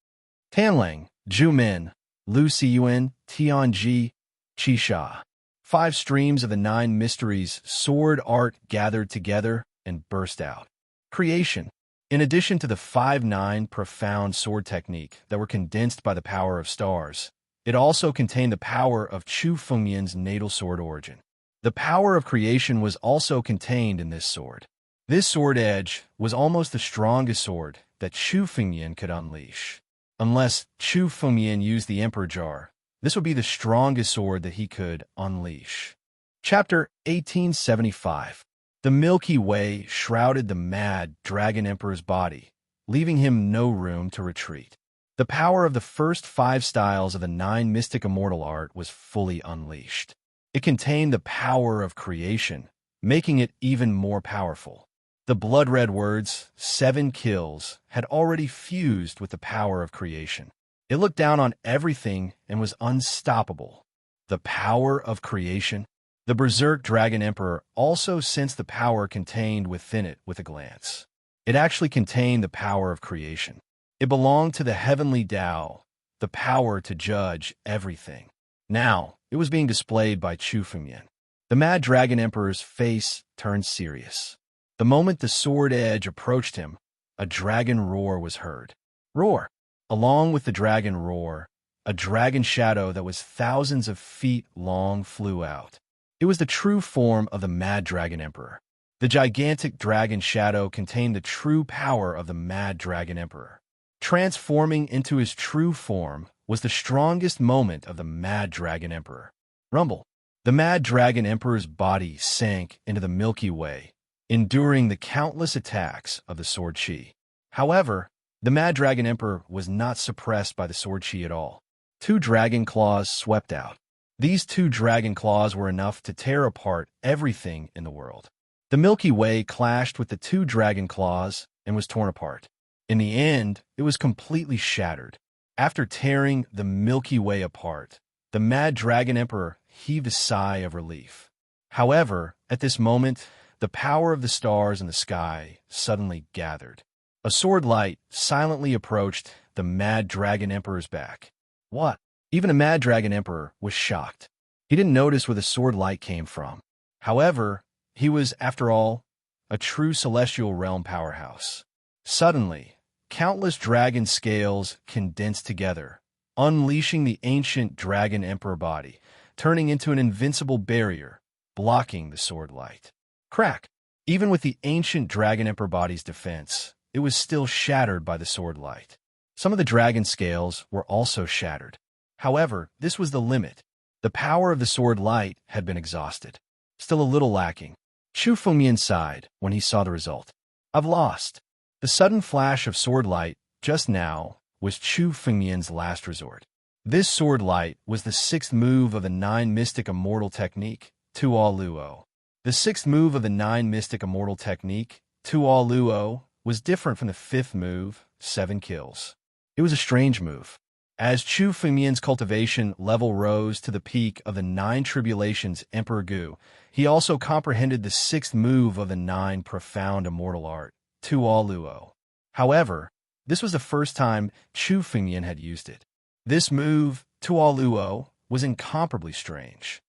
Tanlang, Zhu Min, Lu Siyuan, Tianji, Qisha. 5 streams of the 9 mysteries sword art gathered together and burst out. Creation. In addition to the 5-9 profound sword technique that were condensed by the power of stars, it also contained the power of Chu Fengmian's natal sword origin. The power of creation was also contained in this sword. This sword edge was almost the strongest sword that Chu Fengmian could unleash. Unless Chu Fengmian used the Emperor Jar, this would be the strongest sword that he could unleash. Chapter 1875. The Milky Way shrouded the mad Dragon Emperor's body, leaving him no room to retreat. The power of the first 5 styles of the 9 mystic immortal art was fully unleashed. It contained the power of creation, making it even more powerful. The blood-red words, 7 kills, had already fused with the power of creation. It looked down on everything and was unstoppable. The power of creation. The Berserk Dragon Emperor also sensed the power contained within it with a glance. It actually contained the power of creation. It belonged to the heavenly Tao, the power to judge everything. Now, it was being displayed by Chu Fengmian. The Mad Dragon Emperor's face turned serious. The moment the sword edge approached him, a dragon roar was heard. Roar! Along with the dragon roar, a dragon shadow that was thousands of feet long flew out. It was the true form of the Mad Dragon Emperor. The gigantic dragon shadow contained the true power of the Mad Dragon Emperor. Transforming into his true form was the strongest moment of the Mad Dragon Emperor. Rumble. The Mad Dragon Emperor's body sank into the Milky Way, enduring the countless attacks of the sword chi. However, the Mad Dragon Emperor was not suppressed by the sword chi at all. 2 dragon claws swept out. These 2 dragon claws were enough to tear apart everything in the world. The Milky Way clashed with the 2 dragon claws and was torn apart. In the end, it was completely shattered. After tearing the Milky Way apart, the Mad Dragon Emperor heaved a sigh of relief. However, at this moment, the power of the stars in the sky suddenly gathered. A sword light silently approached the Mad Dragon Emperor's back. What? Even the Mad Dragon Emperor was shocked. He didn't notice where the sword light came from. However, he was, after all, a true celestial realm powerhouse. Suddenly, countless dragon scales condensed together, unleashing the ancient Dragon Emperor body, turning into an invincible barrier, blocking the sword light. Crack! Even with the ancient Dragon Emperor body's defense, it was still shattered by the sword light. Some of the dragon scales were also shattered. However, this was the limit. The power of the sword light had been exhausted. Still a little lacking. Chu Fengmian sighed when he saw the result. I've lost. The sudden flash of sword light just now was Chu Fengmian's last resort. This sword light was the 6th move of the 9 Mystic Immortal Technique, Tuo Luo. The 6th move of the 9 Mystic Immortal Technique, Tuo Luo, was different from the 5th move, 7 Kills. It was a strange move. As Chu Fengmian's cultivation level rose to the peak of the 9 Tribulations Emperor Gu, he also comprehended the 6th move of the 9 Profound Immortal Art, Tuo Luo. However, this was the first time Chu Fengmian had used it. This move, Tuo Luo, was incomparably strange.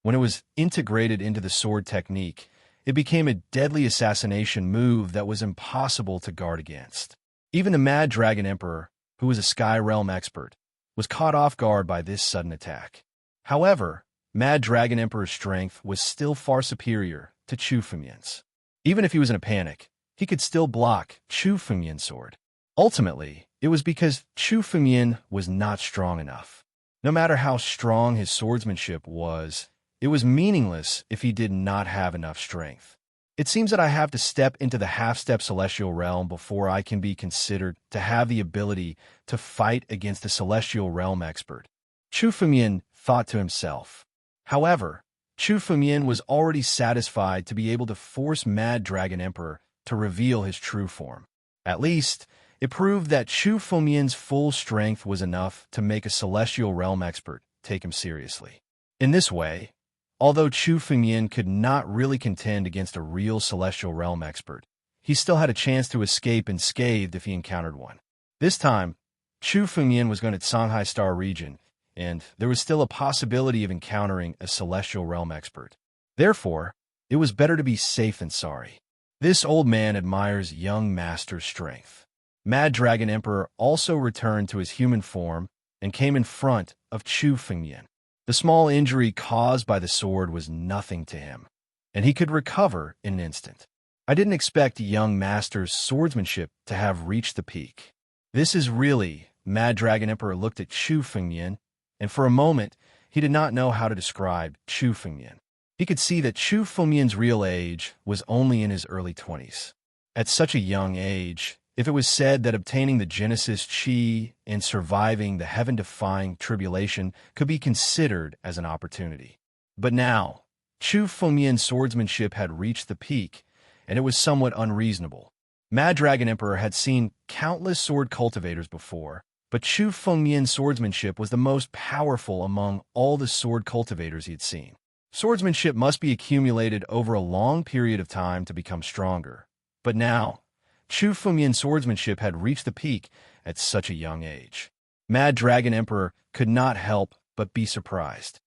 When it was integrated into the sword technique, it became a deadly assassination move that was impossible to guard against. Even the Mad Dragon Emperor, who was a Sky Realm expert, was caught off guard by this sudden attack. However, Mad Dragon Emperor's strength was still far superior to Chu Fengmian's. Even if he was in a panic, he could still block Chu Fengmian's sword. Ultimately, it was because Chu Fengmian was not strong enough. No matter how strong his swordsmanship was, it was meaningless if he did not have enough strength. It seems that I have to step into the half-step celestial realm before I can be considered to have the ability to fight against a celestial realm expert, Chu Fengmian thought to himself. However, Chu Fengmian was already satisfied to be able to force Mad Dragon Emperor to reveal his true form. At least, it proved that Chu Fengmian's full strength was enough to make a celestial realm expert take him seriously. In this way, although Chu Fengmian could not really contend against a real celestial realm expert, he still had a chance to escape unscathed if he encountered one. This time, Chu Fengmian was going to Shanghai Star region, and there was still a possibility of encountering a celestial realm expert. Therefore, it was better to be safe than sorry. This old man admires young master's strength. Mad Dragon Emperor also returned to his human form and came in front of Chu Fengmian. The small injury caused by the sword was nothing to him, and he could recover in an instant. I didn't expect young master's swordsmanship to have reached the peak. This is really, Mad Dragon Emperor looked at Chu Fengmian, and for a moment, he did not know how to describe Chu Fengmian. He could see that Chu Fengmian's real age was only in his early 20s. At such a young age, if it was said that obtaining the Genesis Chi and surviving the heaven-defying tribulation could be considered as an opportunity. But now, Chu Fengmian's swordsmanship had reached the peak, and it was somewhat unreasonable. Mad Dragon Emperor had seen countless sword cultivators before, but Chu Fengmian's swordsmanship was the most powerful among all the sword cultivators he had seen. Swordsmanship must be accumulated over a long period of time to become stronger. But now, Chu Fengmian's swordsmanship had reached the peak at such a young age. Mad Dragon Emperor could not help but be surprised.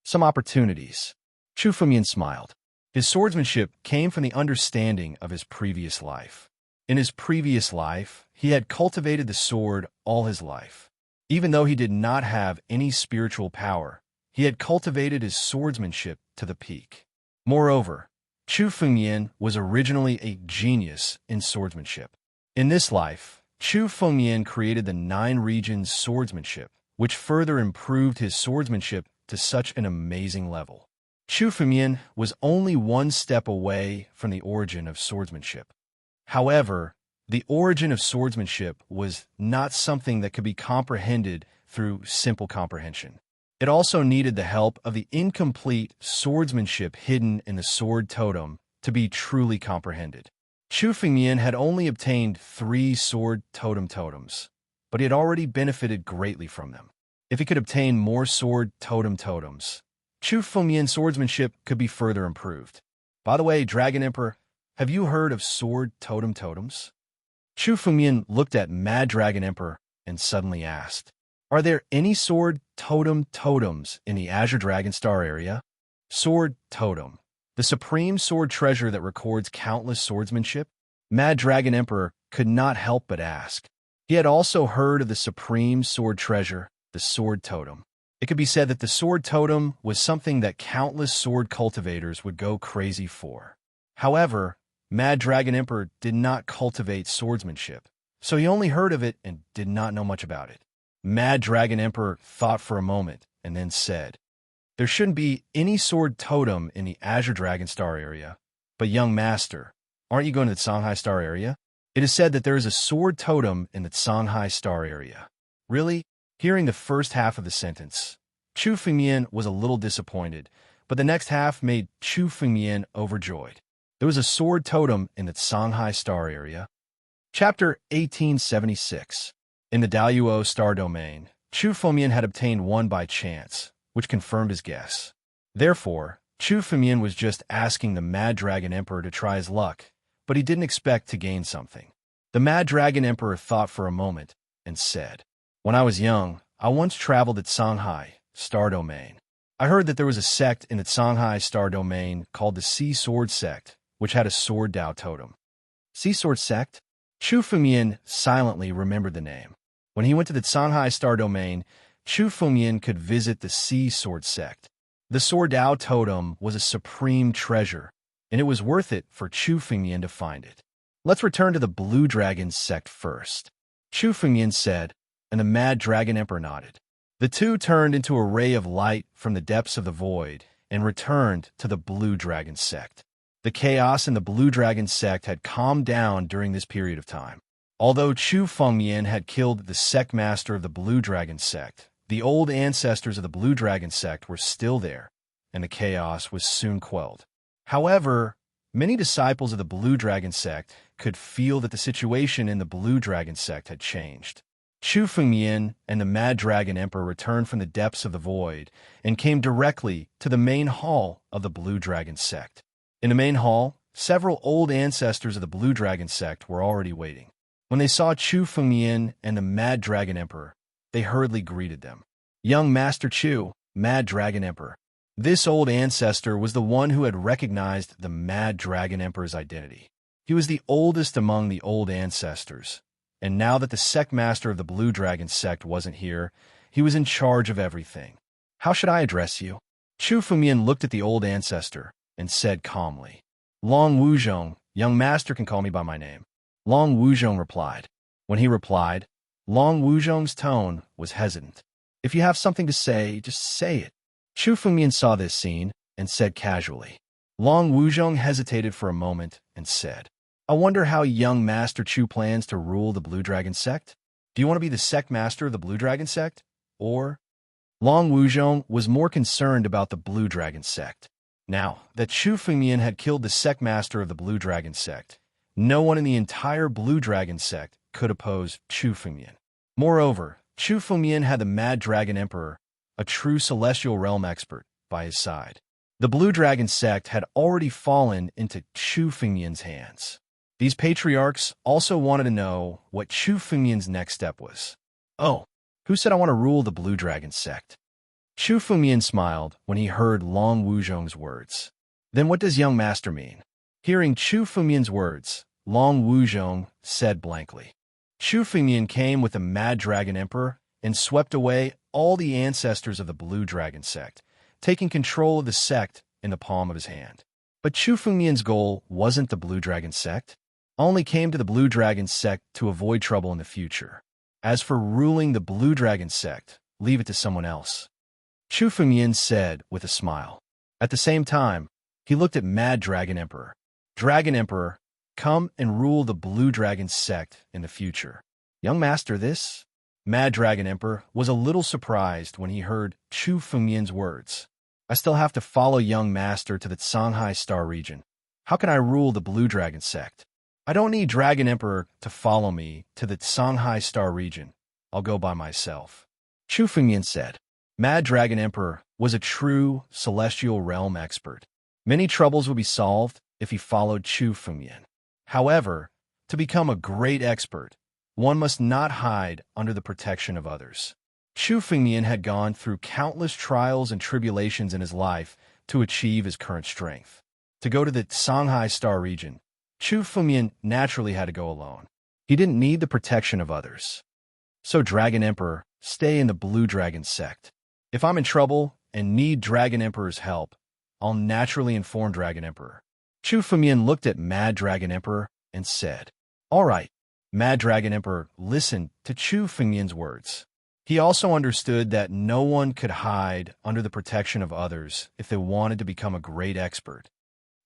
Some opportunities. Chu Fengmian smiled. His swordsmanship came from the understanding of his previous life. In his previous life, he had cultivated the sword all his life. Even though he did not have any spiritual power, he had cultivated his swordsmanship to the peak. Moreover, Chu Fengmian was originally a genius in swordsmanship. In this life, Chu Fengmian created the 9 regions swordsmanship, which further improved his swordsmanship to such an amazing level. Chu Fengmian was only one step away from the origin of swordsmanship. However, the origin of swordsmanship was not something that could be comprehended through simple comprehension. It also needed the help of the incomplete swordsmanship hidden in the sword totem to be truly comprehended. Chu Fengmian had only obtained 3 sword totems, but he had already benefited greatly from them. If he could obtain more sword totems, Chu Fengmian's swordsmanship could be further improved. By the way, Dragon Emperor, have you heard of sword totems? Chu Fengmian looked at Mad Dragon Emperor and suddenly asked, "Are there any sword totems in the Azure Dragon Star area?" Sword totem, the supreme sword treasure that records countless swordsmanship? Mad Dragon Emperor could not help but ask. He had also heard of the supreme sword treasure, the sword totem. It could be said that the sword totem was something that countless sword cultivators would go crazy for. However, Mad Dragon Emperor did not cultivate swordsmanship, so he only heard of it and did not know much about it. Mad Dragon Emperor thought for a moment and then said, "There shouldn't be any sword totem in the Azure Dragon Star area. But young master, aren't you going to the Songhai Star area? It is said that there is a sword totem in the Songhai Star area." Really? Hearing the first half of the sentence, Chu Fengmian was a little disappointed, but the next half made Chu Fengmian overjoyed. There was a sword totem in the Songhai Star area. Chapter 1876. In the Daluo Star Domain, Chu Fengmian had obtained one by chance, which confirmed his guess. Therefore, Chu Fengmian was just asking the Mad Dragon Emperor to try his luck, but he didn't expect to gain something. The Mad Dragon Emperor thought for a moment and said, "When I was young, I once traveled at Songhai Star Domain. I heard that there was a sect in the Songhai Star Domain called the Sea Sword Sect, which had a sword Dao totem." Sea Sword Sect? Chu Fengmian silently remembered the name. When he went to the Songhai Star Domain, Chu Fengmian could visit the Sea Sword Sect. The sword Dao totem was a supreme treasure, and it was worth it for Chu Fengmian to find it. Let's return to the Blue Dragon Sect first, Chu Fengmian said, and the Mad Dragon Emperor nodded. The two turned into a ray of light from the depths of the void and returned to the Blue Dragon Sect. The chaos in the Blue Dragon Sect had calmed down during this period of time. Although Chu Fengmian had killed the sect master of the Blue Dragon Sect, the old ancestors of the Blue Dragon Sect were still there, and the chaos was soon quelled. However, many disciples of the Blue Dragon Sect could feel that the situation in the Blue Dragon Sect had changed. Chu Fengmian and the Mad Dragon Emperor returned from the depths of the void and came directly to the main hall of the Blue Dragon Sect. In the main hall, several old ancestors of the Blue Dragon Sect were already waiting. When they saw Chu Fengmian and the Mad Dragon Emperor, they hurriedly greeted them. "Young Master Chu, Mad Dragon Emperor." This old ancestor was the one who had recognized the Mad Dragon Emperor's identity. He was the oldest among the old ancestors, and now that the sect master of the Blue Dragon Sect wasn't here, he was in charge of everything. "How should I address you?" Chu Fengmian looked at the old ancestor and said calmly, "Long Wuzhong, young master can call me by my name." Long Wuzhong replied. When he replied, Long Wuzhong's tone was hesitant. "If you have something to say, just say it." Chu Fengmian saw this scene and said casually. Long Wuzhong hesitated for a moment and said, "I wonder how young Master Chu plans to rule the Blue Dragon Sect? Do you want to be the sect master of the Blue Dragon Sect? Or—" Long Wuzhong was more concerned about the Blue Dragon Sect. Now that Chu Fengmian had killed the sect master of the Blue Dragon Sect, no one in the entire Blue Dragon Sect could oppose Chu Fengmian. Moreover, Chu Fengmian had the Mad Dragon Emperor, a true celestial realm expert, by his side. The Blue Dragon Sect had already fallen into Chu Fengmian's hands. These patriarchs also wanted to know what Chu Fengmian's next step was. "Oh, who said I want to rule the Blue Dragon Sect?" Chu Fengmian smiled when he heard Long Wuzhong's words. "Then what does young master mean?" Hearing Chu Fengmian's words, Long Wuzhong said blankly. Chu Fengmian came with the Mad Dragon Emperor and swept away all the ancestors of the Blue Dragon Sect, taking control of the sect in the palm of his hand. But Chu Fengmian's goal wasn't the Blue Dragon Sect. I only came to the Blue Dragon Sect to avoid trouble in the future. As for ruling the Blue Dragon Sect, leave it to someone else. Chu Fengmian said with a smile. At the same time, he looked at Mad Dragon Emperor. Dragon Emperor, come and rule the Blue Dragon sect in the future. Young master, this? Mad Dragon Emperor was a little surprised when he heard Chu Fengmian's words. I still have to follow young master to the Songhai Star region. How can I rule the Blue Dragon sect? I don't need Dragon Emperor to follow me to the Songhai Star region. I'll go by myself. Chu Fengmian said. Mad Dragon Emperor was a true celestial realm expert. Many troubles would be solved if he followed Chu Fengmian. However, to become a great expert, one must not hide under the protection of others. Chu Fengmian had gone through countless trials and tribulations in his life to achieve his current strength. To go to the Songhai Star region, Chu Fengmian naturally had to go alone. He didn't need the protection of others. So Dragon Emperor, stay in the Blue Dragon sect. If I'm in trouble and need Dragon Emperor's help, I'll naturally inform Dragon Emperor. Chu Fengmian looked at Mad Dragon Emperor and said, All right. Mad Dragon Emperor listened to Chu Fengmian's words. He also understood that no one could hide under the protection of others if they wanted to become a great expert.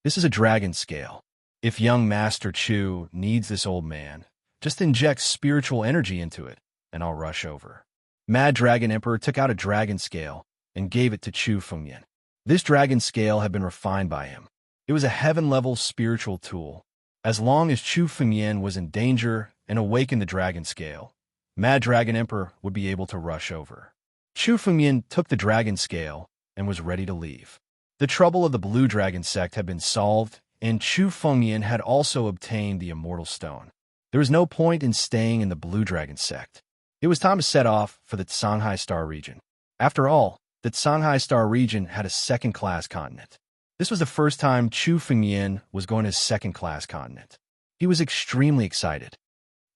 This is a dragon scale. If young Master Chu needs this old man, just inject spiritual energy into it, and I'll rush over. Mad Dragon Emperor took out a dragon scale and gave it to Chu Fengmian. This dragon scale had been refined by him. It was a heaven-level spiritual tool. As long as Chu Fengmian was in danger and awakened the dragon scale, Mad Dragon Emperor would be able to rush over. Chu Fengmian took the dragon scale and was ready to leave. The trouble of the Blue Dragon sect had been solved, and Chu Fengmian had also obtained the Immortal Stone. There was no point in staying in the Blue Dragon sect. It was time to set off for the Songhai Star region. After all, the Songhai Star region had a second-class continent. This was the first time Chu Fengmian was going to a second-class continent. He was extremely excited.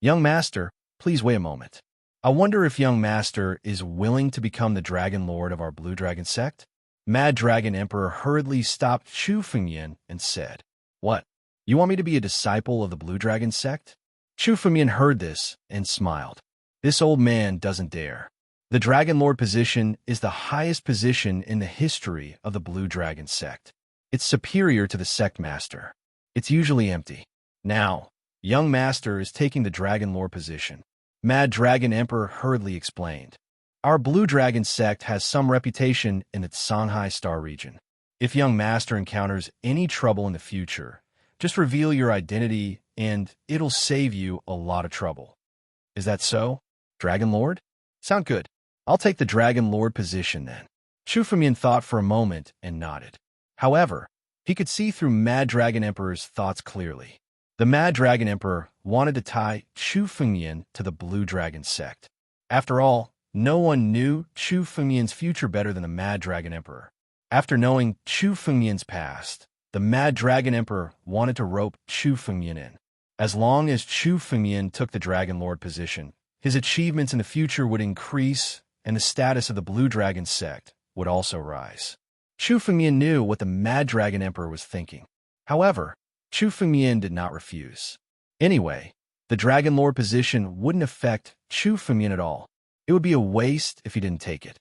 Young Master, please wait a moment. I wonder if young Master is willing to become the Dragon Lord of our Blue Dragon sect? Mad Dragon Emperor hurriedly stopped Chu Fengmian and said, What? You want me to be a disciple of the Blue Dragon sect? Chu Fengmian heard this and smiled. This old man doesn't dare. The Dragon Lord position is the highest position in the history of the Blue Dragon sect. It's superior to the sect master. It's usually empty. Now, young master is taking the Dragon Lord position. Mad Dragon Emperor hurriedly explained. Our Blue Dragon sect has some reputation in the Songhai Star region. If young master encounters any trouble in the future, just reveal your identity and it'll save you a lot of trouble. Is that so, Dragon Lord? Sound good. I'll take the Dragon Lord position then. Chu Fengmian thought for a moment and nodded. However, he could see through Mad Dragon Emperor's thoughts clearly. The Mad Dragon Emperor wanted to tie Chu Fengmian to the Blue Dragon sect. After all, no one knew Chu Fengmian's future better than the Mad Dragon Emperor. After knowing Chu Fengmian's past, the Mad Dragon Emperor wanted to rope Chu Fengmian in. As long as Chu Fengmian took the Dragon Lord position, his achievements in the future would increase and the status of the Blue Dragon sect would also rise. Chu Fengmian knew what the Mad Dragon Emperor was thinking. However, Chu Fengmian did not refuse. Anyway, the Dragon Lord position wouldn't affect Chu Fengmian at all. It would be a waste if he didn't take it.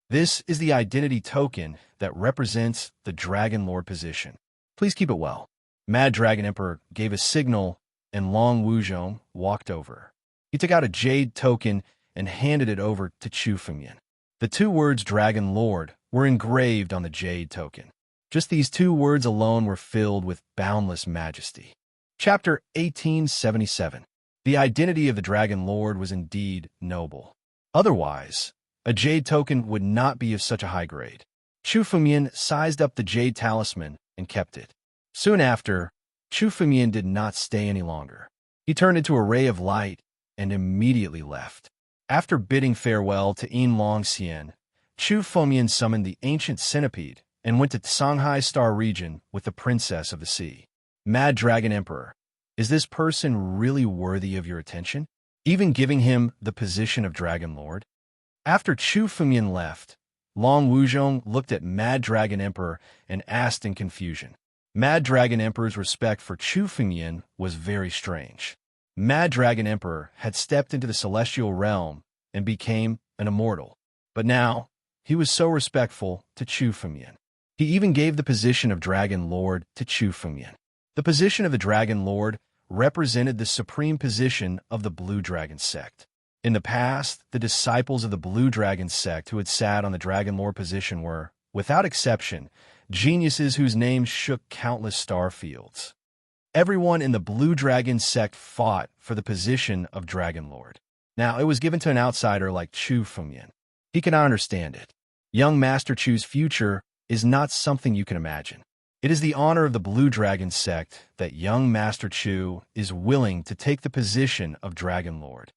This is the identity token that represents the Dragon Lord position. Please keep it well. Mad Dragon Emperor gave a signal and Long Wuzhong walked over. He took out a jade token and handed it over to Chu Fengmian. The two words Dragon Lord were engraved on the jade token. Just these two words alone were filled with boundless majesty. Chapter 1877. The identity of the Dragon Lord was indeed noble. Otherwise, a jade token would not be of such a high grade. Chu Fengmian sized up the jade talisman and kept it. Soon after, Chu Fengmian did not stay any longer. He turned into a ray of light and immediately left. After bidding farewell to Yin Longxian, Chu Fengmian summoned the ancient centipede and went to Songhai Star region with the Princess of the Sea. Mad Dragon Emperor, is this person really worthy of your attention? Even giving him the position of Dragon Lord? After Chu Fengmian left, Long Wuzhong looked at Mad Dragon Emperor and asked in confusion. Mad Dragon Emperor's respect for Chu Fengmian was very strange. Mad Dragon Emperor had stepped into the celestial realm and became an immortal. But now, he was so respectful to Chu Fengmian. He even gave the position of Dragon Lord to Chu Fengmian. The position of the Dragon Lord represented the supreme position of the Blue Dragon sect. In the past, the disciples of the Blue Dragon sect who had sat on the Dragon Lord position were, without exception, geniuses whose names shook countless star fields. Everyone in the Blue Dragon sect fought for the position of Dragon Lord. Now, it was given to an outsider like Chu Fengmian. He cannot understand it. Young Master Chu's future is not something you can imagine. It is the honor of the Blue Dragon sect that young Master Chu is willing to take the position of Dragon Lord.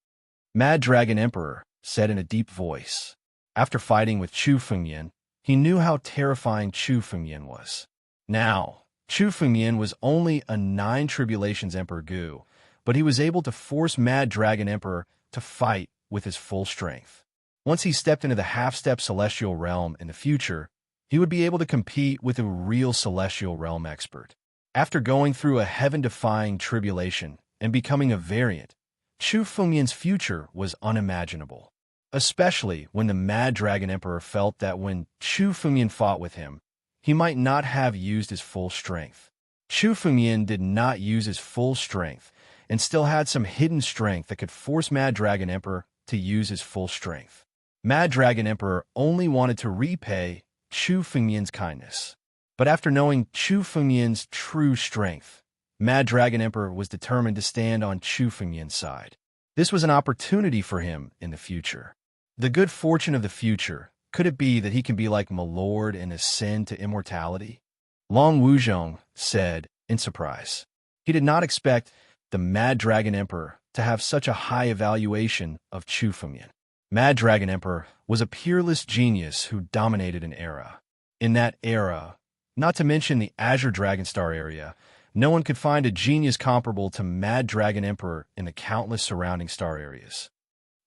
Mad Dragon Emperor said in a deep voice. After fighting with Chu Fengmian, he knew how terrifying Chu Fengmian was. Now, Chu Fengmian was only a 9 Tribulations Emperor Gu, but he was able to force Mad Dragon Emperor to fight with his full strength. Once he stepped into the half-step celestial realm in the future, he would be able to compete with a real celestial realm expert. After going through a heaven-defying tribulation and becoming a variant, Chu Fengmian's future was unimaginable, especially when the Mad Dragon Emperor felt that when Chu Fengmian fought with him, he might not have used his full strength. Chu Fengmian did not use his full strength and still had some hidden strength that could force Mad Dragon Emperor to use his full strength. Mad Dragon Emperor only wanted to repay Chu Fengmian's kindness. But after knowing Chu Fengmian's true strength, Mad Dragon Emperor was determined to stand on Chu Fengmian's side. This was an opportunity for him in the future. The good fortune of the future, could it be that he can be like Milord and ascend to immortality? Long Wuzhong said in surprise. He did not expect the Mad Dragon Emperor to have such a high evaluation of Chu Fengmian. Mad Dragon Emperor was a peerless genius who dominated an era. In that era, not to mention the Azure Dragon Star area, no one could find a genius comparable to Mad Dragon Emperor in the countless surrounding star areas.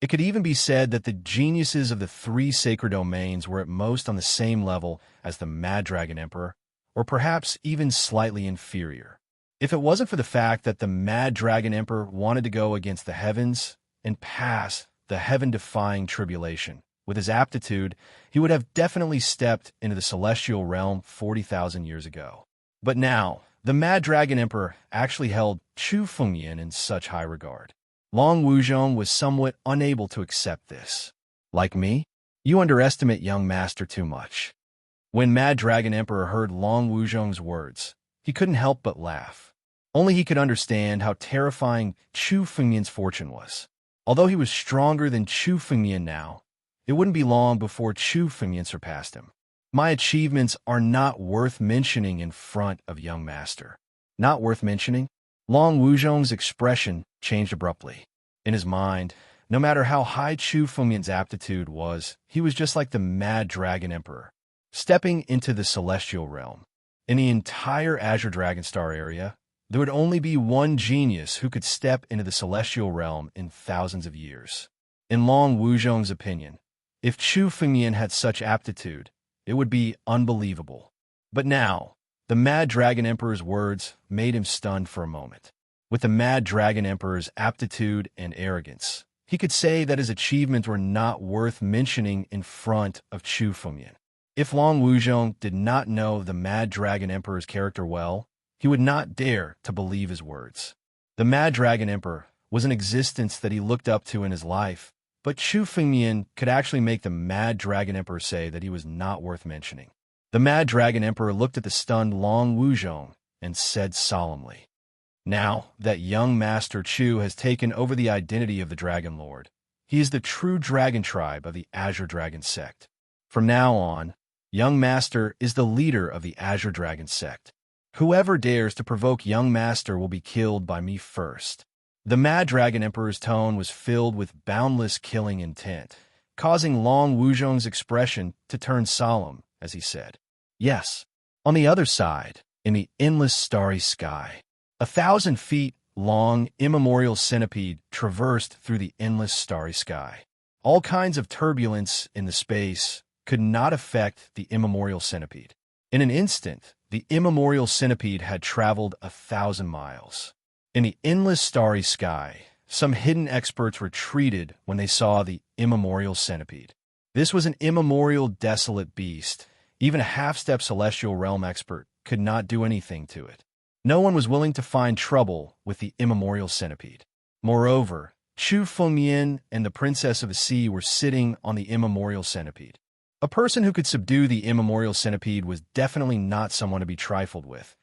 It could even be said that the geniuses of the 3 sacred domains were at most on the same level as the Mad Dragon Emperor, or perhaps even slightly inferior. If it wasn't for the fact that the Mad Dragon Emperor wanted to go against the heavens and pass the heaven-defying tribulation, with his aptitude, he would have definitely stepped into the celestial realm 40,000 years ago. But now, the Mad Dragon Emperor actually held Chu Fengmian in such high regard. Long Wuzhong was somewhat unable to accept this. Like me, you underestimate young master too much. When Mad Dragon Emperor heard Long Wuzhong's words, he couldn't help but laugh. Only he could understand how terrifying Chu Fengmian's fortune was. Although he was stronger than Chu Fengmian now, it wouldn't be long before Chu Fengmian surpassed him. My achievements are not worth mentioning in front of young master. Not worth mentioning? Long Wuzhong's expression changed abruptly. In his mind, no matter how high Chu Fengmian's aptitude was, he was just like the Mad Dragon Emperor, stepping into the celestial realm. In the entire Azure Dragon Star area, there would only be one genius who could step into the celestial realm in thousands of years. In Long Wuzhong's opinion, if Chu Fengmian had such aptitude, it would be unbelievable. But now, the Mad Dragon Emperor's words made him stunned for a moment. With the Mad Dragon Emperor's aptitude and arrogance, he could say that his achievements were not worth mentioning in front of Chu Fengmian. If Long Wuzhong did not know the Mad Dragon Emperor's character well, he would not dare to believe his words. The Mad Dragon Emperor was an existence that he looked up to in his life, but Chu Fengmian could actually make the Mad Dragon Emperor say that he was not worth mentioning. The Mad Dragon Emperor looked at the stunned Long Wuzhong and said solemnly, "Now that young Master Chu has taken over the identity of the Dragon Lord, he is the true dragon tribe of the Azure Dragon sect. From now on, young Master is the leader of the Azure Dragon sect. Whoever dares to provoke young Master will be killed by me first." The Mad Dragon Emperor's tone was filled with boundless killing intent, causing Long Wuzhong's expression to turn solemn as he said, "Yes." On the other side, in the endless starry sky, 1,000 feet long immemorial centipede traversed through the endless starry sky. All kinds of turbulence in the space could not affect the immemorial centipede. In an instant, the immemorial centipede had traveled 1,000 miles. In the endless starry sky, some hidden experts retreated when they saw the immemorial centipede. This was an immemorial desolate beast, Even a half-step celestial realm expert could not do anything to it. No one was willing to find trouble with the immemorial centipede. Moreover, Chu Fengyan and the Princess of the Sea were sitting on the immemorial centipede. A person who could subdue the immemorial centipede was definitely not someone to be trifled with,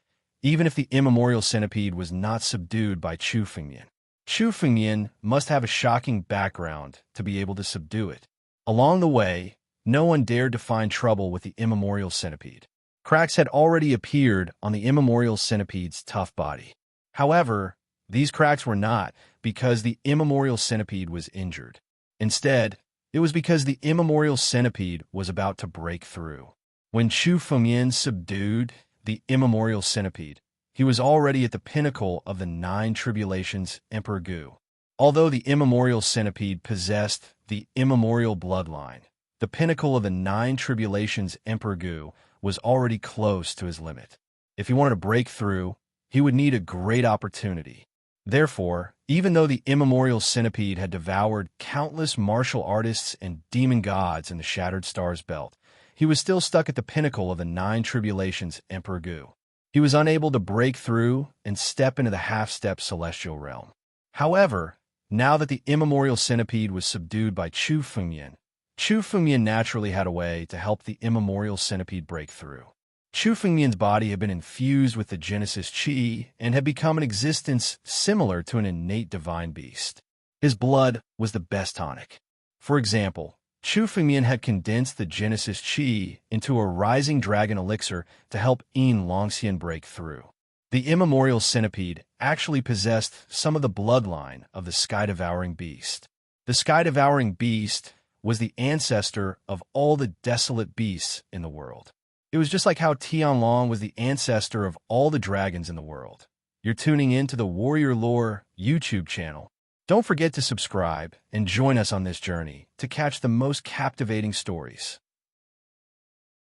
even if the immemorial centipede was not subdued by Chu Fengyan. Chu Fengyan must have a shocking background to be able to subdue it. Along the way, no one dared to find trouble with the immemorial centipede. Cracks had already appeared on the immemorial centipede's tough body. However, these cracks were not because the immemorial centipede was injured. Instead, it was because the immemorial centipede was about to break through. When Chu Fengyan subdued the immemorial centipede, he was already at the pinnacle of the 9 tribulations Emperor Gu. Although the immemorial centipede possessed the immemorial bloodline, the pinnacle of the 9 tribulations Emperor Gu was already close to his limit. If he wanted to break through, he would need a great opportunity. Therefore, even though the immemorial centipede had devoured countless martial artists and demon gods in the Shattered Stars belt, he was still stuck at the pinnacle of the 9 tribulations Emperor Gu. He was unable to break through and step into the half-step celestial realm. However, now that the immemorial centipede was subdued by Chu Fengyan naturally had a way to help the immemorial centipede break through. Chu Fengyan's body had been infused with the Genesis Qi and had become an existence similar to an innate divine beast. His blood was the best tonic. For example, Chu Fengyan had condensed the Genesis Qi into a rising dragon elixir to help Yin Longxian break through. The immemorial centipede actually possessed some of the bloodline of the sky-devouring beast. The sky-devouring beast was the ancestor of all the desolate beasts in the world. It was just like how Tianlong was the ancestor of all the dragons in the world. You're tuning in to the Warrior Lore YouTube channel. Don't forget to subscribe and join us on this journey to catch the most captivating stories.